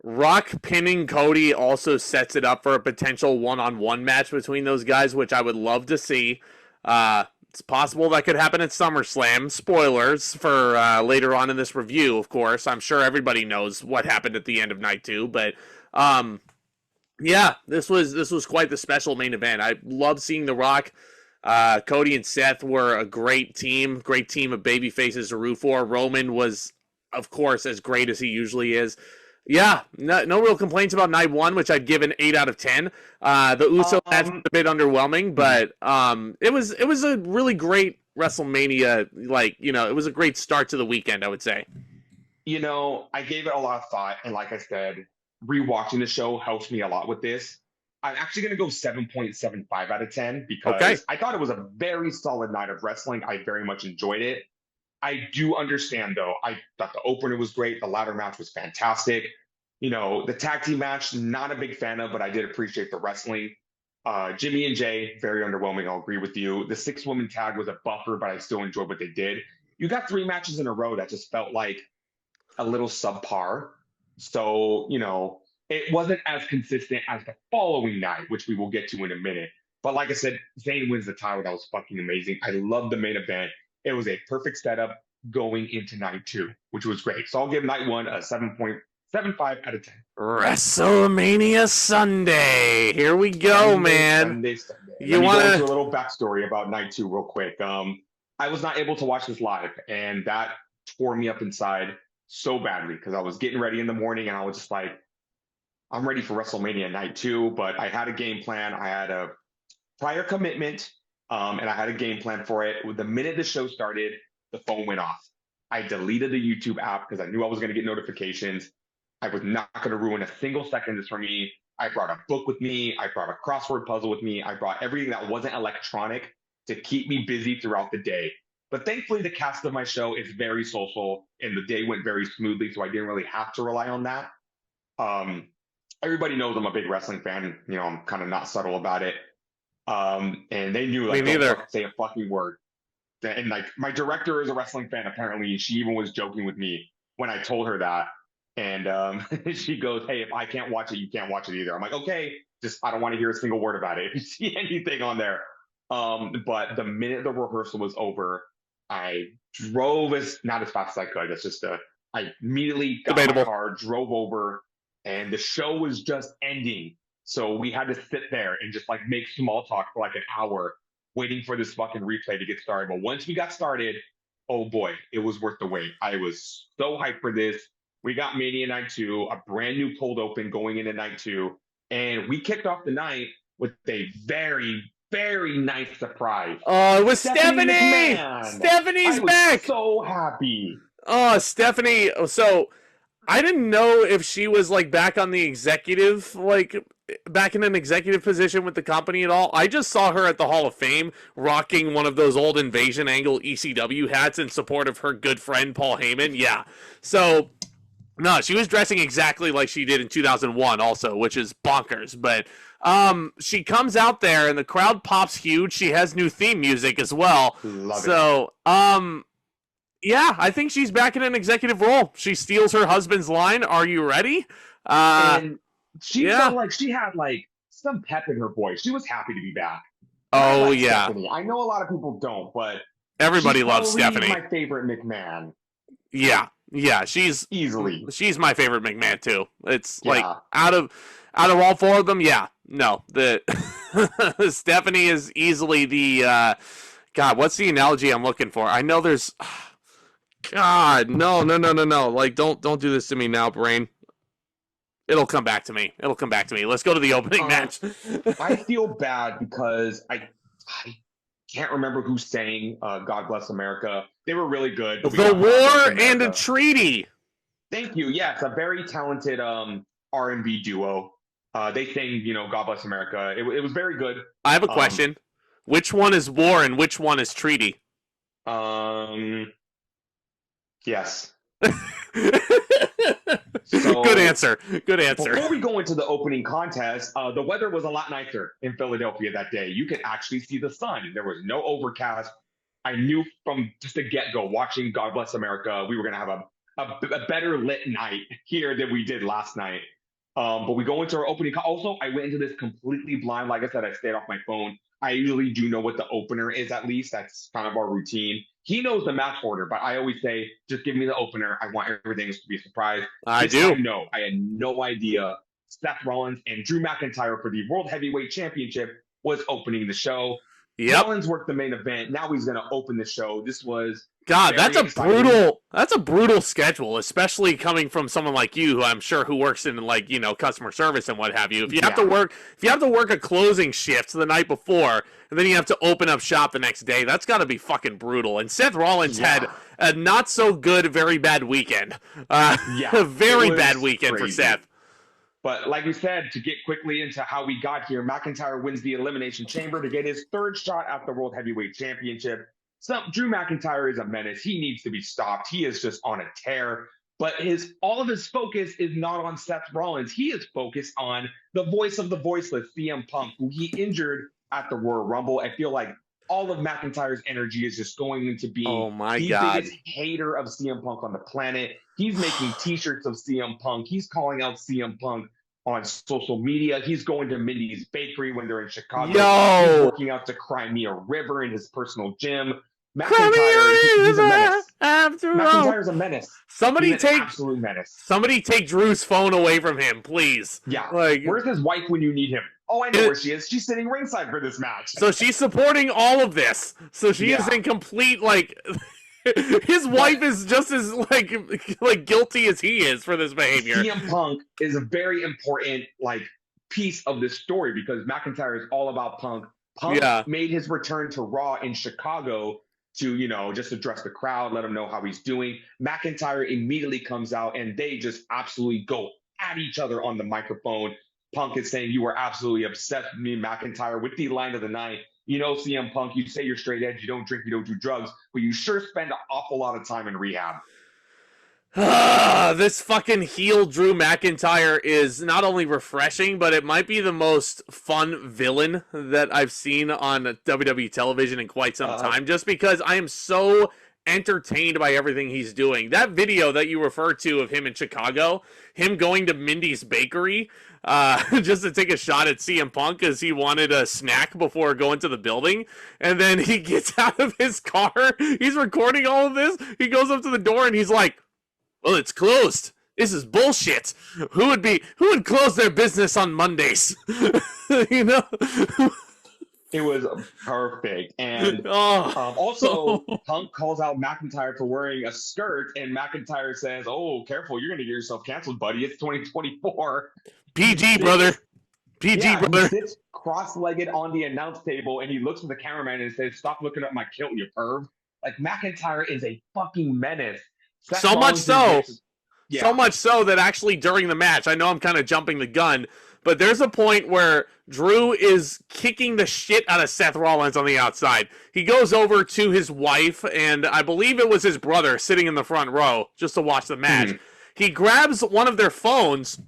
Rock pinning Cody also sets it up for a potential one-on-one match between those guys, which I would love to see. It's possible that could happen at SummerSlam. Spoilers for later on in this review, of course. I'm sure everybody knows what happened at the end of night 2, but this was quite the special main event. I love seeing The Rock Cody and Seth were a great team of baby faces to root for. Roman was, of course, as great as he usually is. Yeah, no real complaints about night one, which I'd give an 8 out of 10. The Uso match was a bit underwhelming, but it was a really great WrestleMania. Like, it was a great start to the weekend, I would say. I gave it a lot of thought, and like I said, rewatching the show helps me a lot with this. I'm actually going to go 7.75 out of 10 because I thought it was a very solid night of wrestling. I very much enjoyed it. I do understand, though. I thought the opener was great. The ladder match was fantastic. The tag team match, not a big fan of, but I did appreciate the wrestling. Jimmy and Jay, very underwhelming. I'll agree with you. The 6-woman tag was a buffer, but I still enjoyed what they did. You got 3 matches in a row that just felt like a little subpar. So, it wasn't as consistent as the following night, which we will get to in a minute. But like I said, Zayn wins the title. That was fucking amazing. I love the main event. It was a perfect setup going into night 2, which was great. So I'll give night 1 a 7.75 out of 10. WrestleMania Sunday. Here we go, man. Sunday. You want to go into a little backstory about night 2 real quick. I was not able to watch this live, and that tore me up inside so badly because I was getting ready in the morning, and I was just like, I'm ready for WrestleMania night 2, but I had a game plan. I had a prior commitment, and I had a game plan for it. The minute the show started, the phone went off. I deleted the YouTube app because I knew I was going to get notifications. I was not going to ruin a single second of this for me. I brought a book with me. I brought a crossword puzzle with me. I brought everything that wasn't electronic to keep me busy throughout the day. But thankfully, the cast of my show is very social, and the day went very smoothly, so I didn't really have to rely on that. Everybody knows I'm a big wrestling fan. I'm kind of not subtle about it. And they knew, like, don't say a fucking word. And, like, my director is a wrestling fan, apparently. She even was joking with me when I told her that. And she goes, hey, if I can't watch it, you can't watch it either. I'm like, okay, just I don't want to hear a single word about it. If you see anything on there. But the minute the rehearsal was over, I drove not as fast as I could. It's just I immediately got my car, drove over, and the show was just ending. So we had to sit there and just like make small talk for like an hour, waiting for this fucking replay to get started. But once we got started, oh boy, it was worth the wait. I was so hyped for this. We got Mania Night 2, a brand new cold open going into Night 2, and we kicked off the night with a very, very nice surprise. Oh, it was Stephanie! Stephanie's back! So happy. Oh, Stephanie. So I didn't know if she was like back on the executive, like back in an executive position with the company at all. I just saw her at the Hall of Fame rocking one of those old Invasion Angle ECW hats in support of her good friend Paul Heyman. Yeah. So no, she was dressing exactly like she did in 2001 also, which is bonkers. But she comes out there and the crowd pops huge. She has new theme music as well. Love it. Yeah, I think she's back in an executive role. She steals her husband's line, "Are you ready?" And she felt like she had like some pep in her voice. She was happy to be back. Oh yeah. Stephanie. I know a lot of people don't, but everybody loves Stephanie. My favorite McMahon. Yeah, she's my favorite McMahon too. It's like out of all 4 of them, the Stephanie is easily the God. What's the analogy I'm looking for? I know there's God, no. Like, don't do this to me now, brain. It'll come back to me. Let's go to the opening match. I feel bad because I can't remember who sang God Bless America. They were really good. The War and a Treaty. Thank you. Yes, a very talented R&B duo. They sang, God Bless America. It was very good. I have a question. Which one is War and which one is Treaty? Yes. So, good answer. Before we go into the opening contest, the weather was a lot nicer in Philadelphia that day. You could actually see the sun. There was no overcast. I knew from just the get-go, watching God Bless America, we were going to have a better lit night here than we did last night. But we go into our opening. Also, I went into this completely blind. Like I said, I stayed off my phone. I usually do know what the opener is, at least. That's kind of our routine. He knows the match order, but I always say, just give me the opener. I want everything to be a surprise. I do. No, I had no idea Seth Rollins and Drew McIntyre for the World Heavyweight Championship was opening the show. Yep. Rollins worked the main event. Now he's going to open the show. This was God, that's a exciting. brutal schedule, especially coming from someone like you, who I'm sure who works in like, you know, customer service and what have you. If you have to work a closing shift the night before, and then you have to open up shop the next day, that's got to be fucking brutal. And Seth Rollins had a not so good, very bad weekend. A very bad weekend for Seth. But like we said, to get quickly into how we got here, McIntyre wins the Elimination Chamber to get his third shot at the World Heavyweight Championship. Drew McIntyre is a menace. He needs to be stopped. He is just on a tear. But all of his focus is not on Seth Rollins. He is focused on the voice of the voiceless, CM Punk, who he injured at the Royal Rumble. I feel like all of McIntyre's energy is just going into being the biggest hater of CM Punk on the planet. He's making T-shirts of CM Punk. He's calling out CM Punk on social media. He's going to Mindy's Bakery when they're in Chicago. He's working out to Crimea River in his personal gym. McIntyre, he's a menace. McIntyre's a menace. Absolute menace. Somebody take Drew's phone away from him, please. Yeah. Like, where's his wife when you need him? Oh, I know where she is. She's sitting ringside for this match. So she's supporting all of this. So she is in complete, like... His wife is just as like guilty as he is for this behavior. CM Punk is a very important piece of this story because McIntyre is all about Punk. Punk made his return to Raw in Chicago to, just address the crowd, let him know how he's doing. McIntyre immediately comes out and they just absolutely go at each other on the microphone. Punk is saying, "You were absolutely obsessed with me, McIntyre," with the line of the night. CM Punk, you say you're straight edge, you don't drink, you don't do drugs, but you sure spend an awful lot of time in rehab. This fucking heel Drew McIntyre is not only refreshing, but it might be the most fun villain that I've seen on WWE television in quite some time, just because I am so entertained by everything he's doing. That video that you referred to of him in Chicago, him going to Mindy's Bakery, just to take a shot at CM Punk because he wanted a snack before going to the building, and then he gets out of his car, he's recording all of this, he goes up to the door and he's like, "Well, it's closed. This is bullshit. Who would close their business on Mondays?" It was perfect. And also, Punk calls out McIntyre for wearing a skirt, and McIntyre says, "Oh, careful, you're going to get yourself canceled, buddy. It's 2024. PG, brother. PG, brother." He sits cross-legged on the announce table, and he looks at the cameraman and says, "Stop looking at my kilt, you perv." McIntyre is a fucking menace. So much so that actually during the match, I know I'm kind of jumping the gun, but there's a point where Drew is kicking the shit out of Seth Rollins on the outside. He goes over to his wife, and I believe it was his brother sitting in the front row just to watch the match. He grabs one of their phones,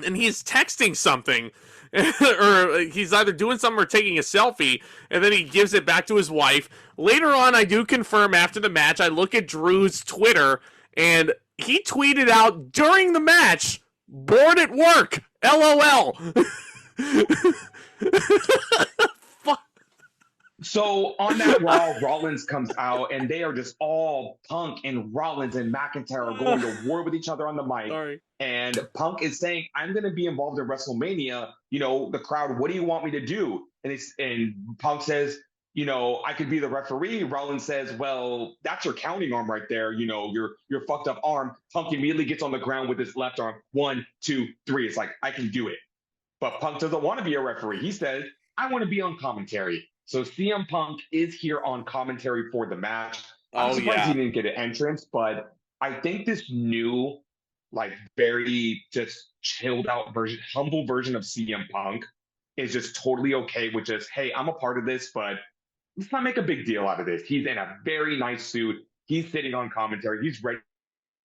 and he's texting something, or he's either doing something or taking a selfie, and then he gives it back to his wife. Later on, I do confirm after the match, I look at Drew's Twitter, and he tweeted out during the match, "Bored at work, LOL." So on that Raw, Rollins comes out, and they are just all Punk and Rollins and McIntyre are going to war with each other on the mic. Sorry. And Punk is saying, "I'm going to be involved in WrestleMania. The crowd, what do you want me to do?" And Punk says, "I could be the referee." Rollins says, "Well, that's your counting arm right there. Your fucked up arm." Punk immediately gets on the ground with his left arm. 1, 2, 3. It's like, I can do it. But Punk doesn't want to be a referee. He says, "I want to be on commentary." So CM Punk is here on commentary for the match. I'm surprised he didn't get an entrance, but I think this new, very just chilled out version, humble version of CM Punk is just totally okay with just, hey, I'm a part of this, but let's not make a big deal out of this. He's in a very nice suit. He's sitting on commentary. He's ready for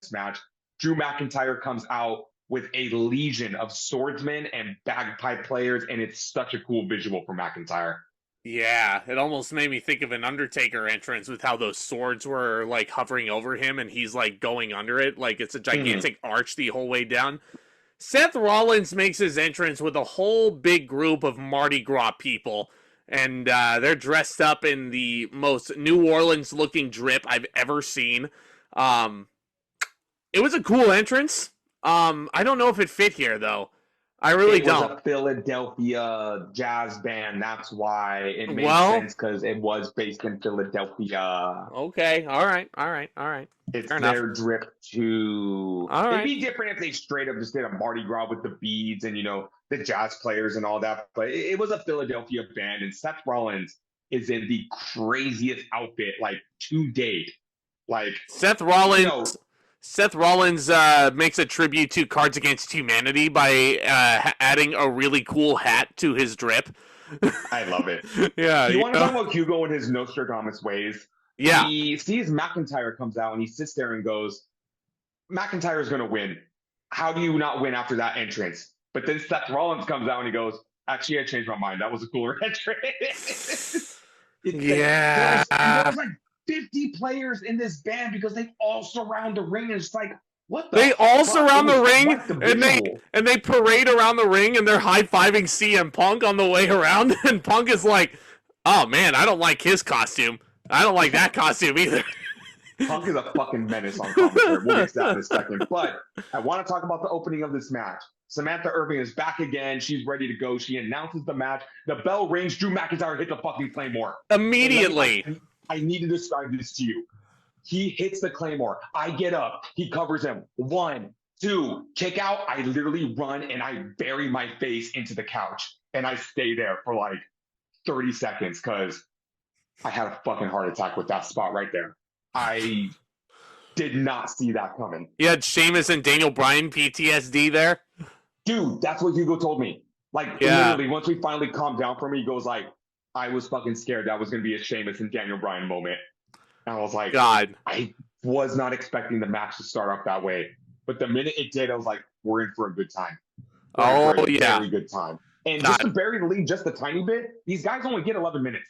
this match. Drew McIntyre comes out with a legion of swordsmen and bagpipe players, and it's such a cool visual for McIntyre. Yeah, it almost made me think of an Undertaker entrance with how those swords were, hovering over him, and he's, going under it. It's a gigantic arch the whole way down. Seth Rollins makes his entrance with a whole big group of Mardi Gras people, and they're dressed up in the most New Orleans-looking drip I've ever seen. It was a cool entrance. I don't know if it fit here, though. I really It was don't. a Philadelphia jazz band. That's why it made Well, sense, because it was based in Philadelphia. okay, all right, all right, all right. It's Fair enough. their drip to. All It'd right. be different if they straight up just did a Mardi Gras with the beads and the jazz players and all that. But it was a Philadelphia band, and Seth Rollins is in the craziest outfit like to date. Like Seth you know, Rollins. Seth Rollins makes a tribute to Cards Against Humanity by adding a really cool hat to his drip. I love it. Yeah, You you want to know? talk about Hugo and his Nostradamus ways? Yeah. He sees McIntyre comes out and he sits there and goes, McIntyre's going to win. How do you not win after that entrance? But then Seth Rollins comes out and he goes, actually, I changed my mind. That was a cooler entrance. Yeah. There's like 50 players in this band because they all surround the ring. And it's like, what the They all fuck? surround It the was ring, quite the and visual. they parade around the ring, and they're high fiving CM Punk on the way around. And Punk is like, "Oh man, I don't like his costume. I don't like that costume either." Punk is a fucking menace on commentary. We'll get to that in a second. But I want to talk about the opening of this match. Samantha Irving is back again. She's ready to go. She announces the match. The bell rings. Drew McIntyre hits the fucking Claymore. Immediately. I need to describe this to you. He hits the Claymore. I get up. He covers him. 1, 2, kick out. I literally run and I bury my face into the couch. And I stay there for like 30 seconds because I had a fucking heart attack with that spot right there. I did not see that coming. You had Sheamus and Daniel Bryan PTSD there. Dude, that's what Hugo told me. Like, literally, once we finally calmed down for me, he goes like, I was fucking scared that was going to be a Sheamus and Daniel Bryan moment. And I was like, God. I was not expecting the match to start off that way. But the minute it did, I was like, we're in for a good time. Very good time. And just to bury the lead just a tiny bit, these guys only get 11 minutes.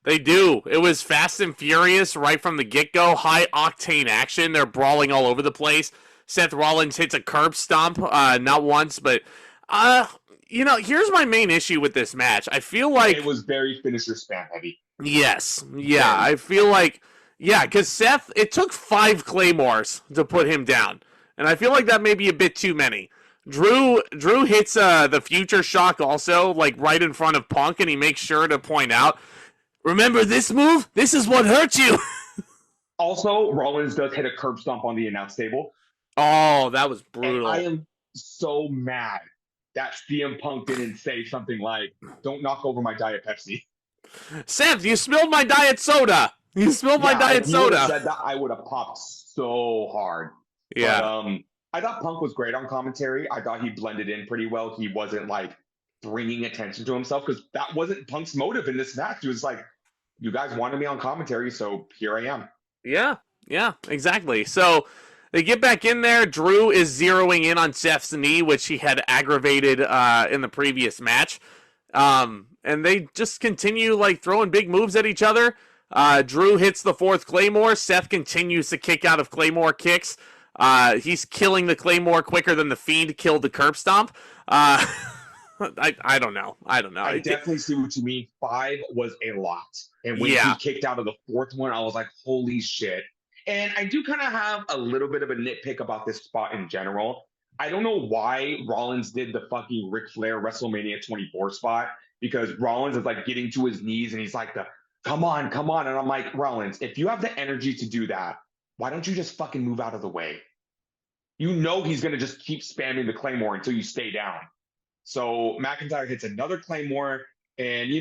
They do. It was fast and furious right from the get-go. High octane action. They're brawling all over the place. Seth Rollins hits a curb stomp, not once, but here's my main issue with this match. I feel like it was very finisher spam heavy. Yes. Yeah, I feel like because Seth, it took 5 claymores to put him down. And I feel like that may be a bit too many. Drew hits the future shock also, like right in front of Punk, and he makes sure to point out, remember this move? This is what hurt you. Also, Rollins does hit a curb stomp on the announce table. Oh, that was brutal. And I am so mad that CM Punk didn't say something like, don't knock over my Diet Pepsi. Seth, you spilled my diet soda. You spilled my diet soda. If he said that, I would have popped so hard. Yeah. But, I thought Punk was great on commentary. I thought he blended in pretty well. He wasn't like bringing attention to himself because that wasn't Punk's motive in this match. He was like, you guys wanted me on commentary, so here I am. Yeah, exactly. So they get back in there. Drew is zeroing in on Seth's knee, which he had aggravated in the previous match. And they just continue like throwing big moves at each other. Drew hits the 4th Claymore. Seth continues to kick out of Claymore kicks. He's killing the Claymore quicker than the Fiend killed the curb stomp. I don't know. I definitely see what you mean. 5 was a lot. And when he kicked out of the 4th one, I was like, holy shit. And I do kind of have a little bit of a nitpick about this spot in general. I don't know why Rollins did the fucking Ric Flair WrestleMania 24 spot, because Rollins is like getting to his knees and he's like, come on. And I'm like, Rollins, if you have the energy to do that, why don't you just fucking move out of the way? You know he's going to just keep spamming the Claymore until you stay down. So McIntyre hits another Claymore. And,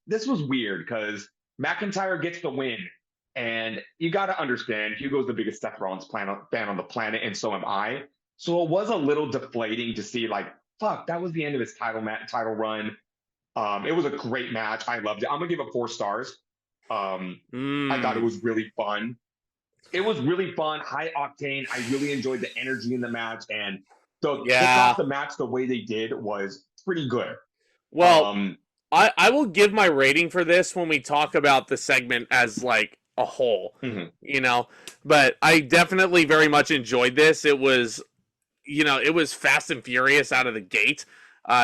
this was weird because McIntyre gets the win. And you got to understand, Hugo's the biggest Seth Rollins fan on the planet, and so am I. So it was a little deflating to see, like, fuck, that was the end of his title run. It was a great match. I loved it. I'm going to give it 4 stars. I thought it was really fun. It was really fun, high octane. I really enjoyed the energy in the match, and the kick off the match the way they did was pretty good. Well, I will give my rating for this when we talk about the segment as like a whole, but I definitely very much enjoyed this. It was, it was fast and furious out of the gate.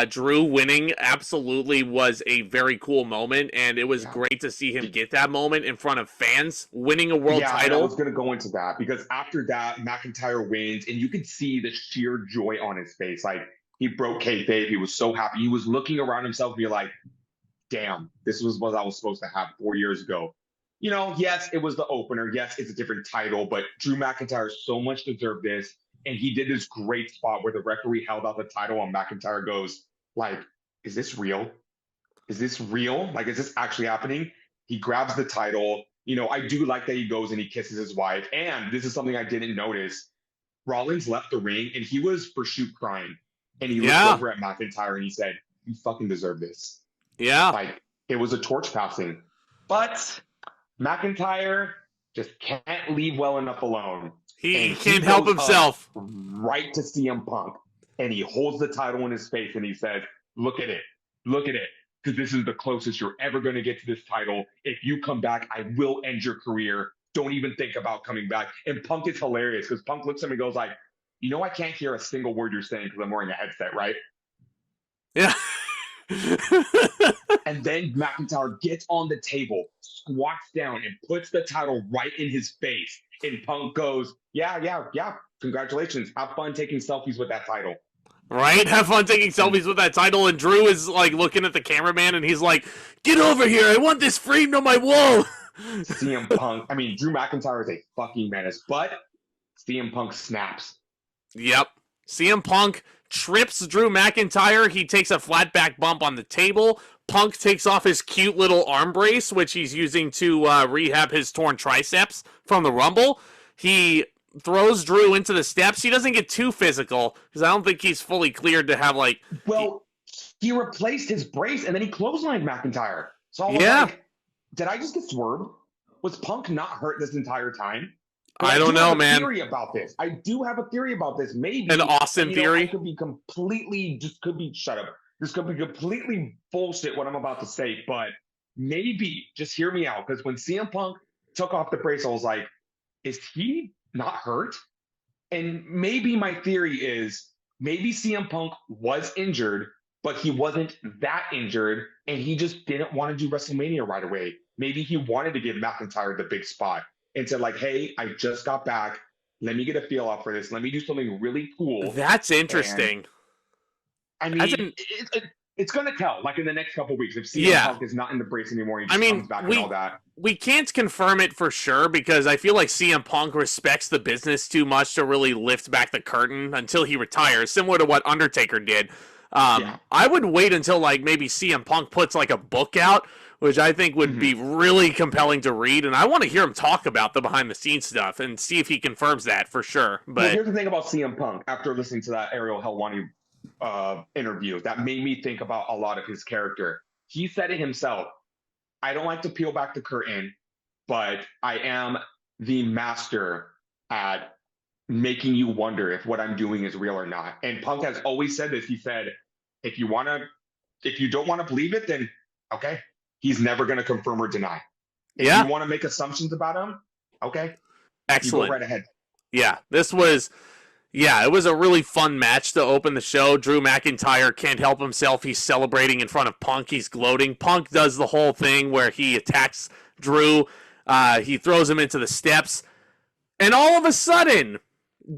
Drew winning absolutely was a very cool moment, and it was great to see him get that moment in front of fans, winning a world title. I was going to go into that because after that, McIntyre wins, and you could see the sheer joy on his face. Like, He broke kayfabe. He was so happy. He was looking around himself and be like, damn, this was what I was supposed to have 4 years ago. You know, yes, it was the opener. Yes, it's a different title, but Drew McIntyre so much deserved this. And he did this great spot where the referee held out the title and McIntyre goes, like, is this real? Is this real? Like, is this actually happening? He grabs the title. You know, I do like that he goes and he kisses his wife. And this is something I didn't notice. Rollins left the ring and he was for shoot crying. And he looked over at McIntyre and he said, you fucking deserve this. Yeah. Like, it was a torch passing. But McIntyre just can't leave well enough alone. He can't help himself. Right to CM Punk. And he holds the title in his face and he says, look at it. Look at it. Because this is the closest you're ever going to get to this title. If you come back, I will end your career. Don't even think about coming back. And Punk is hilarious because Punk looks at him and goes like, you know, I can't hear a single word you're saying because I'm wearing a headset, right? Yeah. And then McIntyre gets on the table, squats down, and puts the title right in his face. And Punk goes, yeah. Congratulations. Have fun taking selfies with that title. Right? Have fun taking selfies with that title. And Drew is like looking at the cameraman and he's like, get over here. I want this framed on my wall. CM Punk. I mean, Drew McIntyre is a fucking menace, but CM Punk snaps. Yep. CM Punk trips Drew McIntyre. He takes a flat back bump on the table. Punk takes off his cute little arm brace, which he's using to rehab his torn triceps from the Rumble. He throws Drew into the steps. He doesn't get too physical because I don't think he's fully cleared to have like... Well, he replaced his brace and then he clotheslined McIntyre. So I was like, did I just get swerved? Was Punk not hurt this entire time? I don't know, man. Theory about this. I do have a theory about this. Maybe an awesome theory. I could be completely, shut up. This could be completely bullshit what I'm about to say, but maybe just hear me out. Because when CM Punk took off the brace, I was like, is he not hurt? And maybe my theory is maybe CM Punk was injured, but he wasn't that injured, and he just didn't want to do WrestleMania right away. Maybe he wanted to give McIntyre the big spot and said, like, hey, I just got back. Let me get a feel out for this. Let me do something really cool. That's interesting. And, I mean, it's going to tell, like, in the next couple of weeks. If CM Punk is not in the brace anymore, he just comes back and all that. We can't confirm it for sure because I feel like CM Punk respects the business too much to really lift back the curtain until he retires, similar to what Undertaker did. I would wait until, like, maybe CM Punk puts, like, a book out, which I think would be really compelling to read, and I want to hear him talk about the behind-the-scenes stuff and see if he confirms that for sure. But here's the thing about CM Punk. After listening to that Ariel Helwani interview, that made me think about a lot of his character. He said it himself. I don't like to peel back the curtain, but I am the master at making you wonder if what I'm doing is real or not. And Punk has always said this. He said, if you don't want to believe it, then okay. He's never going to confirm or deny. If you want to make assumptions about him, okay. Excellent. You go right ahead. Yeah, it was a really fun match to open the show. Drew McIntyre can't help himself. He's celebrating in front of Punk. He's gloating. Punk does the whole thing where he attacks Drew. He throws him into the steps. And all of a sudden,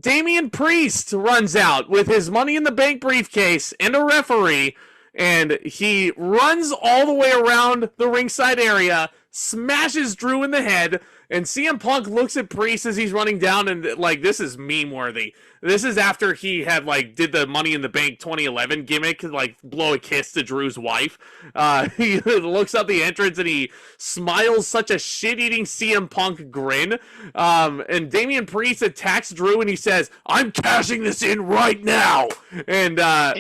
Damian Priest runs out with his Money in the Bank briefcase and a referee, and he runs all the way around the ringside area, smashes Drew in the head, and CM Punk looks at Priest as he's running down, and, like, this is meme-worthy. This is after he had, like, did the Money in the Bank 2011 gimmick, like, blow a kiss to Drew's wife. He looks up the entrance, and he smiles such a shit-eating CM Punk grin. And Damian Priest attacks Drew, and he says, I'm cashing this in right now! And I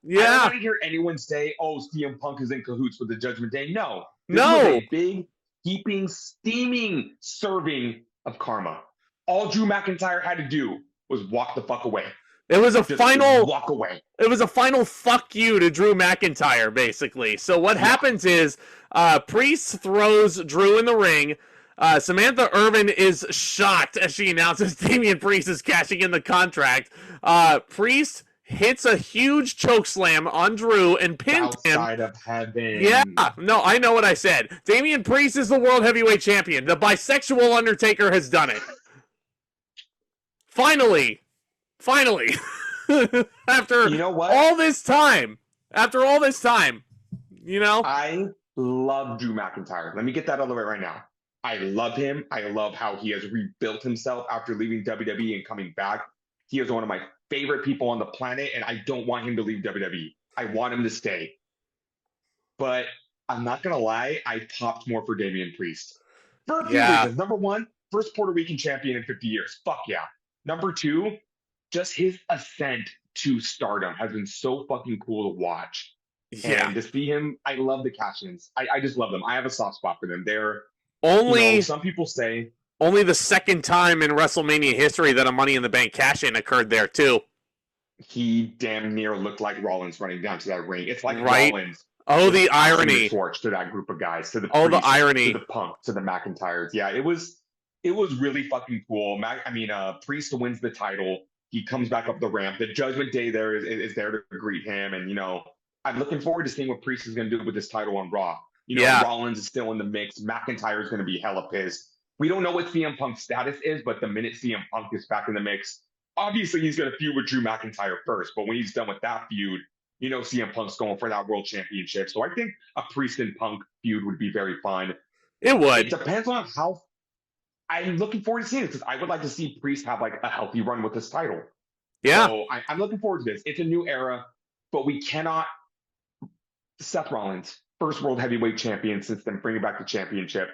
don't want to hear anyone say, oh, CM Punk is in cahoots with the Judgment Day. No. This was a big, heaping, steaming serving of karma. All Drew McIntyre had to do was walk the fuck away. It was a final walk away. It was a final fuck you to Drew McIntyre, basically. So what happens is Priest throws Drew in the ring. Samantha Irvin is shocked as she announces Damian Priest is cashing in the contract. Priest hits a huge chokeslam on Drew and pins him. Outside of heaven. Yeah, no, I know what I said. Damian Priest is the World Heavyweight Champion. The bisexual Undertaker has done it. Finally. After You know what? all this time. After all this time. You know? I love Drew McIntyre. Let me get that out of the way right now. I love him. I love how he has rebuilt himself after leaving WWE and coming back. He is one of my favorite people on the planet, and I don't want him to leave WWE. I want him to stay. But I'm not going to lie, I popped more for Damian Priest. For a few reasons. Number one, first Puerto Rican champion in 50 years. Fuck yeah. Number two, just his ascent to stardom has been so fucking cool to watch. Yeah. And to see him, I love the cash-ins. I just love them. I have a soft spot for them. They're some people say only the second time in WrestleMania history that a Money in the Bank cash-in occurred there too. He damn near looked like Rollins running down to that ring. It's like Rollins. Oh, the irony! Torch to that group of guys, to the the irony, to the Punk, to the McIntyres. Yeah, it was really fucking cool. Priest wins the title. He comes back up the ramp. The Judgment Day there is there to greet him, and I'm looking forward to seeing what Priest is going to do with this title on Raw. Rollins is still in the mix. McIntyre is going to be hella pissed. We don't know what CM Punk's status is, but the minute CM Punk is back in the mix, obviously he's going to feud with Drew McIntyre first. But when he's done with that feud, CM Punk's going for that world championship. So I think a Priest and Punk feud would be very fun. It would. It depends on how. I'm looking forward to seeing it because I would like to see Priest have like a healthy run with this title. Yeah. So I'm looking forward to this. It's a new era, but we cannot. Seth Rollins, first world heavyweight champion since then bringing back the championship.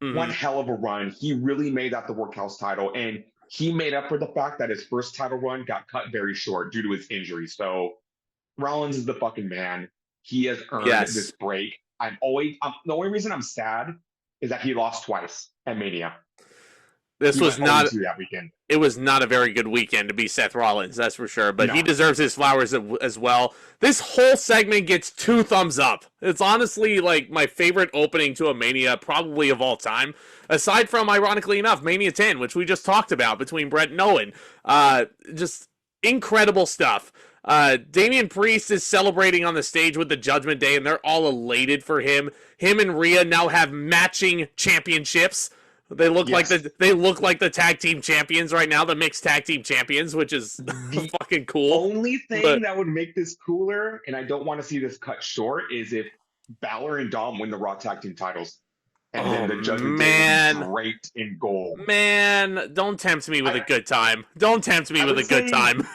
Mm-hmm. One hell of a run. He really made that the workhouse title, and he made up for the fact that his first title run got cut very short due to his injury. So Rollins is the fucking man. He has earned this break. The only reason I'm sad is that he lost twice at Mania. This was not that weekend. It was not a very good weekend to be Seth Rollins, that's for sure. But he deserves his flowers as well. This whole segment gets 2 thumbs up. It's honestly like my favorite opening to a Mania probably of all time. Aside from, ironically enough, Mania 10, which we just talked about between Brett and Owen. Just incredible stuff. Damian Priest is celebrating on the stage with the Judgment Day, and they're all elated for him. Him and Rhea now have matching championships. They look like the tag team champions right now, the mixed tag team champions, which is fucking cool. Only thing that would make this cooler, and I don't want to see this cut short, is if Balor and Dom win the Raw tag team titles. And then the Judgment Day is draped in gold. Man, don't tempt me with a good time. Don't tempt me with a good time.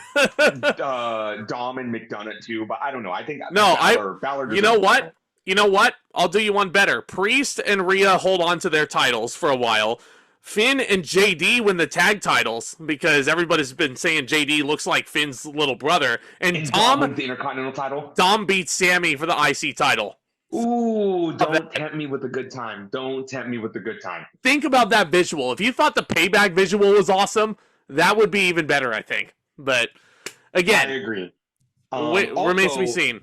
Dom and McDonough too, but I don't know. I think Balor. You know what? You know what? I'll do you one better. Priest and Rhea hold on to their titles for a while. Finn and JD win the tag titles because everybody's been saying JD looks like Finn's little brother. And Dom wins the Intercontinental title. Dom beats Sammy for the IC title. Ooh, don't tempt me with a good time. Don't tempt me with a good time. Think about that visual. If you thought the Payback visual was awesome, that would be even better, I think. But again, I agree. Remains to be seen.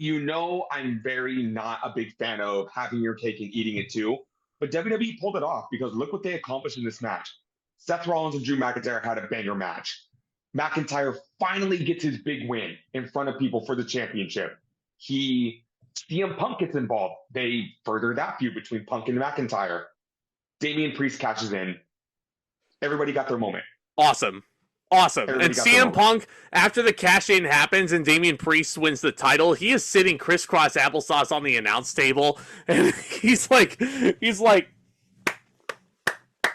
I'm very not a big fan of having your cake and eating it too. But WWE pulled it off because look what they accomplished in this match. Seth Rollins and Drew McIntyre had a banger match. McIntyre finally gets his big win in front of people for the championship. CM Punk gets involved. They further that feud between Punk and McIntyre. Damian Priest catches in. Everybody got their moment. Awesome. And CM Punk, after the cash-in happens and Damian Priest wins the title, he is sitting crisscross applesauce on the announce table, and he's like,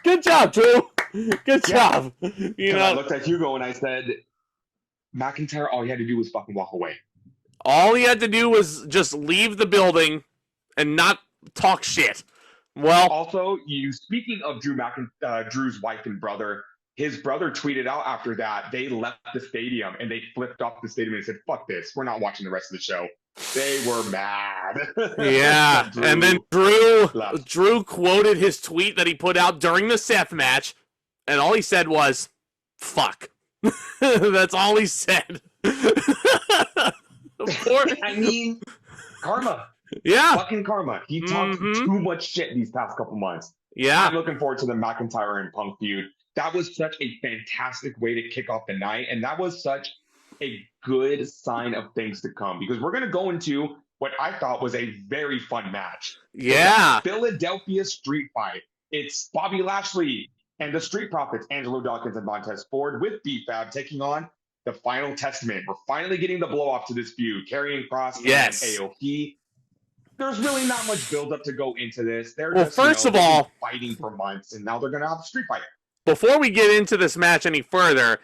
good job, Drew. Good job. I looked at Hugo and I said, McIntyre, all he had to do was fucking walk away. All he had to do was just leave the building and not talk shit. Well, also, speaking of Drew's wife and brother, his brother tweeted out after that they left the stadium and they flipped off the stadium and said, "Fuck this, we're not watching the rest of the show." They were mad. Yeah, and then Drew quoted his tweet that he put out during the Seth match, and all he said was, "Fuck." That's all he said. Karma. Yeah. Fucking karma. He talked too much shit these past couple months. Yeah. I'm looking forward to the McIntyre and Punk feud. That was such a fantastic way to kick off the night, and that was such a good sign of things to come because we're going to go into what I thought was a very fun match. Yeah. Philadelphia street fight. It's Bobby Lashley and the Street Profits, Angelo Dawkins and Montez Ford with B-Fab taking on the final testament. We're finally getting the blow off to this feud. Karrion Kross and AOP. There's really not much build-up to go into this. They're just, first of all, fighting for months, and now they're going to have a street fight. Before we get into this match any further,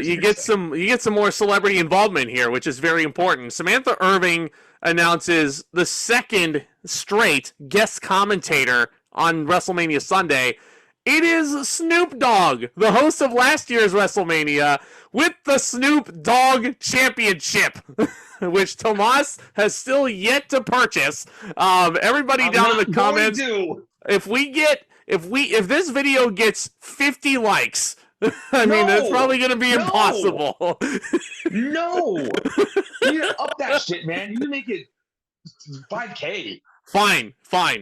you get some more celebrity involvement here, which is very important. Samantha Irving announces the second straight guest commentator on WrestleMania Sunday. It is Snoop Dogg, the host of last year's WrestleMania, with the Snoop Dogg Championship, which Tomas has still yet to purchase. Everybody down in the comments, if this video gets 50 likes, I mean, that's probably going to be impossible. No. You need to up that shit, man. You need to make it 5K. Fine,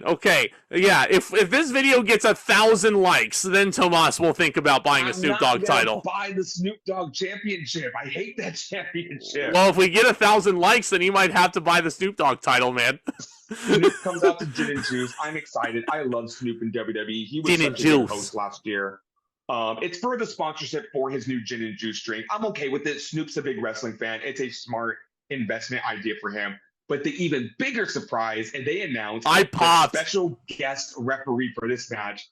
okay, yeah. If this video gets 1,000 likes, then Tomas will think about buying a Snoop Dogg title. Buy the Snoop Dogg Championship. I hate that championship. Well, if we get 1,000 likes, then you might have to buy the Snoop Dogg title, man. Snoop comes out to Gin and Juice. I'm excited. I love Snoop in WWE. He was such a good host last year. It's for the sponsorship for his new Gin and Juice drink. I'm okay with it. Snoop's a big wrestling fan. It's a smart investment idea for him. But the even bigger surprise, and they announced the special guest referee for this match,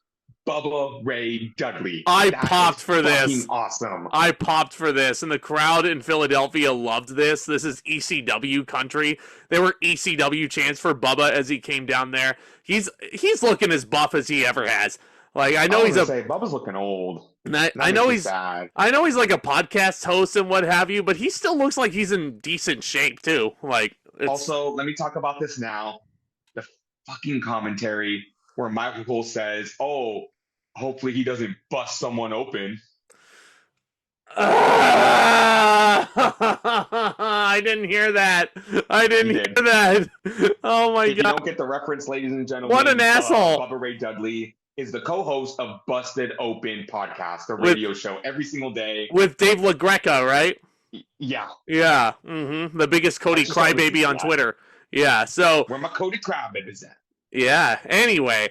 Bubba Ray Dudley. I popped for this. Awesome. I popped for this, and the crowd in Philadelphia loved this. This is ECW country. There were ECW chants for Bubba as he came down there. He's looking as buff as he ever has. Like, I know Bubba's looking old. I know he's like a podcast host and what have you, but he still looks like he's in decent shape too. Like, also, let me talk about this now. The fucking commentary where Michael Cole says, "Oh, hopefully he doesn't bust someone open." I didn't hear that. Hear that. Oh my god! If you don't get the reference, ladies and gentlemen, what an asshole! Bubba Ray Dudley is the co-host of Busted Open podcast, the radio show, every single day with Dave LaGreca, right? Yeah. Yeah. Mm-hmm. The biggest Cody Crybaby on Twitter. Yeah. So where my Cody Crybaby is at. Yeah. Anyway,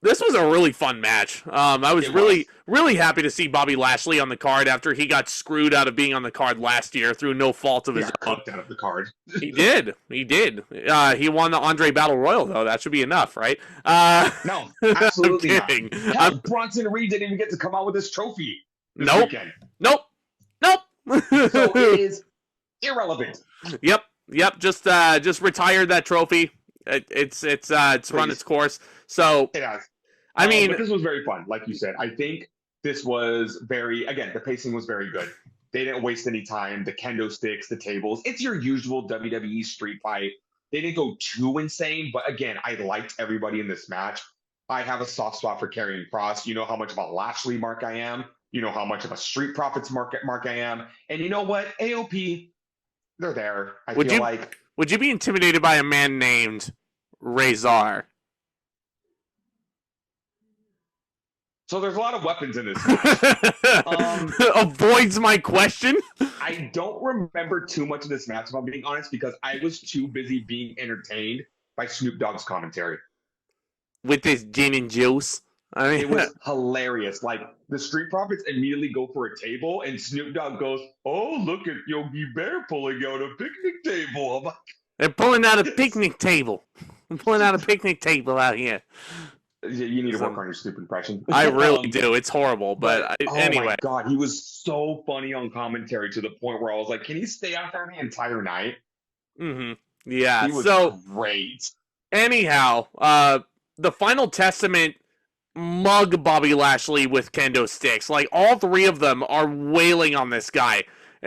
this was a really fun match. I was really happy to see Bobby Lashley on the card after he got screwed out of being on the card last year through no fault of his own. Out of the card. He did. He won the Andre Battle Royal though. That should be enough, right? No, absolutely I'm kidding. Not. Bronson Reed didn't even get to come out with his trophy. Nope. So it is irrelevant. Yep. Just retired that trophy. It's run its course. So it has. I mean, but this was very fun, like you said. I think this was the pacing was very good. They didn't waste any time. The kendo sticks, the tables. It's your usual WWE street fight. They didn't go too insane, but again, I liked everybody in this match. I have a soft spot for Karrion Kross. You know how much of a Lashley mark I am. You know how much of a Street Profits mark I am. And you know what? AOP, they're there. Would you be intimidated by a man named Razor? So there's a lot of weapons in this match. Avoids my question. I don't remember too much of this match, if I'm being honest, because I was too busy being entertained by Snoop Dogg's commentary. With his gin and juice. I mean, it was hilarious. Like, the Street Profits immediately go for a table, and Snoop Dogg goes, "Oh, look at Yogi Bear pulling out a picnic table." I'm like, they're pulling out a picnic table. I'm pulling out a picnic table out here. You need to work on your Snoop impression. I really do. It's horrible, but anyway. Oh my god, he was so funny on commentary to the point where I was like, can he stay out there the entire night? Mm-hmm. Yeah, he was great. Anyhow, the Final Testament mug Bobby Lashley with kendo sticks. Like, all three of them are wailing on this guy.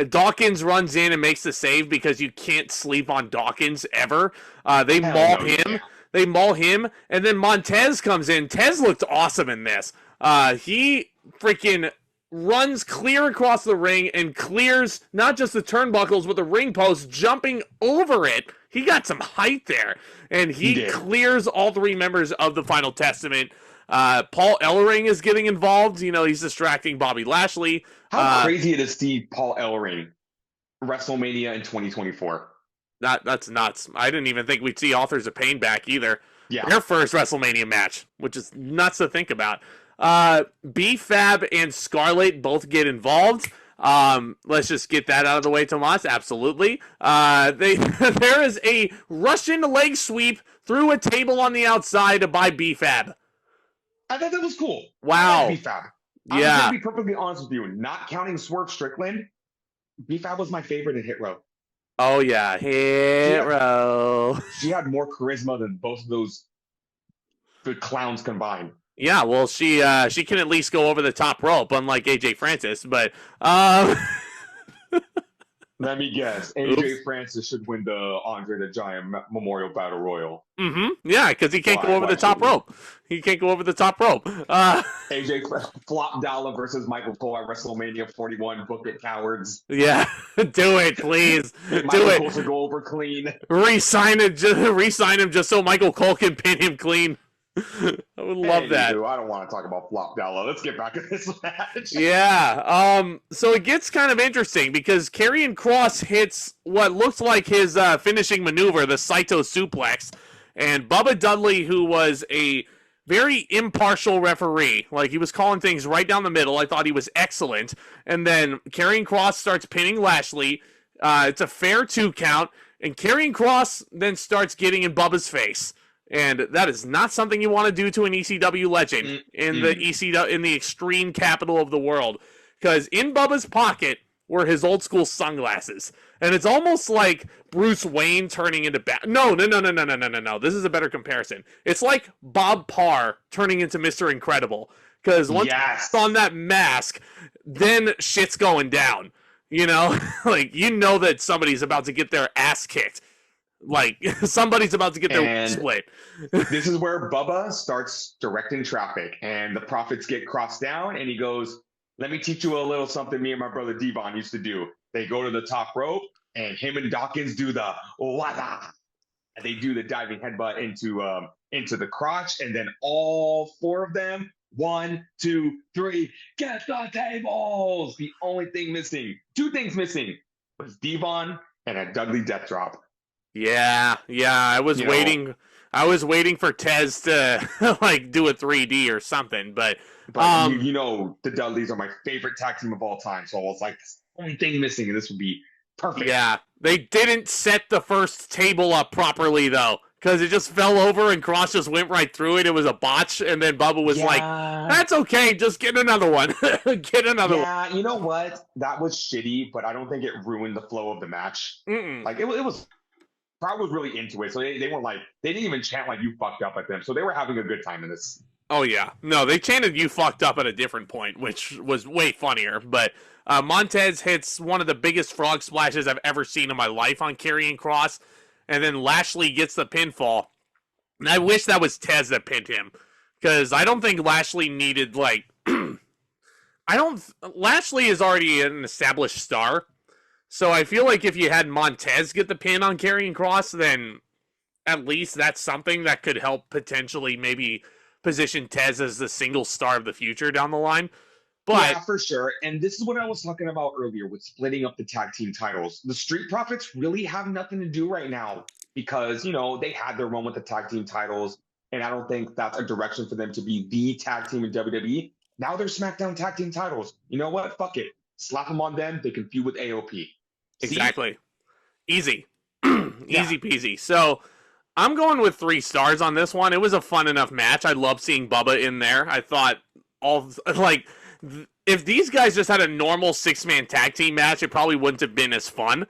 Dawkins runs in and makes the save because you can't sleep on Dawkins ever. They maul him. Yeah. They maul him, and then Montez comes in. Tez looked awesome in this. He freaking runs clear across the ring and clears not just the turnbuckles, but the ring post, jumping over it. He got some height there, and he clears all three members of the Final Testament. Paul Ellering is getting involved. You know, he's distracting Bobby Lashley. How crazy it is to see Paul Ellering WrestleMania in 2024. That's nuts. I didn't even think we'd see Authors of Pain back either. Yeah. Their first WrestleMania match, which is nuts to think about. B-Fab and Scarlett both get involved. Let's just get that out of the way, Tomas. Absolutely. There is a Russian leg sweep through a table on the outside by BFAB. I thought that was cool. Wow. BFAB. Yeah. I'm going to be perfectly honest with you. Not counting Swerve Strickland, BFAB was my favorite in Hit Row. Oh, yeah. Hit Row. She had more charisma than both of those good clowns combined. Yeah, well, she can at least go over the top rope, unlike AJ Francis. But let me guess, AJ Francis should win the Andre the Giant Memorial Battle Royal. Yeah, because he can't go over the top rope. He can't go over the top rope. AJ Flop Dollar versus Michael Cole at WrestleMania 41. Book it, cowards. Yeah, do it, please. Do Michael it. Cole should go over clean. Re-sign him just so Michael Cole can pin him clean. I would love that. I don't want to talk about Flop Dollar. Let's get back to this match. Yeah. So it gets kind of interesting because Karrion Kross hits what looks like his finishing maneuver, the Saito suplex, and Bubba Dudley, who was a very impartial referee, like he was calling things right down the middle. I thought he was excellent. And then Karrion Kross starts pinning Lashley. It's a fair 2 count, and Karrion Kross then starts getting in Bubba's face. And that is not something you want to do to an ECW legend in the extreme capital of the world. Because in Bubba's pocket were his old school sunglasses. And it's almost like Bruce Wayne turning into No. This is a better comparison. It's like Bob Parr turning into Mr. Incredible. Because once it's on that mask, then shit's going down. You know? Like, you know that somebody's about to get their ass kicked. Like, somebody's about to get their split. This is where Bubba starts directing traffic, and the Profits get crossed down, and he goes, let me teach you a little something me and my brother Devon used to do. They go to the top rope, and him and Dawkins do the wada. And they do the diving headbutt into the crotch, and then all 4 of them, 1, 2, 3, get the tables! The only thing missing, 2 things missing, was Devon and a Dudley death drop. Yeah. I was waiting. I was waiting for Tez to like do a 3D or something, but you know the Dudleys are my favorite tag team of all time, so I was like, this only thing missing, and this would be perfect. Yeah, they didn't set the first table up properly though, because it just fell over and Kross just went right through it. It was a botch, and then Bubba was like, "That's okay, just get another one, get another one." Yeah, you know what? That was shitty, but I don't think it ruined the flow of the match. Like it was. Crowd was really into it, so they weren't like, they didn't even chant like you fucked up at them, so they were having a good time in this. Oh yeah, no, they chanted you fucked up at a different point, which was way funnier. But Montez hits one of the biggest frog splashes I've ever seen in my life on Karrion Kross, and then Lashley gets the pinfall. And I wish that was Tez that pinned him, because I don't think Lashley needed like, Lashley is already an established star. So I feel like if you had Montez get the pin on Karrion Kross, then at least that's something that could help potentially maybe position Tez as the single star of the future down the line. But yeah, for sure. And this is what I was talking about earlier with splitting up the tag team titles. The Street Profits really have nothing to do right now because, you know, they had their run with the tag team titles, and I don't think that's a direction for them to be the tag team in WWE. Now they're SmackDown tag team titles. You know what? Fuck it. Slap them on them. They can feud with AOP. Exactly. Easy. Easy peasy. So I'm going with 3 stars on this one. It was a fun enough match. I love seeing Bubba in there. I thought if these guys just had a normal 6-man tag team match, it probably wouldn't have been as fun.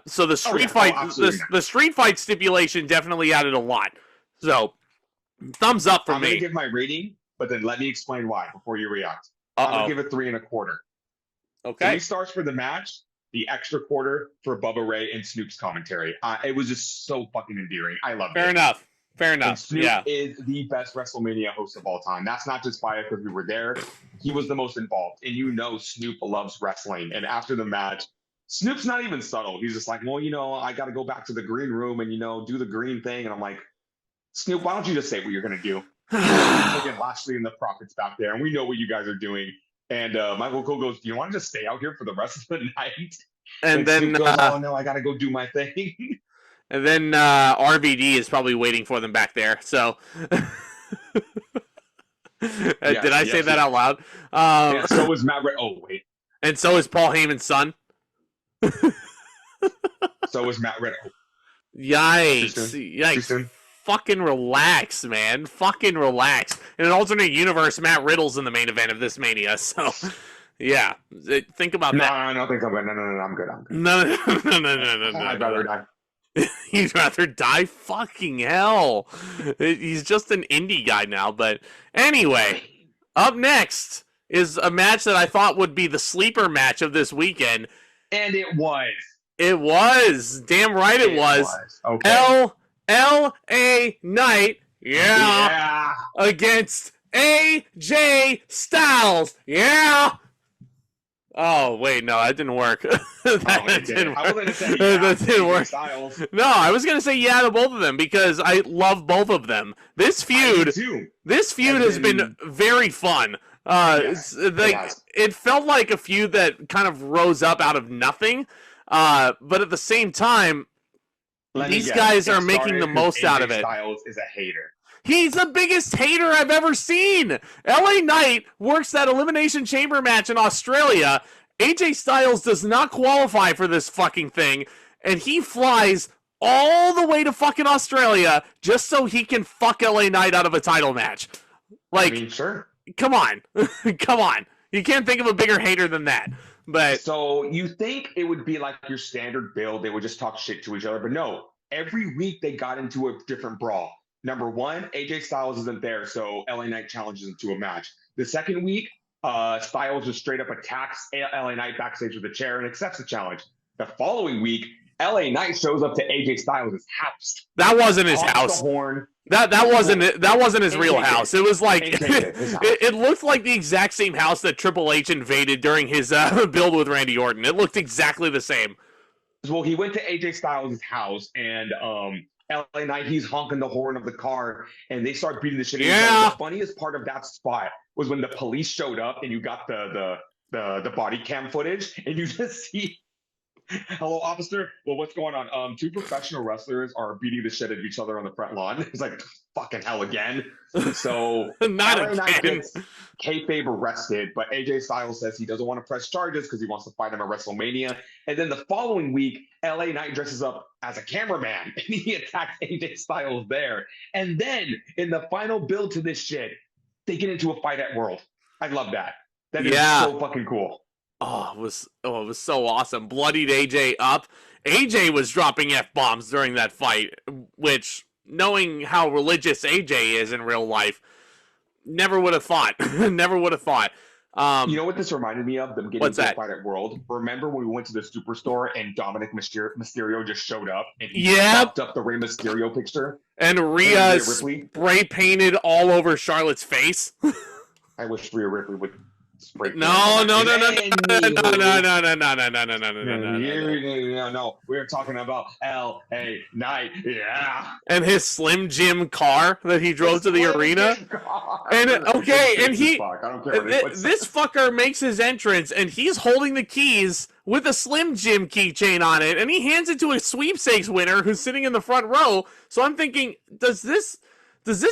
So the street the street fight stipulation definitely added a lot. So thumbs up for me. I'm gonna give my rating, but then let me explain why before you react. I'm gonna give it 3 1/4. Okay. 3 stars for the match. The extra quarter for Bubba Ray and Snoop's commentary. It was just so fucking endearing. I love it. Fair enough. And Snoop is the best WrestleMania host of all time. That's not just biased because we were there. He was the most involved. And you know Snoop loves wrestling. And after the match, Snoop's not even subtle. He's just like, well, you know, I got to go back to the green room and, you know, do the green thing. And I'm like, Snoop, why don't you just say what you're going to do? Again, Lashley and the Profits back there. And we know what you guys are doing. And Michael Cole goes, do you want to just stay out here for the rest of the night? And then, goes, oh no, I got to go do my thing. And then RVD is probably waiting for them back there. So, did I say that out loud? So was Matt. Oh wait. And so is Paul Heyman's son. So is Matt Riddle. Yikes. Yikes. Fucking relax, man. Fucking relax. In an alternate universe, Matt Riddle's in the main event of this Mania, so yeah. Think about that. No, think about it. No, I'm good. No. I'd rather die. He'd rather die? Fucking hell. He's just an indie guy now, but anyway, up next is a match that I thought would be the sleeper match of this weekend. And it was. It was. Damn right it was. Okay. LA Knight, yeah, against AJ Styles, yeah. Oh wait, no, that didn't work. That didn't work. Styles. No, I was gonna say yeah to both of them because I love both of them. This feud has been very fun. It felt like a feud that kind of rose up out of nothing, but at the same time, these guys are making the most out of it. Styles is a hater. He's the biggest hater I've ever seen. LA Knight works that Elimination Chamber match in Australia. AJ Styles does not qualify for this fucking thing, and he flies all the way to fucking Australia just so he can fuck LA Knight out of a title match. Like, I mean, sure. Come on. Come on. You can't think of a bigger hater than that. But so you think it would be like your standard build, they would just talk shit to each other, but no. Every week they got into a different brawl. Number one, AJ Styles isn't there, so LA Knight challenges him to a match. The second week, Styles just straight up attacks LA Knight backstage with a chair and accepts the challenge. The following week, LA Knight shows up to AJ Styles' house. That wasn't his house. The horn. That wasn't his real house. It was like it looked like the exact same house that Triple H invaded during his build with Randy Orton. It looked exactly the same. Well, he went to AJ Styles' house, and LA Knight, he's honking the horn of the car, and they start beating the shit out of each other. The funniest part of that spot was when the police showed up, and you got the body cam footage, and you just see, hello, officer. Well, what's going on? Two professional wrestlers are beating the shit out of each other on the front lawn. It's like, fucking hell again. So not LA Knight again. gets kayfabe arrested, but AJ Styles says he doesn't want to press charges because he wants to fight him at WrestleMania. And then the following week, LA Knight dresses up as a cameraman and he attacks AJ Styles there. And then in the final build to this shit, they get into a fight at World. I love that. That is so fucking cool. Oh, it was so awesome. Bloodied AJ up. AJ was dropping F-bombs during that fight, which, knowing how religious AJ is in real life, never would have thought. Never would have thought. You know what this reminded me of? Them getting into a fight at World. Remember when we went to the Superstore and Dominik Mysterio just showed up and he popped up the Rey Mysterio picture? And Rhea spray painted all over Charlotte's face. I wish Rhea Ripley would spray paint. No. We're talking about L.A. Knight. Yeah. And his Slim Jim car that he drove to the arena. And this fucker makes his entrance and he's holding the keys with a Slim Jim keychain on it, and he hands it to a sweepstakes winner who's sitting in the front row. So I'm thinking, does this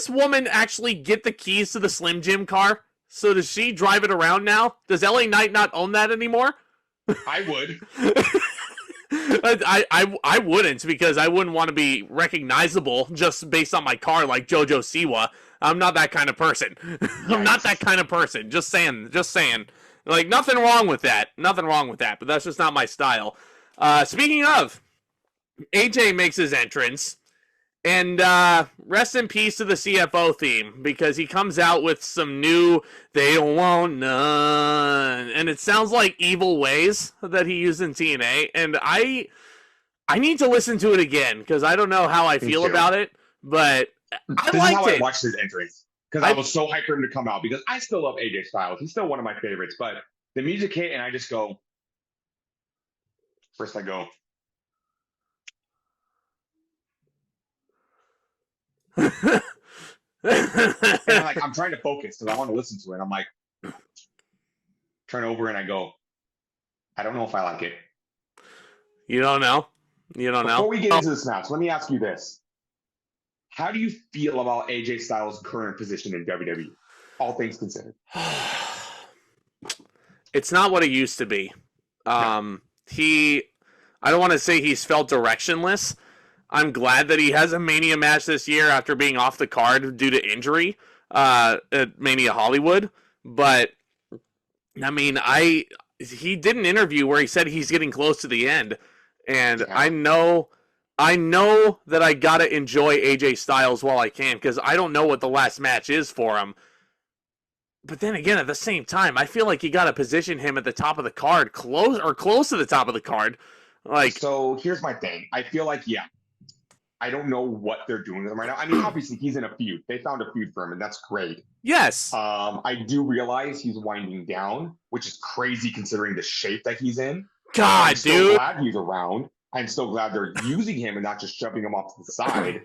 woman actually get the keys to the Slim Jim car? So does she drive it around now? Does LA Knight not own that anymore? I would. I wouldn't, because I wouldn't want to be recognizable just based on my car like Jojo Siwa. I'm not that kind of person. I'm not that kind of person. Just saying. Like, nothing wrong with that. But that's just not my style. Speaking of, AJ makes his entrance. And rest in peace to the CFO theme, because he comes out with some new "They Don't Want None," and it sounds like Evil Ways that he used in TNA. And I need to listen to it again because I don't know how I feel about it, but I liked it. This is how I watched his entrance, because I was so hyped for him to come out, because I still love AJ Styles. He's still one of my favorites, but the music hit and I just go. First I go. And I'm trying to focus because I want to listen to it. I'm like, turn over and I go, I don't know if I like it. You don't know? Before we get into this match, let me ask you this. How do you feel about AJ Styles' current position in WWE, all things considered? It's not what it used to be. No. I don't want to say he's felt directionless. I'm glad that he has a Mania match this year after being off the card due to injury at Mania Hollywood. But I mean, he did an interview where he said he's getting close to the end, and Yeah. I know that I gotta enjoy AJ Styles while I can, because I don't know what the last match is for him. But then again, at the same time, I feel like you gotta position him at the top of the card, close to the top of the card. Like, So here's my thing. I feel like, yeah, I don't know what they're doing with him right now. I mean, obviously he's in a feud. They found a feud for him, and that's great. yes, I do realize he's winding down, which is crazy considering the shape that he's in. God, I'm so dude. glad he's around. I'm so glad they're using him and not just shoving him off to the side.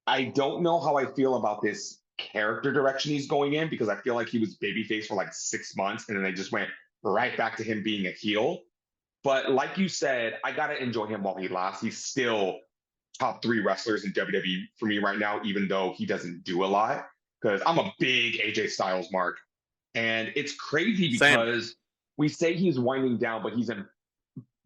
I don't know how I feel about this character direction he's going in, because I feel like he was babyface for like 6 months, and then they just went right back to him being a heel. But like you said, I gotta enjoy him while he lasts. He's still top 3 wrestlers in WWE for me right now, even though he doesn't do a lot. Because I'm a big AJ Styles mark, and it's crazy because we say he's winding down, but he's in,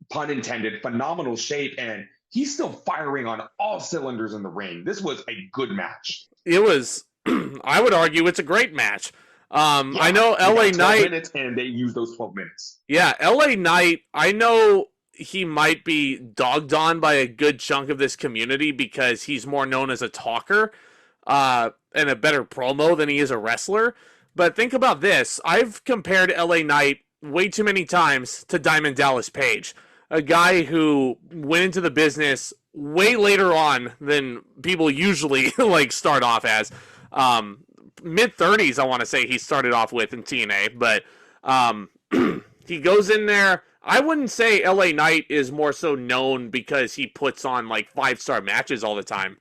pun intended, phenomenal shape, and he's still firing on all cylinders in the ring. This was a good match. It was. I would argue it's a great match. Yeah, I know LA Knight minutes, and they used those 12 minutes. Yeah, LA Knight, I know he might be dogged on by a good chunk of this community because he's more known as a talker and a better promo than he is a wrestler. But think about this. I've compared LA Knight way too many times to Diamond Dallas Page, a guy who went into the business way later on than people usually like start off as. Mid-30s, I want to say he started off with in TNA, but he goes in there. I wouldn't say LA Knight is more so known because he puts on like 5-star matches all the time.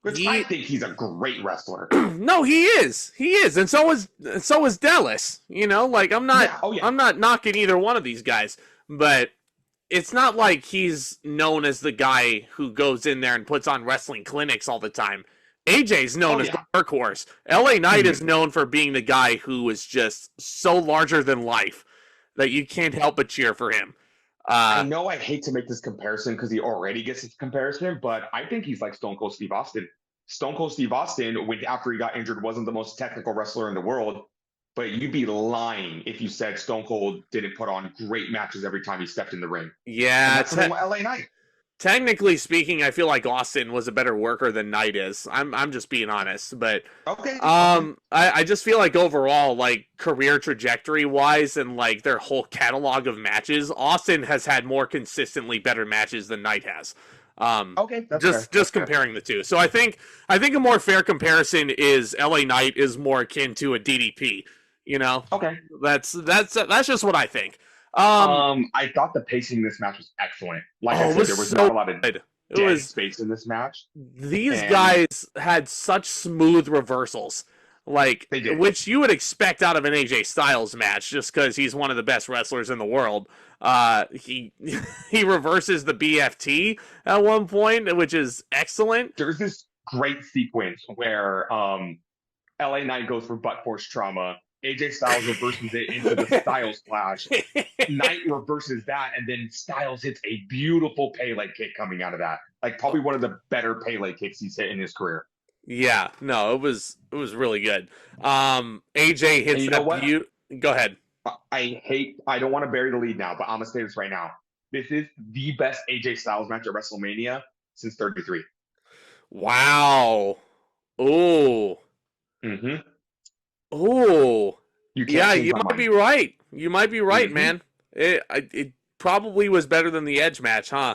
Which I think he's a great wrestler. No, he is, and so is Dallas. You know, like I'm not knocking either one of these guys, but it's not like he's known as the guy who goes in there and puts on wrestling clinics all the time. AJ's known as the workhorse. LA Knight is known for being the guy who is just so larger than life that you can't help but cheer for him. I know I hate to make this comparison because he already gets this comparison, but I think he's like Stone Cold Steve Austin. Stone Cold Steve Austin, after he got injured, wasn't the most technical wrestler in the world, but you'd be lying if you said Stone Cold didn't put on great matches every time he stepped in the ring. Yeah, and that's LA Knight. Technically speaking, I feel like Austin was a better worker than Knight is. I'm just being honest, but okay. I just feel like overall, like career trajectory wise, and like their whole catalog of matches, Austin has had more consistently better matches than Knight has. Okay, that's just comparing the two. So I think a more fair comparison is LA Knight is more akin to a DDP. You know, okay, that's just what I think. I thought the pacing in this match was excellent. Like I said, there was not a lot of dead space in this match. These guys had such smooth reversals, like which you would expect out of an AJ Styles match, just because he's one of the best wrestlers in the world. He reverses the BFT at one point, which is excellent. There's this great sequence where LA Knight goes for butt force trauma. AJ Styles reverses it into the Styles Clash. Knight reverses that, and then Styles hits a beautiful Pele kick coming out of that. Like probably one of the better Pele kicks he's hit in his career. Yeah, no, it was really good. AJ hits that. Go ahead. I don't want to bury the lead now, but I'm gonna say this right now. This is the best AJ Styles match at WrestleMania since 33. Wow. Oh. Mm-hmm. Oh, yeah, you might be right. You might be right, mm-hmm. man. It probably was better than the Edge match, huh?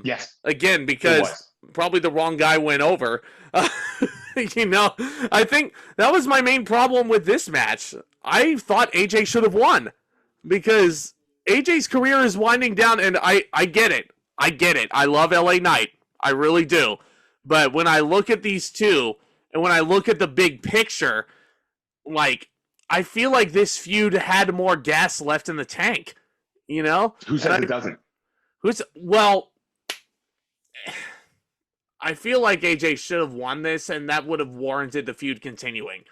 Yes. Again, because probably the wrong guy went over. You know, I think that was my main problem with this match. I thought AJ should have won because AJ's career is winding down, and I get it. I get it. I love LA Knight. I really do. But when I look at these two, and when I look at the big picture, like, I feel like this feud had more gas left in the tank, you know? Who says it doesn't? Well, I feel like AJ should have won this, and that would have warranted the feud continuing.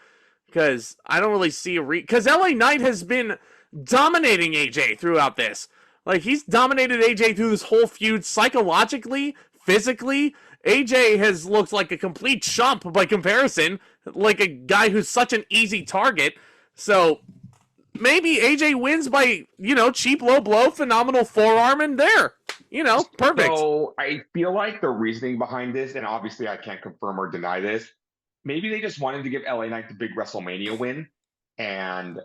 Because I don't really see because LA Knight has been dominating AJ throughout this. Like, he's dominated AJ through this whole feud psychologically, physically. AJ has looked like a complete chump by comparison, like a guy who's such an easy target. So maybe AJ wins by, cheap low blow, phenomenal forearm, and there. Perfect. So I feel like the reasoning behind this, and obviously I can't confirm or deny this, maybe they just wanted to give LA Knight the big WrestleMania win. And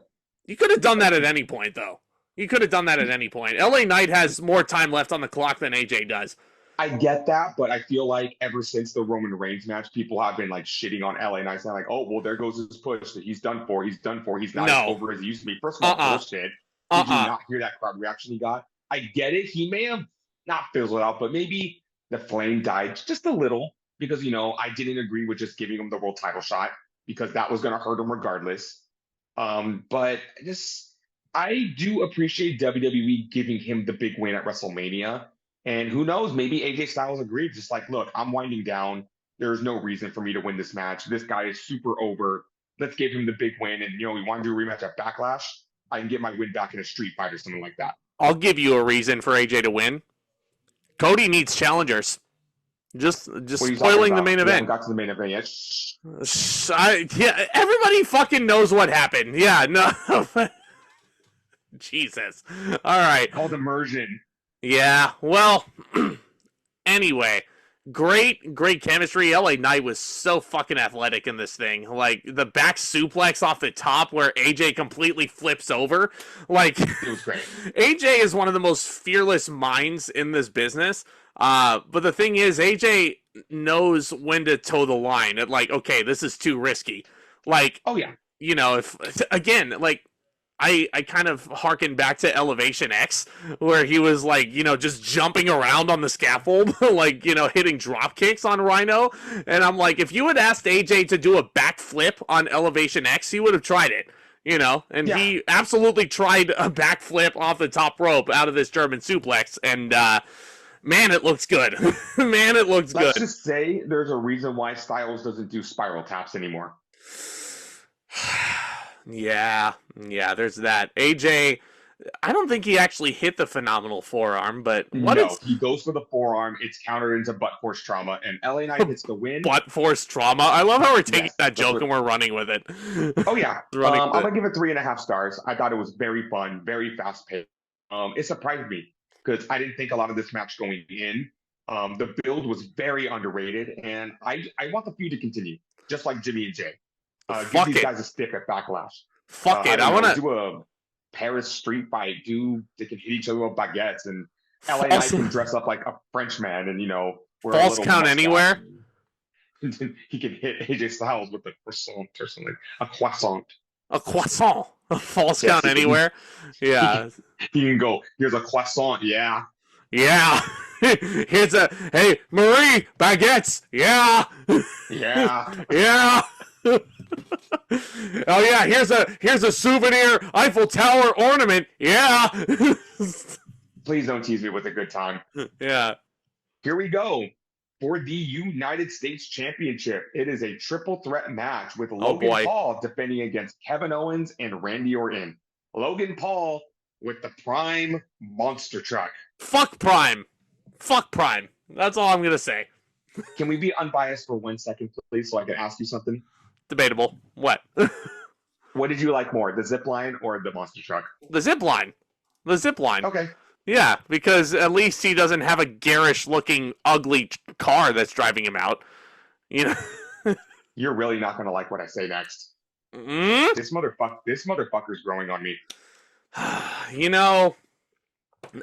you could have done that at any point, though. You could have done that at any point. LA Knight has more time left on the clock than AJ does. I get that, but I feel like ever since the Roman Reigns match, people have been like shitting on LA Knight, saying like, "Oh, well, there goes his push. He's done for. He's done for. He's not as over as he used to be." First of all, bullshit. Did you not hear that crowd reaction he got? I get it. He may have not fizzled out, but maybe the flame died just a little because I didn't agree with just giving him the world title shot because that was going to hurt him regardless. But I do appreciate WWE giving him the big win at WrestleMania. And who knows, maybe AJ Styles agreed. Just like, look, I'm winding down. There's no reason for me to win this match. This guy is super over. Let's give him the big win. And, we want to do a rematch at Backlash. I can get my win back in a street fight or something like that. I'll give you a reason for AJ to win. Cody needs challengers. Just spoiling the main event. Got to the main event yet. Yeah, everybody fucking knows what happened. Yeah, no. Jesus. All right. Called immersion. Yeah, well, anyway, great chemistry. LA Knight was so fucking athletic in this thing. Like, the back suplex off the top where AJ completely flips over. Like, it was great. AJ is one of the most fearless minds in this business. But the thing is, AJ knows when to toe the line. At like, okay, this is too risky. Like, oh yeah, if again, like, I kind of harken back to Elevation X, where he was like, just jumping around on the scaffold, like, hitting drop kicks on Rhino. And I'm like, if you had asked AJ to do a backflip on Elevation X, he would have tried it, and yeah. He absolutely tried a backflip off the top rope out of this German suplex. And, man, it looks good. Man, it looks good. Let's just say there's a reason why Styles doesn't do spiral taps anymore. Yeah, there's that. AJ, I don't think he actually hit the phenomenal forearm, but he goes for the forearm. It's countered into butt force trauma, and LA Knight gets the win. Butt force trauma. I love how we're taking that joke and we're running with it. Oh yeah, I'm gonna give it 3.5 stars. I thought it was very fun, very fast paced. It surprised me because I didn't think a lot of this match going in. The build was very underrated, and I want the feud to continue, just like Jimmy and Jay. Give these guys a stick at Backlash. Fuck it. I want to do a Paris street fight. They can hit each other with baguettes, and LA Knight can dress up like a Frenchman, and wear false count anywhere. He can hit AJ Styles with a croissant or something. A croissant. A croissant. A false count anywhere. Yeah. He can go. Here's a croissant. Yeah. Yeah. Here's hey Marie baguettes. Yeah. Yeah. Yeah. Oh yeah, here's a souvenir Eiffel Tower ornament. Yeah. Please don't tease me with a good time. Yeah. Here we go for the United States Championship. It is a triple threat match with Logan Paul defending against Kevin Owens and Randy Orton. Logan Paul with the Prime monster truck. Fuck Prime. Fuck Prime. That's all I'm gonna say. Can we be unbiased for 1 second, please, so I can ask you something? Debatable. What? What did you like more, the zip line or the monster truck? The zip line. The zip line. Okay. Yeah, because at least he doesn't have a garish-looking, ugly car that's driving him out. You're really not going to like what I say next. Mm-hmm. This motherfucker's growing on me.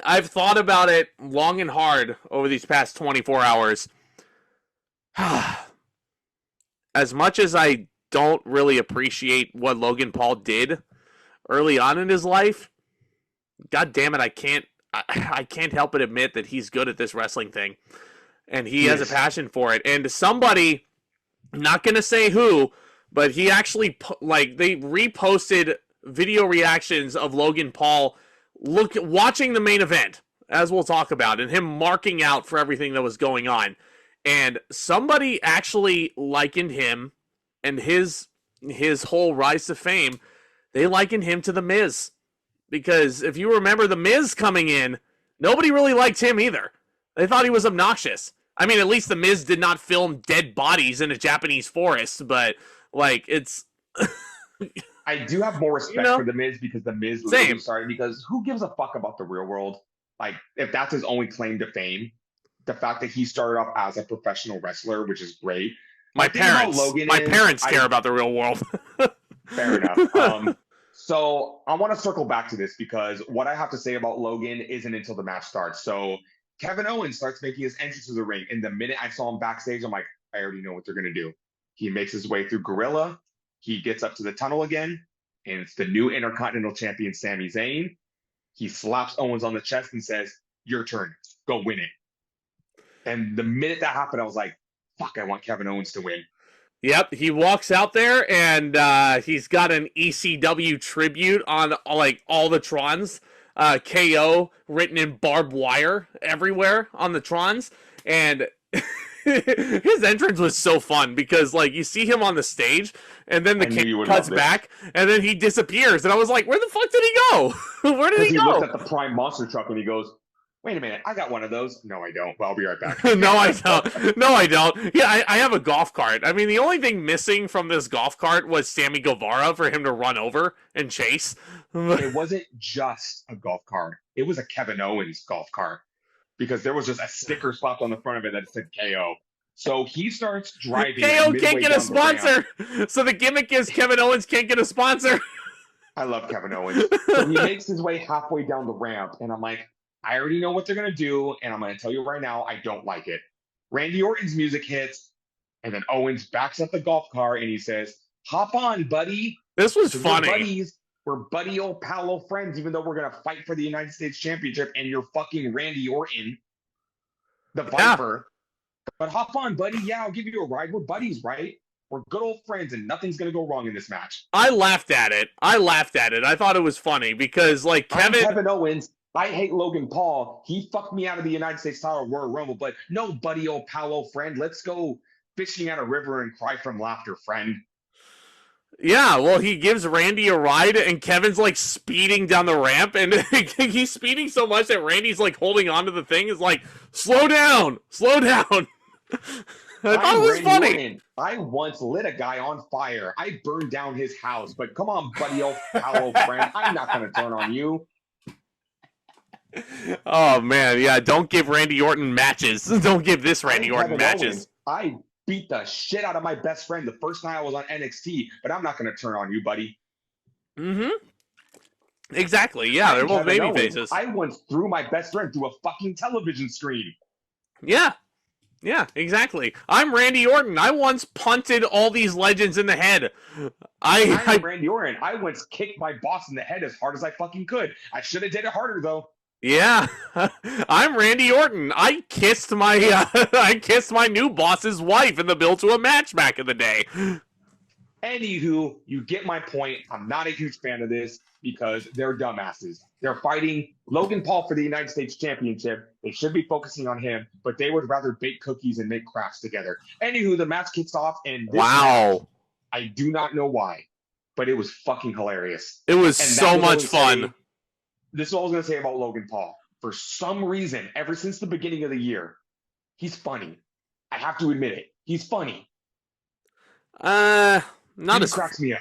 I've thought about it long and hard over these past 24 hours. As much as I don't really appreciate what Logan Paul did early on in his life, God damn it, I can't help but admit that he's good at this wrestling thing. And he has a passion for it. And somebody, not going to say who, but he actually, they reposted video reactions of Logan Paul watching the main event, as we'll talk about, and him marking out for everything that was going on. And somebody actually likened him and his whole rise to fame. They likened him to The Miz. because if you remember the Miz coming in, nobody really liked him either. They thought he was obnoxious. I mean, at least the Miz did not film dead bodies in a Japanese forest, but like it's. I do have more respect for the Miz because the Miz literally started, because who gives a fuck about the real world? Like, if that's his only claim to fame, the fact that he started off as a professional wrestler, which is great. My parents care about the real world. Fair enough. So I want to circle back to this because what I have to say about Logan isn't until the match starts. So Kevin Owens starts making his entrance to the ring. And the minute I saw him backstage, I'm like, I already know what they're going to do. He makes his way through Gorilla. He gets up to the tunnel again. And it's the new Intercontinental Champion, Sami Zayn. He slaps Owens on the chest and says, your turn. Go win it. And the minute that happened, I was like, fuck, I want Kevin Owens to win. Yep, he walks out there and he's got an ECW tribute on like all the Trons. KO written in barbed wire everywhere on the Trons. And his entrance was so fun because like you see him on the stage and then the camera cuts back and then he disappears. And I was like, where the fuck did he go? Where did he go? He looked at the Prime Monster truck and he goes, wait a minute, I got one of those. No, I don't. Well, I'll be right back. No, I don't. No, I don't. Yeah, I have a golf cart. I mean, the only thing missing from this golf cart was Sammy Guevara for him to run over and chase. It wasn't just a golf cart. It was a Kevin Owens golf cart because there was just a sticker slapped on the front of it that said KO. So he starts driving. KO can't get a sponsor. So the gimmick is Kevin Owens can't get a sponsor. I love Kevin Owens. So he makes his way halfway down the ramp, and I'm like, I already know what they're going to do, and I'm going to tell you right now, I don't like it. Randy Orton's music hits, and then Owens backs up the golf cart, and he says, hop on, buddy. This was funny. We're buddy old pal old friends, even though we're going to fight for the United States Championship, and you're fucking Randy Orton, the Viper. Yeah. But hop on, buddy. Yeah, I'll give you a ride. We're buddies, right? We're good old friends, and nothing's going to go wrong in this match. I laughed at it. I thought it was funny because, like, Kevin Owens, I hate Logan Paul. He fucked me out of the United States title Royal Rumble, but no, buddy, old pal, old friend. Let's go fishing at a river and cry from laughter, friend. Yeah, well, he gives Randy a ride, and Kevin's, like, speeding down the ramp, and he's speeding so much that Randy's, like, holding onto the thing. Is like, slow down. I thought it was funny. Orton. I once lit a guy on fire. I burned down his house, but come on, buddy, old pal, old friend. I'm not going to turn on you. Oh man, yeah, don't give Randy Orton matches. Don't give this Randy Orton matches. I beat the shit out of my best friend the first night I was on NXT, but I'm not going to turn on you, buddy. Mm-hmm. Exactly, yeah, they're both baby faces. I once threw my best friend through a fucking television screen. Yeah, exactly. I'm Randy Orton. I once punted all these legends in the head. I'm Randy Orton. I once kicked my boss in the head as hard as I fucking could. I should have did it harder, though. Yeah, I'm Randy Orton. I kissed my new boss's wife in the build to a match back in the day. Anywho, you get my point. I'm not a huge fan of this because they're dumbasses. They're fighting Logan Paul for the United States Championship. They should be focusing on him, but they would rather bake cookies and make crafts together. Anywho, the match kicks off, and this match, I do not know why, but it was fucking hilarious. It was so much fun. This is what I was going to say about Logan Paul. For some reason, ever since the beginning of the year, he's funny. I have to admit it. He's funny. Cracks me up.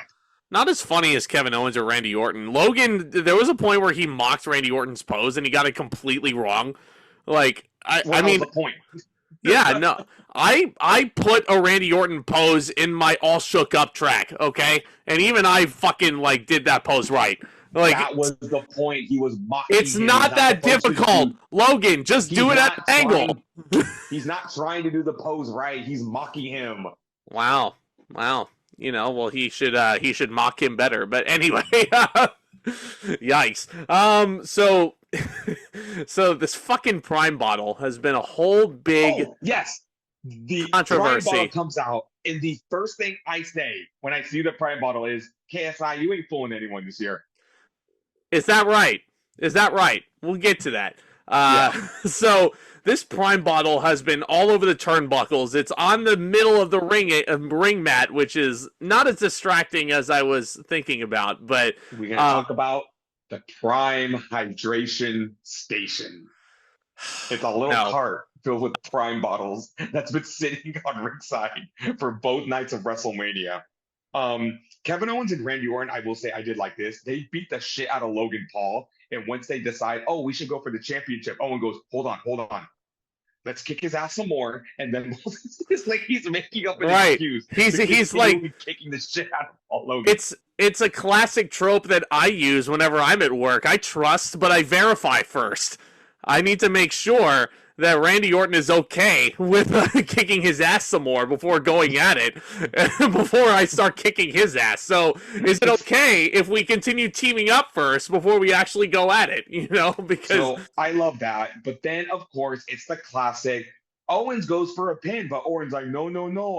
Not as funny as Kevin Owens or Randy Orton. Logan, there was a point where he mocked Randy Orton's pose and he got it completely wrong. Like, I mean, the point. Yeah, no, I put a Randy Orton pose in my all shook up track, okay, and even I fucking like did that pose right. Like, that was the point. He was mocking. It's not that difficult, Logan. Just do it at an angle. He's not trying to do the pose right. He's mocking him. Wow. You know, well, he should mock him better. But anyway, yikes. So this fucking Prime bottle has been a whole big the controversy. Prime bottle comes out, and the first thing I say when I see the Prime bottle is, KSI, you ain't fooling anyone this year. Is that right? We'll get to that. So this Prime bottle has been all over the turnbuckles. It's on the middle of the ring mat, which is not as distracting as I was thinking about. But we're gonna talk about The Prime Hydration Station. It's a little cart filled with Prime bottles that's been sitting on ringside for both nights of WrestleMania. Kevin Owens and Randy Orton, I will say I did like this. They beat the shit out of Logan Paul. And once they decide, oh, we should go for the championship, Owen goes, hold on. Let's kick his ass some more. And then it's like he's making up an excuse. He's like kicking the shit out of Paul Logan. It's a classic trope that I use whenever I'm at work. I trust, but I verify first. I need to make sure that Randy Orton is okay with kicking his ass some more before going at it, before I start kicking his ass. So is it okay if we continue teaming up first before we actually go at it? You know, because so I love that. But then, of course, it's the classic. Owens goes for a pin, but Orton's like, no,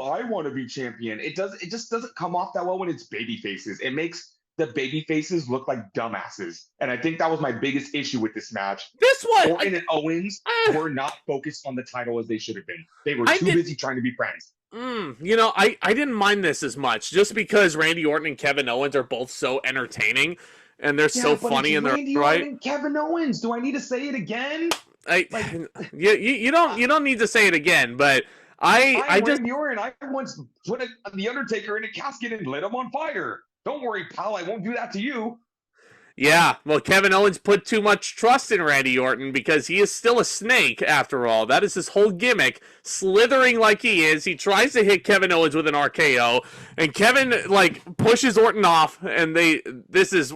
I want to be champion. It just doesn't come off that well when it's baby faces. It makes the baby faces look like dumbasses. And I think that was my biggest issue with this match. This one, Orton and Owens were not focused on the title as they should have been. They were too busy trying to be friends. You know, I didn't mind this as much just because Randy Orton and Kevin Owens are both so entertaining and they're so funny and they're Randy Orton and Kevin Owens. Do I need to say it again? You don't need to say it again, but I just Randy Orton. I once put the Undertaker in a casket and lit him on fire. Don't worry, pal. I won't do that to you. Yeah, well, Kevin Owens put too much trust in Randy Orton because he is still a snake, after all. That is his whole gimmick, slithering like he is. He tries to hit Kevin Owens with an RKO, and Kevin, like, pushes Orton off, and this is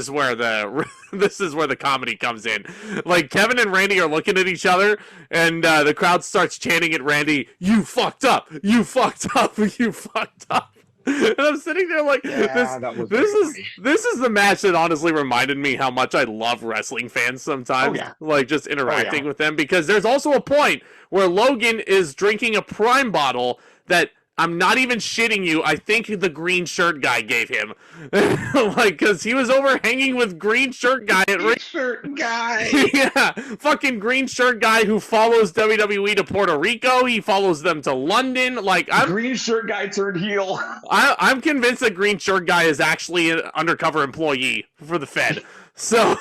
where the comedy comes in. Like, Kevin and Randy are looking at each other, and the crowd starts chanting at Randy, "You fucked up! You fucked up! You fucked up!" And I'm sitting there like, this is the match that honestly reminded me how much I love wrestling fans sometimes. Like, just interacting with them. Because there's also a point where Logan is drinking a Prime bottle that, I'm not even shitting you, I think the green shirt guy gave him. Like, because he was over hanging with green shirt guy at green shirt guy. Yeah, fucking green shirt guy who follows WWE to Puerto Rico. He follows them to London. Like, green shirt guy turned heel. I'm convinced that green shirt guy is actually an undercover employee for the Fed. So,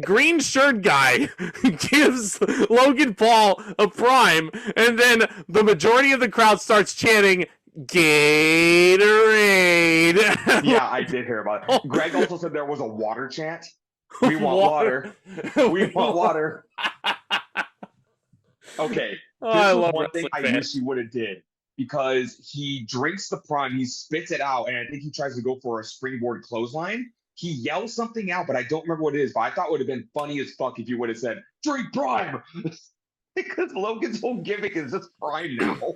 green shirt guy gives Logan Paul a Prime, and then the majority of the crowd starts chanting, "Gatorade." Yeah, I did hear about it. Greg also said there was a water chant. We want water. We want water. Okay, this is one thing I wish he would have did. Because he drinks the Prime, he spits it out, and I think he tries to go for a springboard clothesline. He yells something out, but I don't remember what it is. But I thought it would have been funny as fuck if you would have said, "Drink Prime!" Because Logan's whole gimmick is just Prime now.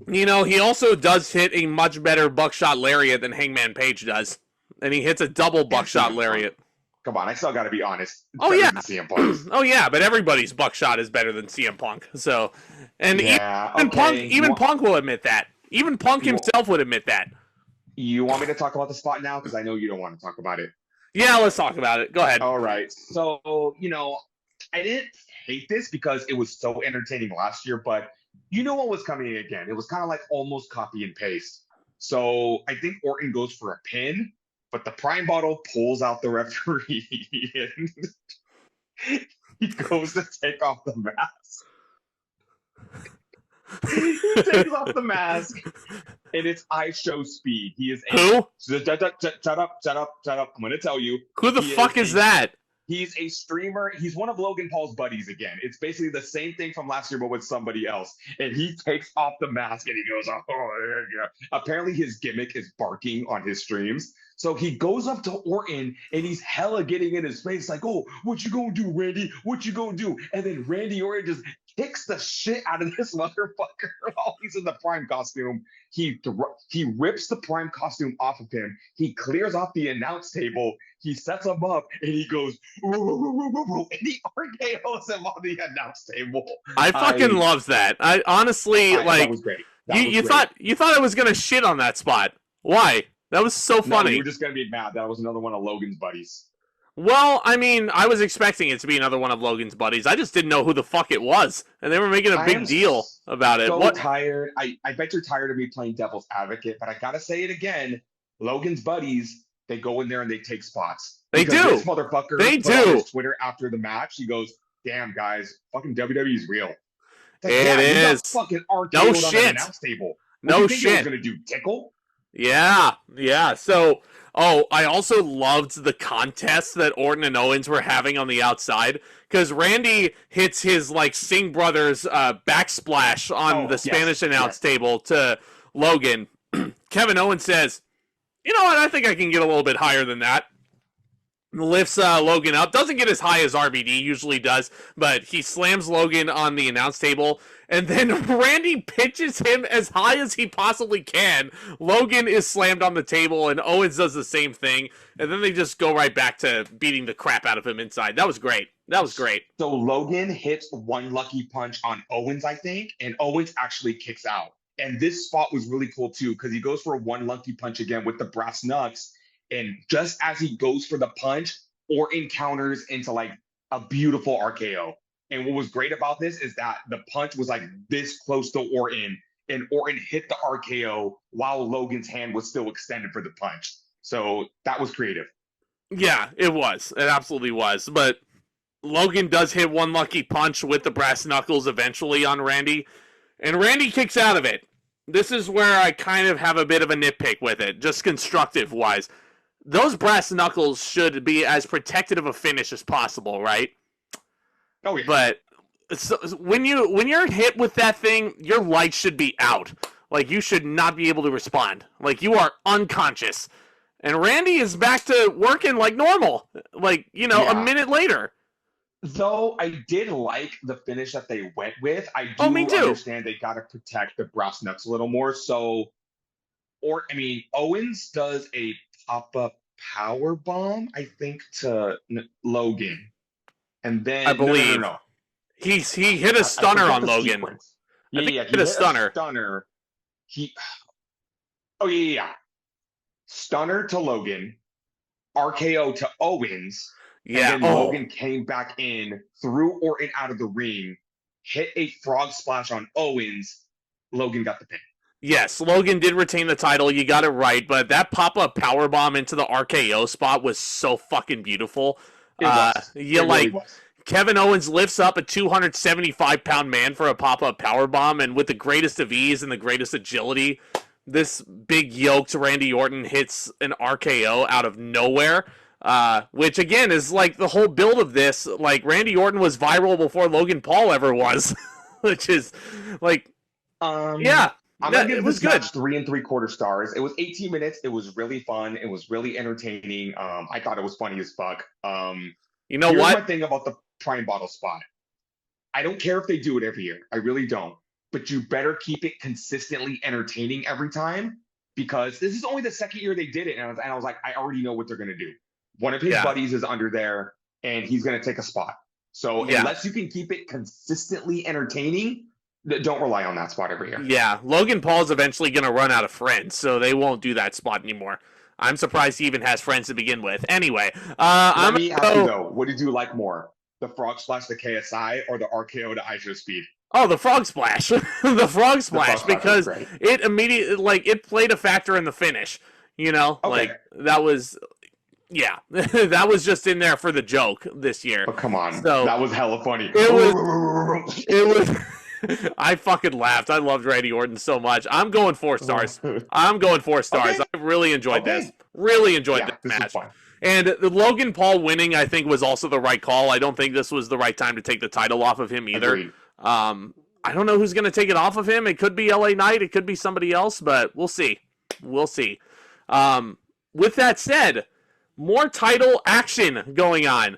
You know, he also does hit a much better buckshot lariat than Hangman Page does. And he hits a double buckshot lariat. Come on, I still got to be honest. Oh, yeah. CM Punk. Oh, yeah, but everybody's buckshot is better than CM Punk. So, and even Punk will admit that. Even Punk himself would admit that. You want me to talk about the spot now? Because I know you don't want to talk about it. Yeah, let's talk about it. Go ahead. All right. So, you know, I didn't hate this because it was so entertaining last year, but you know what was coming again. It was kind of like almost copy and paste. So I think Orton goes for a pin, but the Prime bottle pulls out the referee. He goes to take off the mask. He takes off the mask, and it's I show speed. He is who? Shut up. I'm going to tell you. Who the fuck is that? He's a streamer. He's one of Logan Paul's buddies again. It's basically the same thing from last year, but with somebody else. And he takes off the mask, and he goes, "Oh, yeah." Apparently, his gimmick is barking on his streams. So he goes up to Orton, and he's hella getting in his face, like, "Oh, what you gonna do, Randy? What you gonna do?" And then Randy Orton just kicks the shit out of this motherfucker while he's in the Prime costume. He rips the Prime costume off of him. He clears off the announce table. He sets him up, and he goes, and he RKOs him on the announce table. I fucking loves that. I honestly, that was great. You thought I was gonna shit on that spot. Why? That was so funny. No, you were just gonna be mad. That was another one of Logan's buddies. Well, I mean, I was expecting it to be another one of Logan's buddies. I just didn't know who the fuck it was, and they were making a big deal about it. So tired. I bet you're tired of me playing devil's advocate, but I gotta say it again. Logan's buddies they go in there and they take spots. They Because do. This motherfucker They put on do. his Twitter after the match. He goes, "Damn guys, fucking WWE is real." It's like, It yeah, you is. got fucking RKO'd No on shit. an announce table. What No do you think it was shit. gonna do? Tickle? Yeah. So, I also loved the contest that Orton and Owens were having on the outside, because Randy hits his like Singh Brothers backsplash on the Spanish announce table to Logan. Kevin Owens says, "You know what? I think I can get a little bit higher than that." Lifts Logan up. Doesn't get as high as RVD usually does, but he slams Logan on the announce table, and then Randy pitches him as high as he possibly can. Logan is slammed on the table, and Owens does the same thing, and then they just go right back to beating the crap out of him inside. That was great. So Logan hits one lucky punch on Owens, I think, and Owens actually kicks out. And this spot was really cool too, because he goes for one lucky punch again with the brass knucks. And just as he goes for the punch, Orton counters into like a beautiful RKO. And what was great about this is that the punch was like this close to Orton, and Orton hit the RKO while Logan's hand was still extended for the punch. So that was creative. Yeah, it was. It absolutely was. But Logan does hit one lucky punch with the brass knuckles eventually on Randy, and Randy kicks out of it. This is where I kind of have a bit of a nitpick with it, just constructive-wise. Those brass knuckles should be as protected of a finish as possible, right? Oh yeah. But so, when you're hit with that thing, your lights should be out. Like, you should not be able to respond. Like, you are unconscious. And Randy is back to working like normal. Like, a minute later. Though I did like the finish that they went with. I do understand they got to protect the brass knucks a little more. So, Owens does a pop-up power bomb, I think, to Logan, and then I believe no. He hit a stunner on Logan. Sequence. I think he hit a stunner. Stunner to Logan, RKO to Owens. Yeah. And then Logan came back in, threw Orton out of the ring, hit a frog splash on Owens. Logan got the pin. Yes, Logan did retain the title. You got it right, but that pop-up powerbomb into the RKO spot was so fucking beautiful. It was. Kevin Owens lifts up a 275-pound man for a pop-up powerbomb, and with the greatest of ease and the greatest agility, this big yoked Randy Orton hits an RKO out of nowhere. Which again is like the whole build of this. Like, Randy Orton was viral before Logan Paul ever was, which is like, yeah. I'm going to give this match 3 3/4 stars. It was 18 minutes. It was really fun. It was really entertaining. I thought it was funny as fuck. You know here's what? My thing about the Prime Bottle spot. I don't care if they do it every year. I really don't. But you better keep it consistently entertaining every time, because this is only the second year they did it. And I was like, I already know what they're going to do. One of his buddies is under there, and he's going to take a spot. So unless you can keep it consistently entertaining, don't rely on that spot every year. Yeah, Logan Paul's eventually going to run out of friends, so they won't do that spot anymore. I'm surprised he even has friends to begin with. Anyway, let me ask you though, what did you like more? The frog splash to KSI or the RKO to ISO Speed? Oh, the frog splash. The frog splash, because it immediately, it played a factor in the finish. That was... Yeah, that was just in there for the joke this year. Oh, come on. So, that was hella funny. It was... I fucking laughed. I loved Randy Orton so much. I'm going 4 stars. Okay. I really enjoyed this. Really enjoyed this match. And the Logan Paul winning, I think, was also the right call. I don't think this was the right time to take the title off of him either. Agreed. I don't know who's going to take it off of him. It could be LA Knight. It could be somebody else, but we'll see. With that said, more title action going on.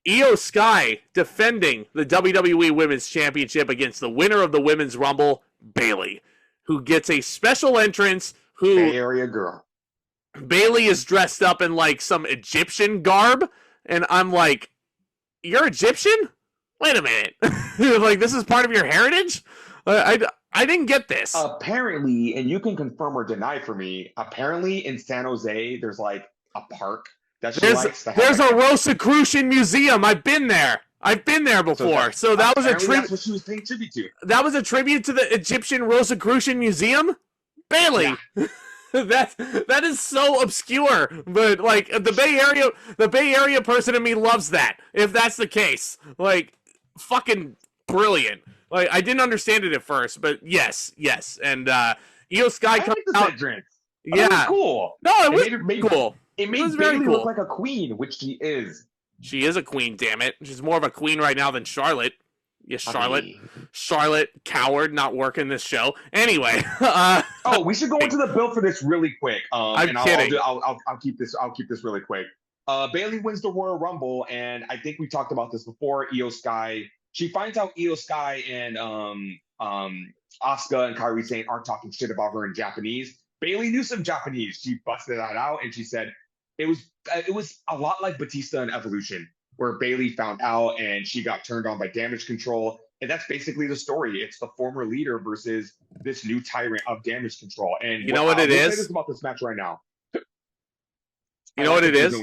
Io Sky defending the WWE Women's Championship against the winner of the Women's Rumble, Bayley, who gets a special entrance. Bay Area girl. Bayley is dressed up in like some Egyptian garb, and I'm like, you're Egyptian? Wait a minute. Like, this is part of your heritage? I didn't get this. Apparently, and you can confirm or deny for me, apparently in San Jose, there's like a park that she likes to have. There's a Rosicrucian museum. I've been there before. So that was a tribute. That's what she was paying tribute to. That was a tribute to the Egyptian Rosicrucian Museum? Bayley. Yeah. that is so obscure, but like the Bay Area person in me loves that. If that's the case, like fucking brilliant. Like I didn't understand it at first, but yes, and Io Sky I comes like the out. entrance. I thought it was Yeah, cool. no, it was cool. It It was made very Bailey cool. look like a queen, which she is. She is a queen, damn it. She's more of a queen right now than Charlotte. Yes, Charlotte. Charlotte, coward, not working this show. Anyway, oh, we should go into the build for this really quick. I'm kidding. I'll keep this really quick. Bailey wins the Royal Rumble, and I think we talked about this before. Io Sky, she finds out Io Sky and Asuka and Kairi Sane aren't talking shit about her in Japanese. Bailey knew some Japanese. She busted that out, and she said it was a lot like Batista and Evolution, where Bailey found out and she got turned on by Damage Control. And that's basically the story. It's the former leader versus this new tyrant of Damage Control. And you know what it is? Say this about this match right now. You know what it is?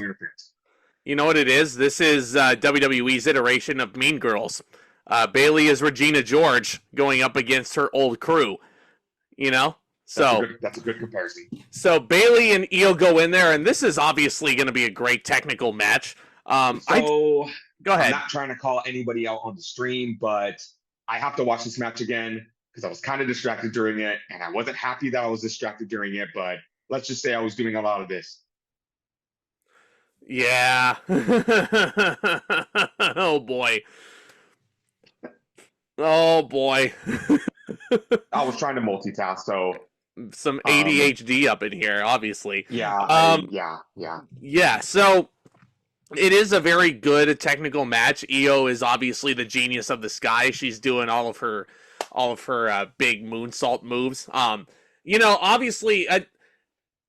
You know what it is? This is WWE's iteration of Mean Girls. Bailey is Regina George going up against her old crew. You know? That's a good comparison. So Bailey and Io go in there, and this is obviously going to be a great technical match. Go ahead. I'm not trying to call anybody out on the stream, but I have to watch this match again because I was kind of distracted during it, and I wasn't happy that I was distracted during it, but let's just say I was doing a lot of this. Yeah. Oh, boy. Oh, boy. I was trying to multitask, so... Some ADHD up in here, obviously. Yeah, Yeah, so... It is a very good technical match. Io is obviously the genius of the sky. She's doing all of her big moonsault moves. You know, obviously,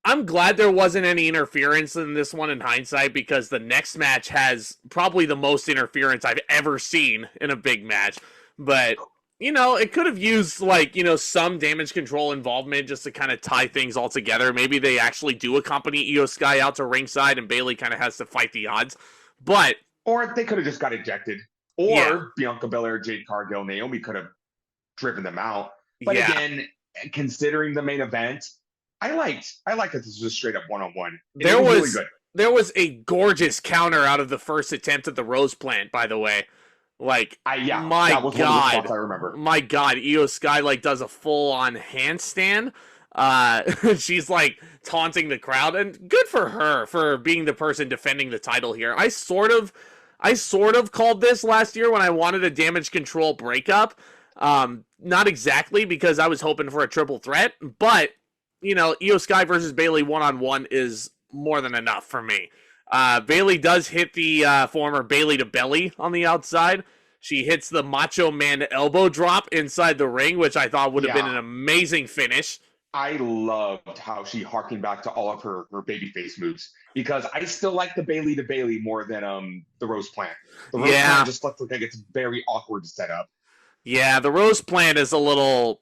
I'm glad there wasn't any interference in this one in hindsight, because the next match has probably the most interference I've ever seen in a big match. But you know, it could have used, like, you know, some Damage Control involvement just to kind of tie things all together. Maybe they actually do accompany Io Sky out to ringside and Bailey kind of has to fight the odds. But... Or they could have just got ejected. Or Bianca Belair, Jade, Cargill, Naomi could have driven them out. But again, considering the main event, I liked that this was a straight up one-on-one. There was really good. There was a gorgeous counter out of the first attempt at the Rose Plant, by the way. Like, my that was God, one of the spots I remember. My God, Io Sky like does a full-on handstand. She's like taunting the crowd, and good for her for being the person defending the title here. I sort of called this last year when I wanted a Damage Control breakup. Not exactly, because I was hoping for a triple threat, but you know, Io Sky versus Bailey one-on-one is more than enough for me. Bailey does hit the former Bailey to belly on the outside. She hits the Macho Man elbow drop inside the ring, which I thought would have been an amazing finish. I loved how she harkened back to all of her babyface moves, because I still like the Bailey to Bailey more than the Rose Plant. The Rose Plant just looks like it's very awkward to set up. Yeah, the Rose Plant is a little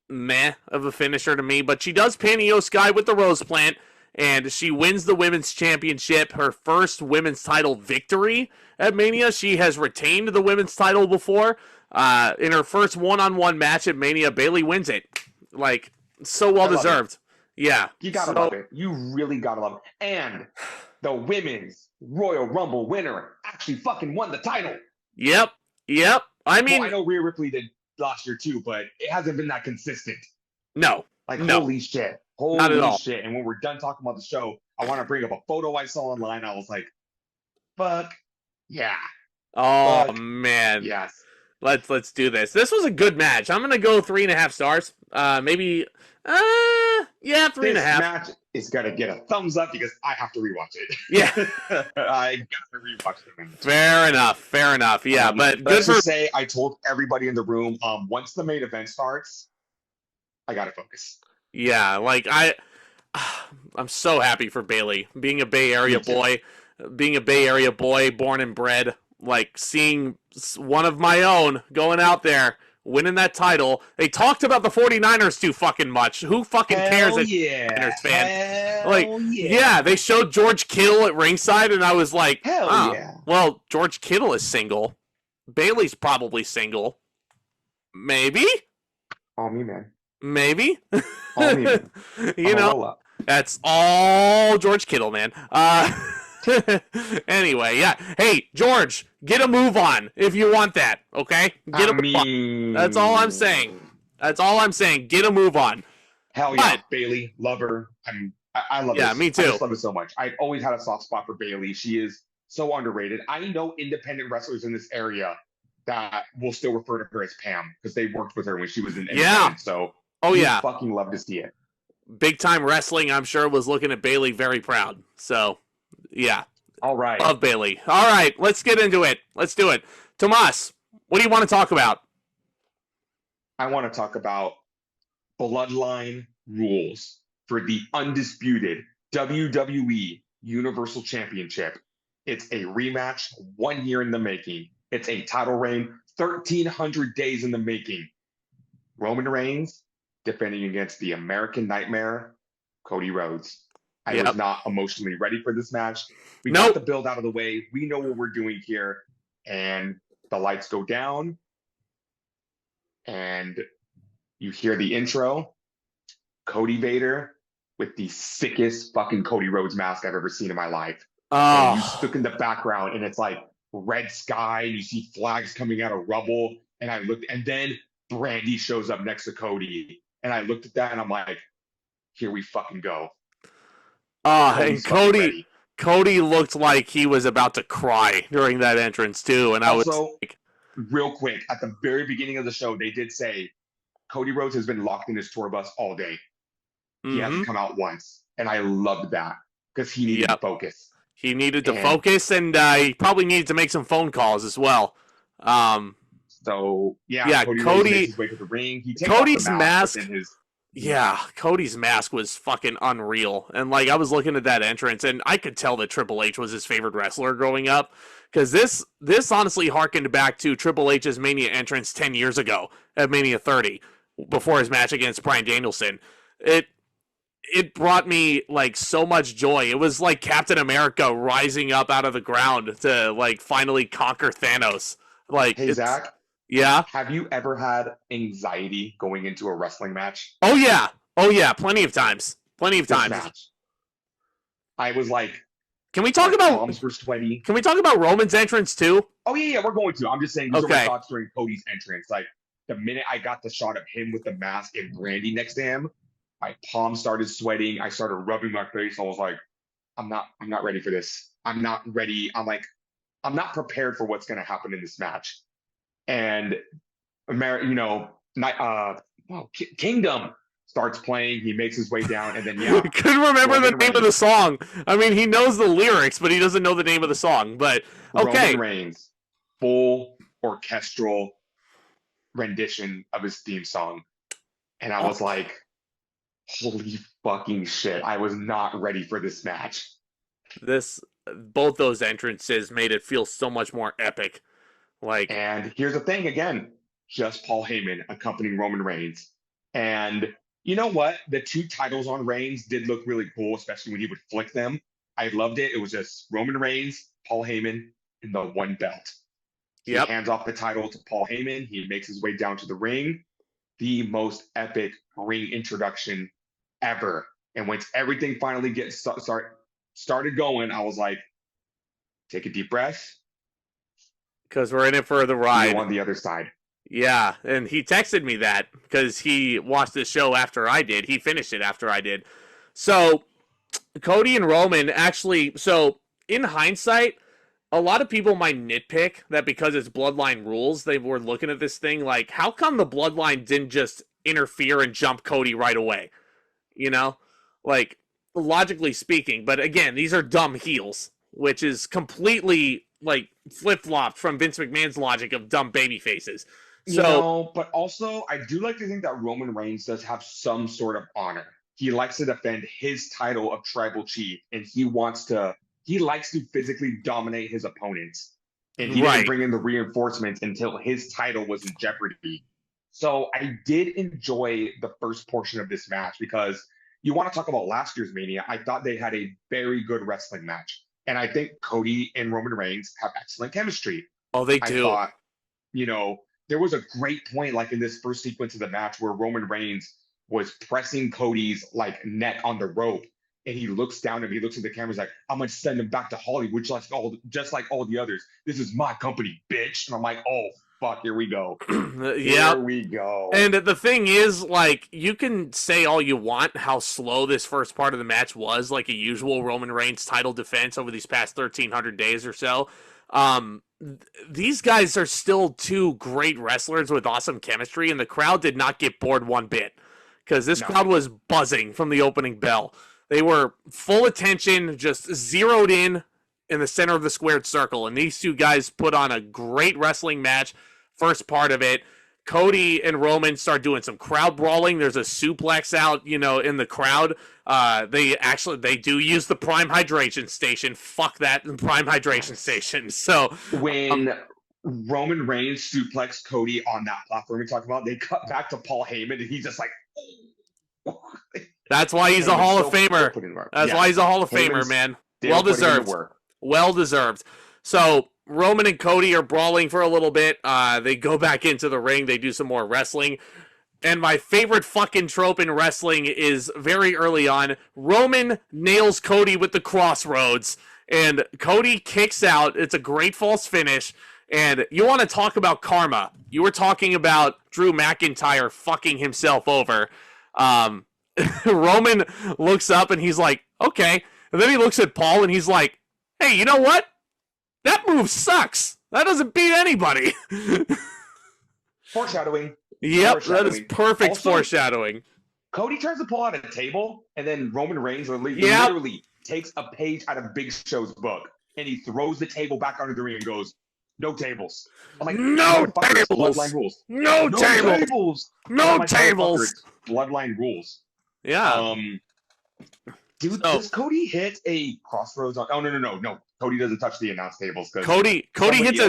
meh of a finisher to me, but she does pin Io Sky with the Rose Plant, and she wins the Women's Championship, her first Women's title victory at Mania. She has retained the Women's title before. In her first one-on-one match at Mania, Bailey wins it. Like, so well-deserved. Yeah. You gotta love it. You really gotta love it. And the Women's Royal Rumble winner actually fucking won the title. Yep. I mean... Well, I know Rhea Ripley did last year too, but it hasn't been that consistent. No. Holy shit. Not at all. Shit. And when we're done talking about the show, I want to bring up a photo I saw online. I was like, fuck yeah. Oh, fuck man. Yes. Let's do this. This was a good match. I'm going to go 3.5 stars. Maybe, 3.5. This match is going to get a thumbs up because I have to rewatch it. Yeah. I got to rewatch it. Fair enough. Yeah, but let's just say I told everybody in the room, once the main event starts, I got to focus. Yeah, like I'm so happy for Bailey being a Bay Area boy, born and bred. Like, seeing one of my own going out there winning that title. They talked about the 49ers too fucking much. Who fucking cares? Niners fan. Yeah, they showed George Kittle at ringside, and I was like, well, George Kittle is single. Bailey's probably single. Maybe. All me, man. Maybe. All me, man. You know, That's all George Kittle, man. Anyway, yeah. Hey, George, get a move on if you want that, okay? Get I a move on. That's all I'm saying. mean, That's all I'm saying. Get a move on. hell yeah, But, Bailey, love her. I love yeah, this. me I too. just love it so much. I've always had a soft spot for Bailey. She is so underrated. I know independent wrestlers in this area that will still refer to her as Pam because they worked with her when she was in Yeah. independent. So Oh, you yeah. fucking love to see it. Big time wrestling, I'm sure, was looking at Bailey very proud. So, yeah. All right. Love Bailey. All right, let's get into it. Let's do it. Tomas, what do you want to talk about? I want to talk about bloodline rules for the undisputed WWE Universal Championship. It's a rematch, 1 year in the making. It's a title reign, 1,300 days in the making. Roman Reigns defending against the American Nightmare, Cody Rhodes. I was Yep. not emotionally ready for this match. We Nope. got the build out of the way. We know what we're doing here. And the lights go down. And you hear the intro. Cody Vader with the sickest fucking Cody Rhodes mask I've ever seen in my life. And you Oh, look in the background and it's like red sky and you see flags coming out of rubble. And I looked, and then Brandy shows up next to Cody. And I looked at that and I'm like, here we fucking go. and Cody's fucking ready. Cody looked like he was about to cry during that entrance too, and I was Also, like, real quick, at the very beginning of the show, they did say Cody Rhodes has been locked in his tour bus all day. He hasn't come out once. And I loved that because he needed to yep. focus. He needed to And focus, and he probably needed to make some phone calls as well. so, yeah, Yeah, Cody Rhodes makes his way to the ring. He takes off the Cody's mask, but then mask. his. Yeah, Cody's mask was fucking unreal, and like I was looking at that entrance, and I could tell that Triple H was his favorite wrestler growing up, because this honestly harkened back to Triple H's Mania entrance 10 years ago at Mania 30, before his match against Bryan Danielson. It brought me like so much joy. It was like Captain America rising up out of the ground to like finally conquer Thanos. Like Hey, it's Zach, yeah. have you ever had anxiety going into a wrestling match? Oh yeah. Oh yeah, plenty of times. Plenty of This times. match. I was like, Can we talk my about palms were sweaty. Can we talk about Roman's entrance too? Oh, yeah, we're going to. I'm just saying, these are my Okay. thoughts during Cody's entrance. Like, the minute I got the shot of him with the mask and Brandy next to him, my palms started sweating. I started rubbing my face. I was like, I'm not ready for this. I'm not ready. I'm not prepared for what's going to happen in this match. And Kingdom starts playing. He makes his way down, and then Couldn't remember the Roman name of the Reigns. song. I mean, he knows the lyrics, but he doesn't know the name of the song. But okay. Roman Reigns, full orchestral rendition of his theme song, and I was like, holy fucking shit! I was not ready for this match. Both those entrances made it feel so much more epic. Like, And here's the thing again, just Paul Heyman accompanying Roman Reigns. And you know what? The two titles on Reigns did look really cool, especially when he would flick them. I loved it. It was just Roman Reigns, Paul Heyman, in the one belt. He yep. hands off the title to Paul Heyman. He makes his way down to the ring. The most epic ring introduction ever. And once everything finally started going, I was like, take a deep breath. Because we're in it for the See ride. you on the other side. Yeah, and he texted me that because he watched the show after I did. He finished it after I did. So Cody and Roman actually. So in hindsight, a lot of people might nitpick that because it's Bloodline rules, they were looking at this thing like, how come the Bloodline didn't just interfere and jump Cody right away? You know, like logically speaking. But again, these are dumb heels, which is completely like flip flopped from Vince McMahon's logic of dumb baby faces. So But also I do like to think that Roman Reigns does have some sort of honor. He likes to defend his title of tribal chief, and he likes to physically dominate his opponents. And he didn't bring in the reinforcements until his title was in jeopardy. So I did enjoy the first portion of this match because you want to talk about last year's Mania. I thought they had a very good wrestling match. And I think Cody and Roman Reigns have excellent chemistry. Oh, they I do. thought, there was a great point, like in this first sequence of the match, where Roman Reigns was pressing Cody's like neck on the rope. And he looks down and he looks at the camera. He's like, "I'm gonna send him back to Hollywood, just like all the others. This is my company, bitch." And I'm like, "Oh fuck, here we go, Here we go." And the thing is, like, you can say all you want how slow this first part of the match was, like a usual Roman Reigns title defense over these past 1,300 days or so. These guys are still two great wrestlers with awesome chemistry, and the crowd did not get bored one bit because this crowd was buzzing from the opening bell. They were full attention, just zeroed in the center of the squared circle. And these two guys put on a great wrestling match. First part of it, Cody and Roman start doing some crowd brawling. There's a suplex out, in the crowd. They do use the Prime Hydration Station. Fuck that Prime Hydration Station. So when Roman Reigns suplexed Cody on that platform we talked about, they cut back to Paul Heyman, and he's just like. That's why he's a Hall of Famer. That's why he's a Hall of Famer, man. Well deserved. Well deserved. So Roman and Cody are brawling for a little bit. They go back into the ring. They do some more wrestling. And my favorite fucking trope in wrestling is very early on. Roman nails Cody with the crossroads. And Cody kicks out. It's a great false finish. And you want to talk about karma. You were talking about Drew McIntyre fucking himself over. Roman looks up and he's like, okay. And then he looks at Paul and he's like, hey, you know what? That move sucks. That doesn't beat anybody. Foreshadowing. Yep, that is perfect foreshadowing. Cody tries to pull out a table, and then Roman Reigns literally takes a page out of Big Show's book, and he throws the table back under the ring and goes, "No tables." I'm like, no tables. Bloodline rules. No tables. No tables. Bloodline rules. Yeah. Dude, does Cody hit a crossroads on? Oh no. Cody doesn't touch the announce tables because Cody hits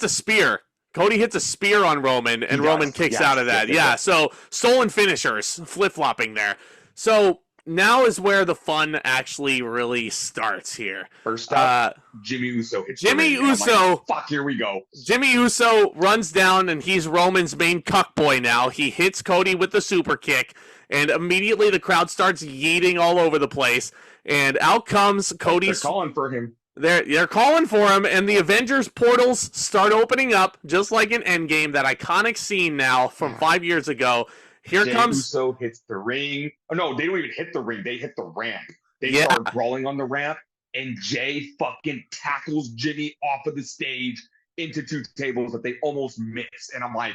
a spear. Cody hits a spear on Roman, and Roman kicks out of that. Yeah, so stolen finishers, flip-flopping there. So now is where the fun actually really starts here. First up, Jimmy Uso hits Jimmy Uso. Like, fuck, here we go. Jimmy Uso runs down, and he's Roman's main cuck boy now. He hits Cody with the super kick, and immediately the crowd starts yeeting all over the place. And out comes Cody's... They're calling for him. They're calling for him, and the Avengers portals start opening up, just like in Endgame, that iconic scene now from 5 years ago. Here comes... Uso hits the ring. Oh, no, they don't even hit the ring. They hit the ramp. They start brawling on the ramp, and Jey fucking tackles Jimmy off of the stage into two tables that they almost missed. And I'm like,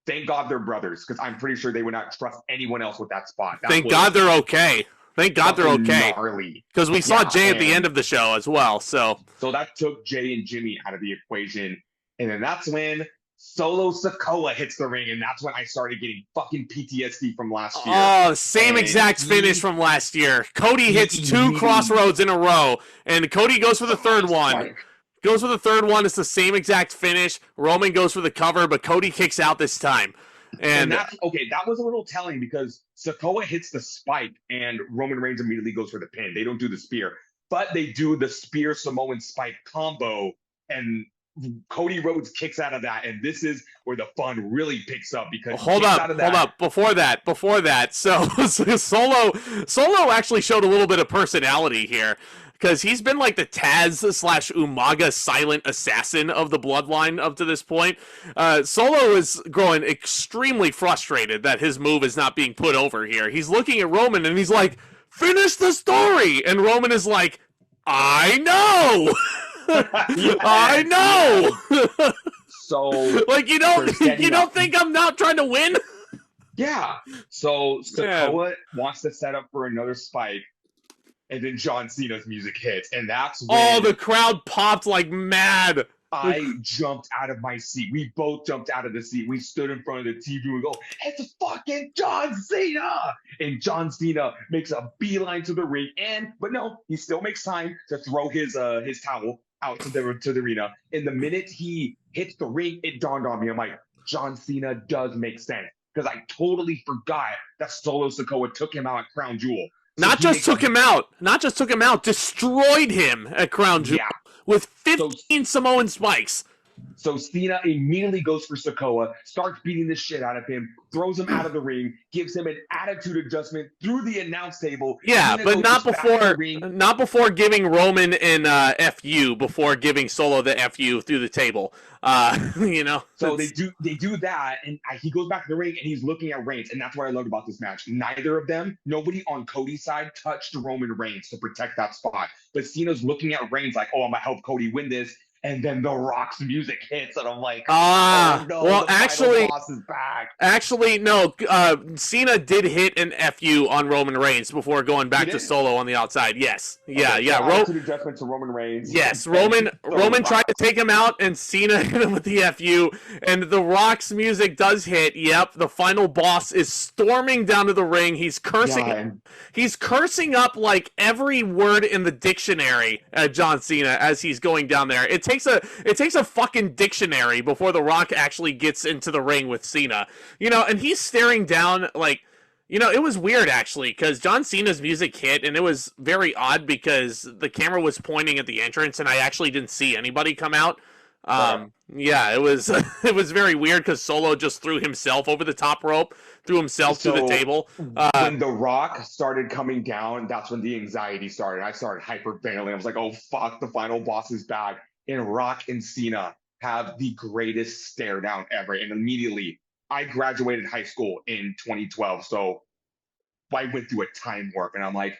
thank God they're brothers, because I'm pretty sure they would not trust anyone else with that spot. Thank God they're okay. Thank God they're okay. Because we saw Jey at the end of the show as well. So that took Jey and Jimmy out of the equation. And then that's when Solo Sikoa hits the ring. And that's when I started getting fucking PTSD from last year. Oh, same exact finish from last year. Cody hits two crossroads in a row. And Cody goes for the third one. Goes for the third one. It's the same exact finish. Roman goes for the cover, but Cody kicks out this time. And that was a little telling because Sikoa hits the spike and Roman Reigns immediately goes for the pin. They don't do the spear, but they do the spear Samoan spike combo, and Cody Rhodes kicks out of that. And this is where the fun really picks up because hold up. Before that, so Solo actually showed a little bit of personality here. Because he's been like the Taz/Umaga silent assassin of the bloodline up to this point. Solo is growing extremely frustrated that his move is not being put over here. He's looking at Roman and he's like, finish the story! And Roman is like, I know! I know! So like you don't think I'm not trying to win? Yeah. So Sikoa wants to set up for another spike. And then John Cena's music hits, and that's when the crowd popped like mad. I jumped out of my seat. We both jumped out of the seat. We stood in front of the TV and we go, it's fucking John Cena! And John Cena makes a beeline to the ring, but no, he still makes time to throw his towel out to the arena. And the minute he hits the ring, it dawned on me. I'm like, John Cena does make sense. Because I totally forgot that Solo Sikoa took him out at Crown Jewel. Not just took him out, destroyed him at Crown Jewel with 15 Samoan spikes. So Cena immediately goes for Sikoa, starts beating the shit out of him, throws him out of the ring, gives him an attitude adjustment through the announce table. Yeah, Cena but not before giving Roman an FU before giving Solo the FU through the table. You know. So they do that, and he goes back to the ring and he's looking at Reigns, and that's what I loved about this match. Neither of them, nobody on Cody's side touched Roman Reigns to protect that spot, but Cena's looking at Reigns like, "Oh, I'm gonna help Cody win this." And then The Rock's music hits, and I'm like, "Oh no!" Well, the final boss is back. Actually, no. Cena did hit an FU on Roman Reigns before going back to Solo on the outside. Yes, yeah. Adjustment to Roman Reigns. Yes, Roman tried to take him out, and Cena hit him with the FU. And The Rock's music does hit. Yep, the final boss is storming down to the ring. He's cursing. Yeah. He's cursing up like every word in the dictionary at John Cena as he's going down there. It takes a fucking dictionary before The Rock actually gets into the ring with Cena. You know, and he's staring down like, you know, it was weird actually because John Cena's music hit and it was very odd because the camera was pointing at the entrance and I actually didn't see anybody come out. Yeah, it was it was very weird because Solo just threw himself over the top rope, threw himself through the table. When The Rock started coming down, that's when the anxiety started. I started hyperventilating. I was like, "Oh fuck, the final boss is back." And Rock and Cena have the greatest stare down ever. And immediately, I graduated high school in 2012, so I went through a time warp, and I'm like,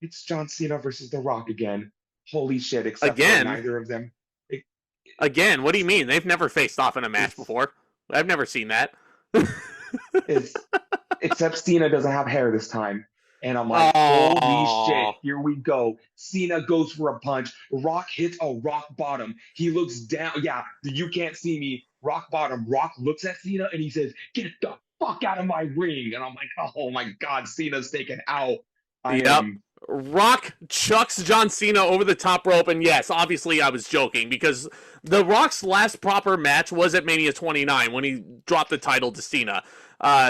"It's John Cena versus The Rock again." Holy shit! Except for neither of them. Again, what do you mean? They've never faced off in a match before. I've never seen that. Except Cena doesn't have hair this time. And I'm like, holy shit, here we go. Cena goes for a punch. Rock hits a rock bottom. He looks down. Yeah, you can't see me. Rock bottom. Rock looks at Cena and he says, "Get the fuck out of my ring." And I'm like, oh my God, Cena's taken out. Rock chucks John Cena over the top rope, and yes, obviously I was joking because The Rock's last proper match was at Mania 29 when he dropped the title to Cena.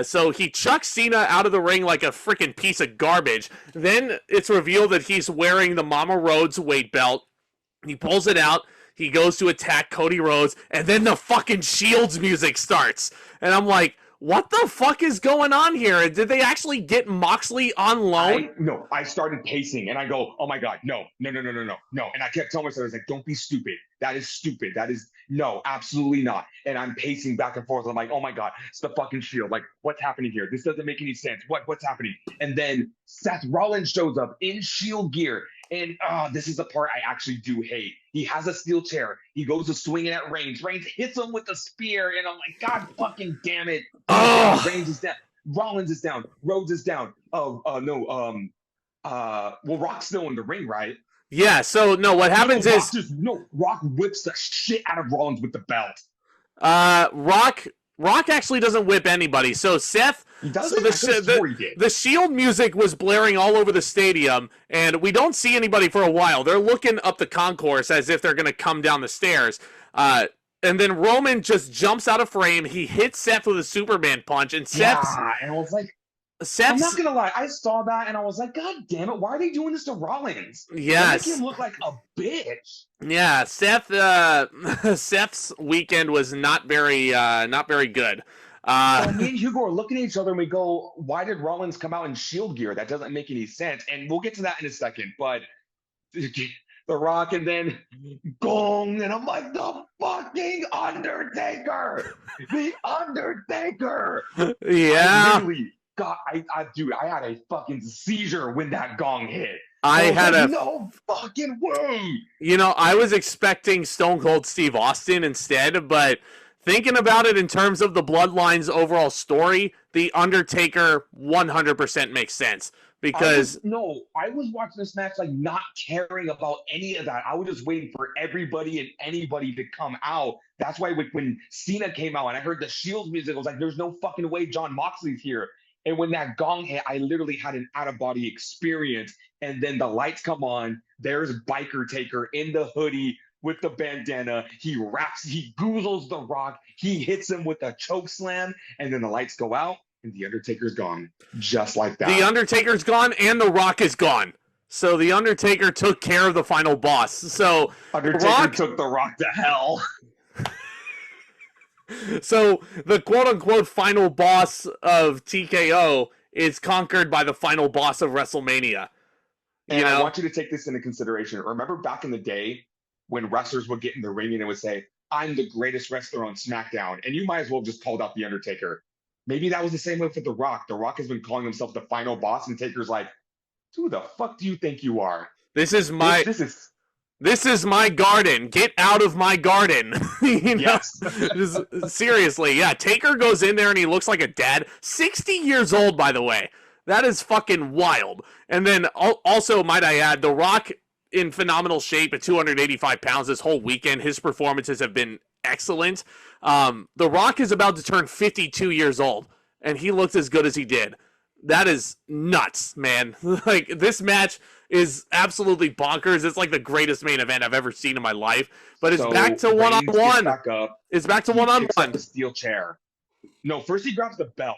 So he chucks Cena out of the ring like a freaking piece of garbage. Then it's revealed that he's wearing the Mama Rhodes weight belt. He pulls it out. He goes to attack Cody Rhodes, and then the fucking Shields music starts. And I'm like, what the fuck is going on here? Did they actually get Moxley on loan? No, I started pacing and I go, "Oh my God, no. And I kept telling myself, I was like, "Don't be stupid. That is stupid. That is, no, absolutely not." And I'm pacing back and forth. I'm like, "Oh my God, it's the fucking Shield. Like, what's happening here? This doesn't make any sense. What's happening?" And then Seth Rollins shows up in Shield gear. And this is the part I actually do hate. He has a steel chair. He goes to swing it at Reigns. Reigns hits him with a spear, and I'm like, "God fucking damn it!" Reigns is down. Rollins is down. Rhodes is down. Well, Rock's still in the ring, right? Yeah. So no, what happens is Rock whips the shit out of Rollins with the belt. Rock actually doesn't whip anybody. So Seth, the Shield music was blaring all over the stadium, and we don't see anybody for a while. They're looking up the concourse as if they're going to come down the stairs. And then Roman just jumps out of frame. He hits Seth with a Superman punch, and and I was like, I'm not gonna lie, I saw that and I was like, "God damn it, why are they doing this to Rollins?" Yes, they make him look like a bitch. Yeah, Seth's weekend was not very good. Me and Hugo are looking at each other and we go, "Why did Rollins come out in Shield gear? That doesn't make any sense." And we'll get to that in a second. But The Rock and then gong, and I'm like, "The fucking Undertaker, the Undertaker!" Yeah. God, I had a fucking seizure when that gong hit. I had like, no fucking way. You know, I was expecting Stone Cold Steve Austin instead, but thinking about it in terms of the Bloodline's overall story, the Undertaker 100% makes sense. Because I was watching this match like not caring about any of that. I was just waiting for everybody and anybody to come out. That's why when Cena came out and I heard the Shields music, I was like, "There's no fucking way John Moxley's here." And when that gong hit, I literally had an out-of-body experience. And then the lights come on. There's Biker Taker in the hoodie with the bandana. He goozles The Rock. He hits him with a choke slam. And then the lights go out, and the Undertaker's gone. Just like that. The Undertaker's gone, and The Rock is gone. So the Undertaker took care of the final boss. So Undertaker took The Rock to hell. So the quote-unquote final boss of TKO is conquered by the final boss of WrestleMania. You And I know? want you to take this into consideration. Remember back in the day when wrestlers would get in the ring and it would say, I'm the greatest wrestler on SmackDown. And you might as well just called out The Undertaker. Maybe that was the same way for The Rock. The Rock has been calling himself the final boss, and Taker's like, who the fuck do you think you are? This is my This is this is my garden. Get out of my garden. You know? yes. Just, seriously, yeah. Taker goes in there and he looks like a dad. 60 years old, by the way. That is fucking wild. And then also, might I add, The Rock in phenomenal shape at 285 pounds this whole weekend. His performances have been excellent. The Rock is about to turn 52 years old, and he looks as good as he did. That is nuts, man. Like, this match is absolutely bonkers. It's like the greatest main event I've ever seen in my life. But it's So back to Reigns one-on-one. gets back up. It's back to He picks up one-on-one. the steel chair. No, first he grabs the belt,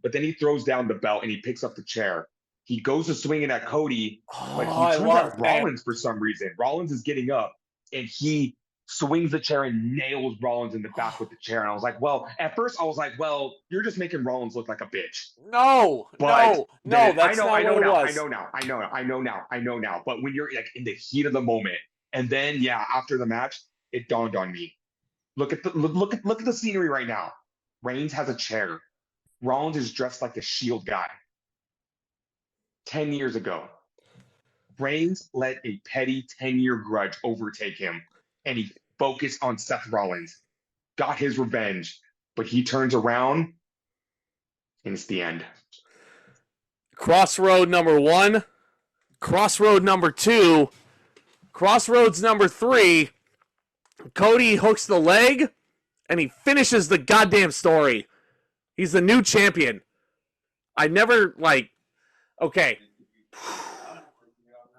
but then he throws down the belt and he picks up the chair. He goes to swinging at Cody, but he turns at Rollins for some reason. Rollins is getting up, and he swings the chair and nails Rollins in the back with the chair. And I was like, well, at first I was like, well, you're just making Rollins look like a bitch. No, But no, then- that's not what it was. I know now. But when you're like in the heat of the moment, and then yeah, after the match, it dawned on me. Look at the scenery right now. Reigns has a chair. Rollins is dressed like the Shield guy. 10 years ago, Reigns let a petty 10-year grudge overtake him, and he focused on Seth Rollins, got his revenge, but he turns around, and it's the end. Crossroad number 1, crossroad number 2, crossroads number 3. Cody hooks the leg, and he finishes the goddamn story. He's the new champion. I never, okay.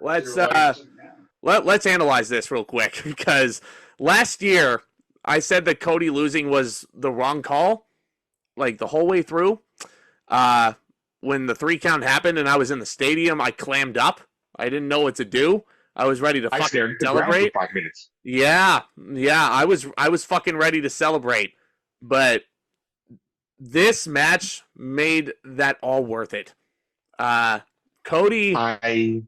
Let's analyze this real quick, because last year I said that Cody losing was the wrong call, like the whole way through. When the 3 count happened and I was in the stadium, I clammed up. I didn't know what to do. I was ready to fucking celebrate. For 5 minutes. Yeah, I was fucking ready to celebrate, but this match made that all worth it. Cody, I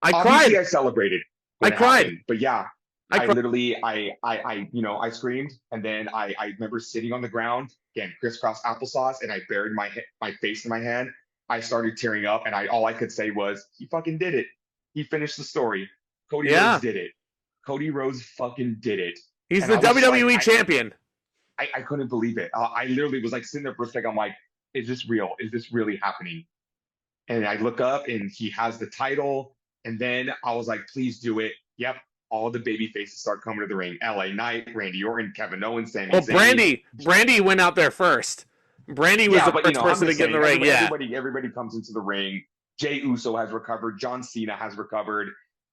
cried. I celebrated. I cried. Happened, but yeah, I cried. literally, I screamed, and then I remember sitting on the ground, again, crisscross applesauce, and I buried my face in my hand. I started tearing up, and all I could say was, he fucking did it. He finished the story. Cody Rhodes did it. Cody Rhodes fucking did it. He's the WWE champion. I couldn't believe it. I literally was like sitting there for a second. I'm like, is this real? Is this really happening? And I look up and he has the title. And then I was like, please do it. Yep. All the baby faces start coming to the ring. LA Knight, Randy Orton, Kevin Owens, Sami Zayn. Brandy went out there first. Brandy was the first person to get in the ring. Everybody comes into the ring. Jey Uso has recovered. John Cena has recovered.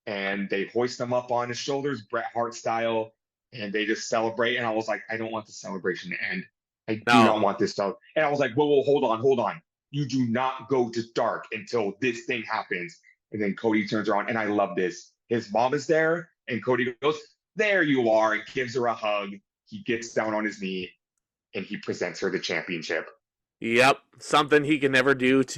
And they hoist them up on his shoulders, Bret Hart style. And they just celebrate. And I was like, I don't want the celebration to end. I do not want this stuff. And I was like, whoa, hold on. You do not go to dark until this thing happens. And then Cody turns around, and I love this. His mom is there, and Cody goes, there you are, and gives her a hug. He gets down on his knee, and he presents her the championship. Yep, something he can never do with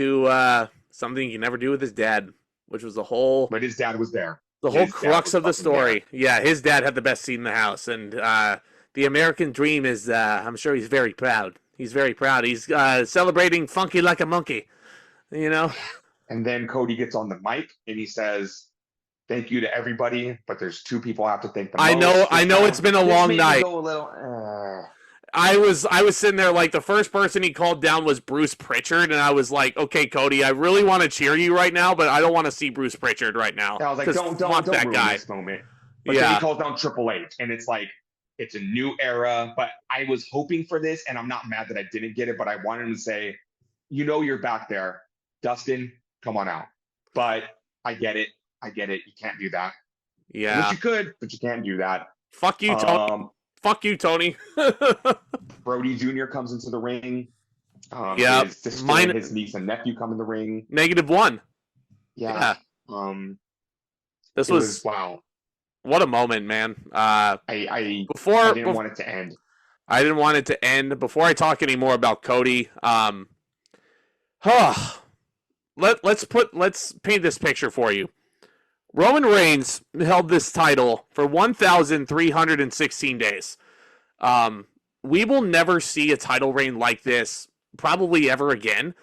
his dad, which was the whole... But his dad was there. The whole crux of the story. There. Yeah, his dad had the best seat in the house, and the American dream is, I'm sure he's very proud. He's very proud. He's celebrating funky like a monkey, you know? And then Cody gets on the mic, and he says, thank you to everybody, but there's 2 people I have to thank the most. I know it's been a long night. Go a little, I was sitting there like the first person he called down was Bruce Pritchard, and I was like, okay, Cody, I really want to cheer you right now, but I don't want to see Bruce Pritchard right now. I was like, don't that ruin guy. This moment. But then he calls down Triple H, and it's like, it's a new era, but I was hoping for this, and I'm not mad that I didn't get it, but I wanted him to say, you're back there. Dustin, come on out. But I get it. You can't do that. Yeah. I wish you could, but you can't do that. Fuck you, Tony. Fuck you, Tony. Brody Jr. comes into the ring. His sister and his niece and nephew come in the ring. -1. Yeah. This was wow. What a moment, man. I didn't want it to end. I didn't want it to end. Before I talk any more about Cody, let's paint this picture for you. Roman Reigns held this title for 1,316 days. We will never see a title reign like this probably ever again.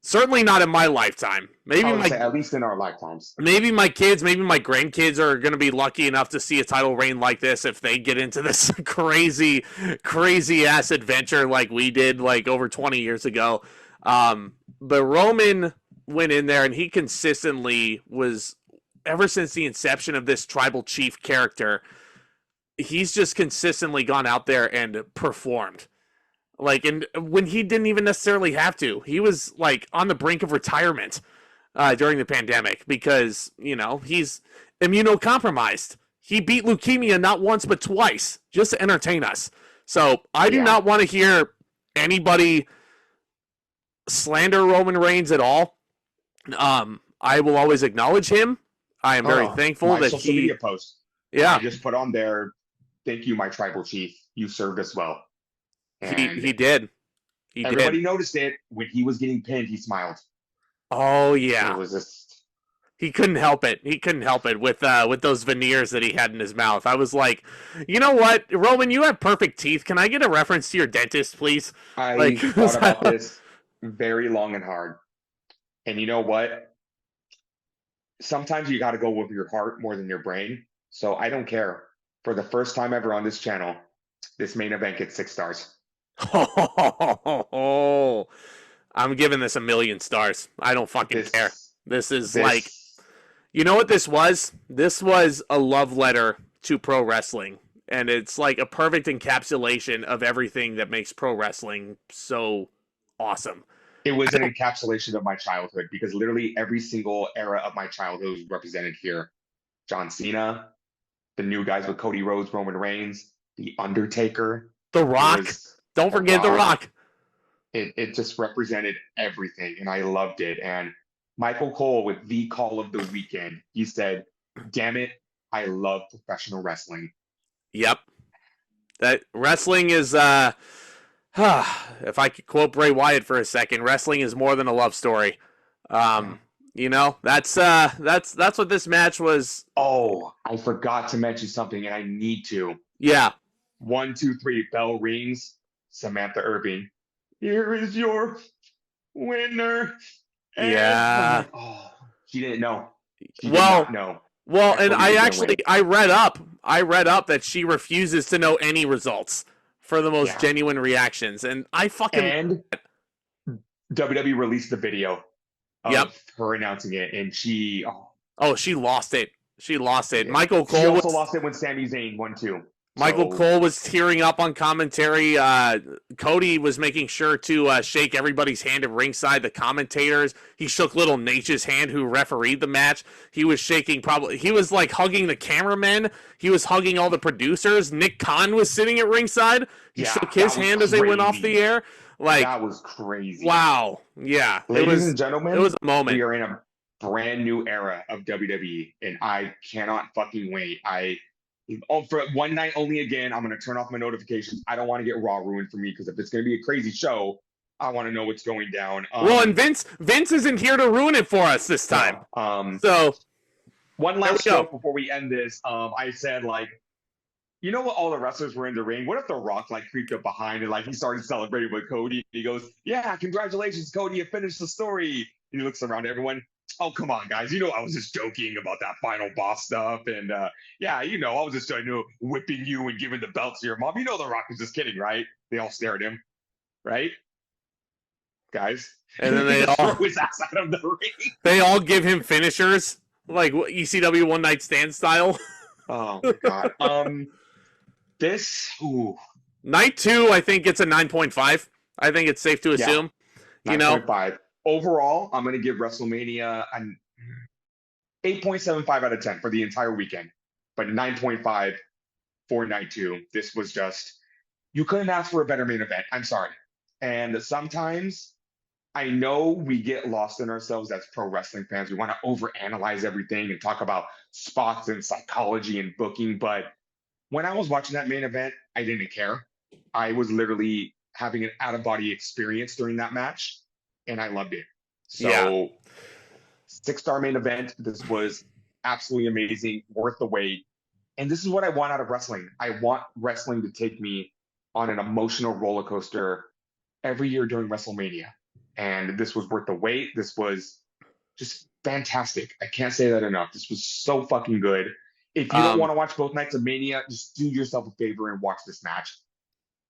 Certainly not in my lifetime. Maybe at least in our lifetimes. Maybe my kids, maybe my grandkids are going to be lucky enough to see a title reign like this if they get into this crazy ass adventure like we did like over 20 years ago. But Roman went in there and he consistently was, ever since the inception of this tribal chief character, he's just consistently gone out there and performed. Like, and when he didn't even necessarily have to, he was like on the brink of retirement during the pandemic because, you know, he's immunocompromised. He beat leukemia not once but twice just to entertain us. So I do not want to hear anybody slander Roman Reigns at all. I will always acknowledge him. I am very thankful that social media post. Yeah, I just put on there, thank you, my tribal chief. You served us well. He did. Everybody noticed it. When he was getting pinned, he smiled. Oh yeah. It was just... He couldn't help it. He couldn't help it with those veneers that he had in his mouth. I was like, you know what, Roman, you have perfect teeth. Can I get a reference to your dentist, please? I thought about this very long and hard. And you know what? Sometimes you got to go with your heart more than your brain. So I don't care. For the first time ever on this channel, this main event gets 6 stars. Oh, I'm giving this 1,000,000 stars. I don't fucking care. This is like, you know what this was? This was a love letter to pro wrestling. And it's like a perfect encapsulation of everything that makes pro wrestling so awesome. It was an encapsulation of my childhood because literally every single era of my childhood was represented here. John Cena, the new guys with Cody Rhodes, Roman Reigns, The Undertaker. The Rock. Don't forget The Rock. It just represented everything, and I loved it. And Michael Cole with the call of the weekend, he said, damn it, I love professional wrestling. Yep. That wrestling is, if I could quote Bray Wyatt for a second, wrestling is more than a love story. You know, that's what this match was. Oh, I forgot to mention something, and I need to. Yeah. 1, 2, 3, bell rings. Samantha Irving, here is your winner. And yeah. She didn't know. She did not know. Well, and I read up that she refuses to know any results for the most genuine reactions, and I fucking... And WWE released the video of her announcing it, and she... she lost it. She lost it. Yeah. Michael Cole... She also lost it when Sami Zayn won, too. Michael Cole was tearing up on commentary. Cody was making sure to shake everybody's hand at ringside, the commentators. He shook little Nate's hand, who refereed the match. He was shaking he was like hugging the cameramen. He was hugging all the producers. Nick Khan was sitting at ringside. He shook his hand as they went off the air. Like, that was crazy. Wow. Yeah. Ladies and gentlemen, it was a moment. We are in a brand new era of WWE, and I cannot fucking wait. For one night only again, I'm going to turn off my notifications. I don't want to get Raw ruined for me because if it's going to be a crazy show, I want to know what's going down. Well, and Vince isn't here to ruin it for us this time. So one last joke before we end this. I said, like, you know what? All the wrestlers were in the ring. What if The Rock like creeped up behind and like he started celebrating with Cody? He goes, "Yeah, congratulations, Cody! You finished the story." And he looks around at everyone. Oh, come on, guys. You know, I was just joking about that final boss stuff. And I was just whipping you and giving the belt to your mom. You know, The Rock was just kidding, right? They all stare at him, right? Guys. And then they all throw his ass out of the ring. They all give him finishers, like ECW One Night Stand style. Oh, my God. Night 2, I think it's a 9.5. I think it's safe to assume. 9.5. Overall, I'm going to give WrestleMania an 8.75 out of 10 for the entire weekend, but 9.5 for night 2. This was just, you couldn't ask for a better main event. I'm sorry. And sometimes I know we get lost in ourselves as pro wrestling fans. We want to overanalyze everything and talk about spots and psychology and booking. But when I was watching that main event, I didn't care. I was literally having an out of body experience during that match, and I loved it. So, Yeah. 6-star main event. This was absolutely amazing, worth the wait. And this is what I want out of wrestling. I want wrestling to take me on an emotional roller coaster every year during WrestleMania. And this was worth the wait. This was just fantastic. I can't say that enough. This was so fucking good. If you don't want to watch both nights of Mania, just do yourself a favor and watch this match.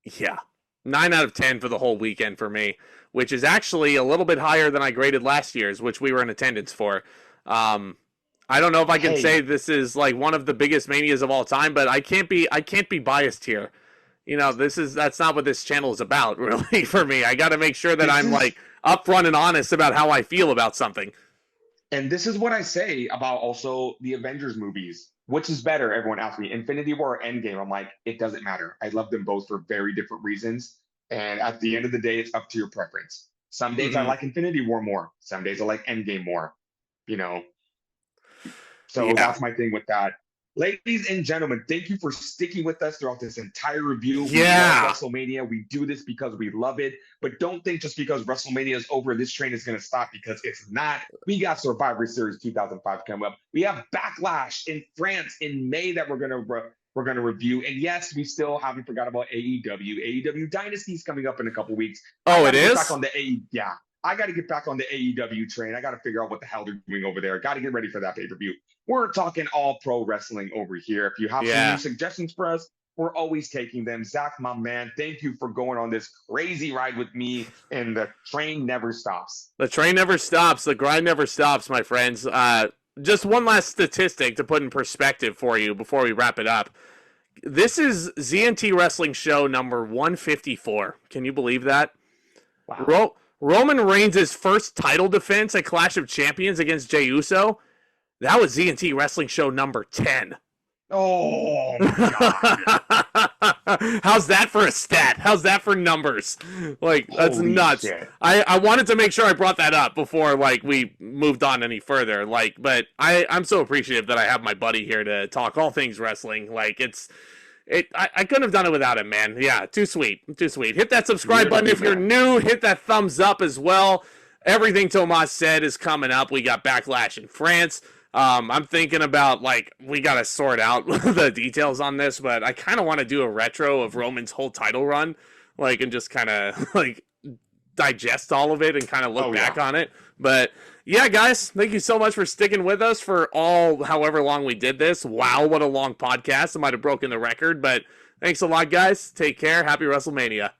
Yeah. 9 out of 10 for the whole weekend for me, which is actually a little bit higher than I graded last year's, which we were in attendance for. I don't know if I can say this is like one of the biggest Manias of all time, but I can't be biased here. You know, that's not what this channel is about, really, for me. I got to make sure that I'm like upfront and honest about how I feel about something. And this is what I say about also the Avengers movies. Which is better? Everyone asks me, Infinity War or Endgame? I'm like, it doesn't matter. I love them both for very different reasons. And at the end of the day, it's up to your preference. Some days I like Infinity War more. Some days I like Endgame more. You know? So that's my thing with that. Ladies and gentlemen, thank you for sticking with us throughout this entire review. We love WrestleMania. We do this because we love it. But don't think just because WrestleMania is over, this train is going to stop, because it's not. We got Survivor Series 2005 coming up. We have Backlash in France in May that we're going to review. And yes, we still haven't forgot about AEW. AEW Dynasty is coming up in a couple weeks. Oh, it is? Back on the I got to get back on the AEW train. I got to figure out what the hell they're doing over there. Got to get ready for that pay-per-view. We're talking all pro wrestling over here. If you have some new suggestions for us, we're always taking them. Zach, my man, thank you for going on this crazy ride with me, and the train never stops. The train never stops. The grind never stops, my friends. Just one last statistic to put in perspective for you before we wrap it up. This is ZNT Wrestling Show number 154. Can you believe that? Wow. Roman Reigns' first title defense at Clash of Champions against Jey Uso, that was ZNT Wrestling Show number 10. Oh, my God. How's that for a stat? How's that for numbers? Like, that's nuts. Shit. I wanted to make sure I brought that up before, like, we moved on any further. Like, but I'm so appreciative that I have my buddy here to talk all things wrestling. Like, I couldn't have done it without him, man. Yeah, too sweet. Hit that subscribe button if you're new. Hit that thumbs up as well. Everything Tomas said is coming up. We got Backlash in France. I'm thinking about, like, we got to sort out the details on this, but I kind of want to do a retro of Roman's whole title run, like, and just kind of, like, digest all of it and kind of look back on it. But yeah, guys, thank you so much for sticking with us for however long we did this. Wow, what a long podcast. I might have broken the record, but thanks a lot, guys. Take care. Happy WrestleMania.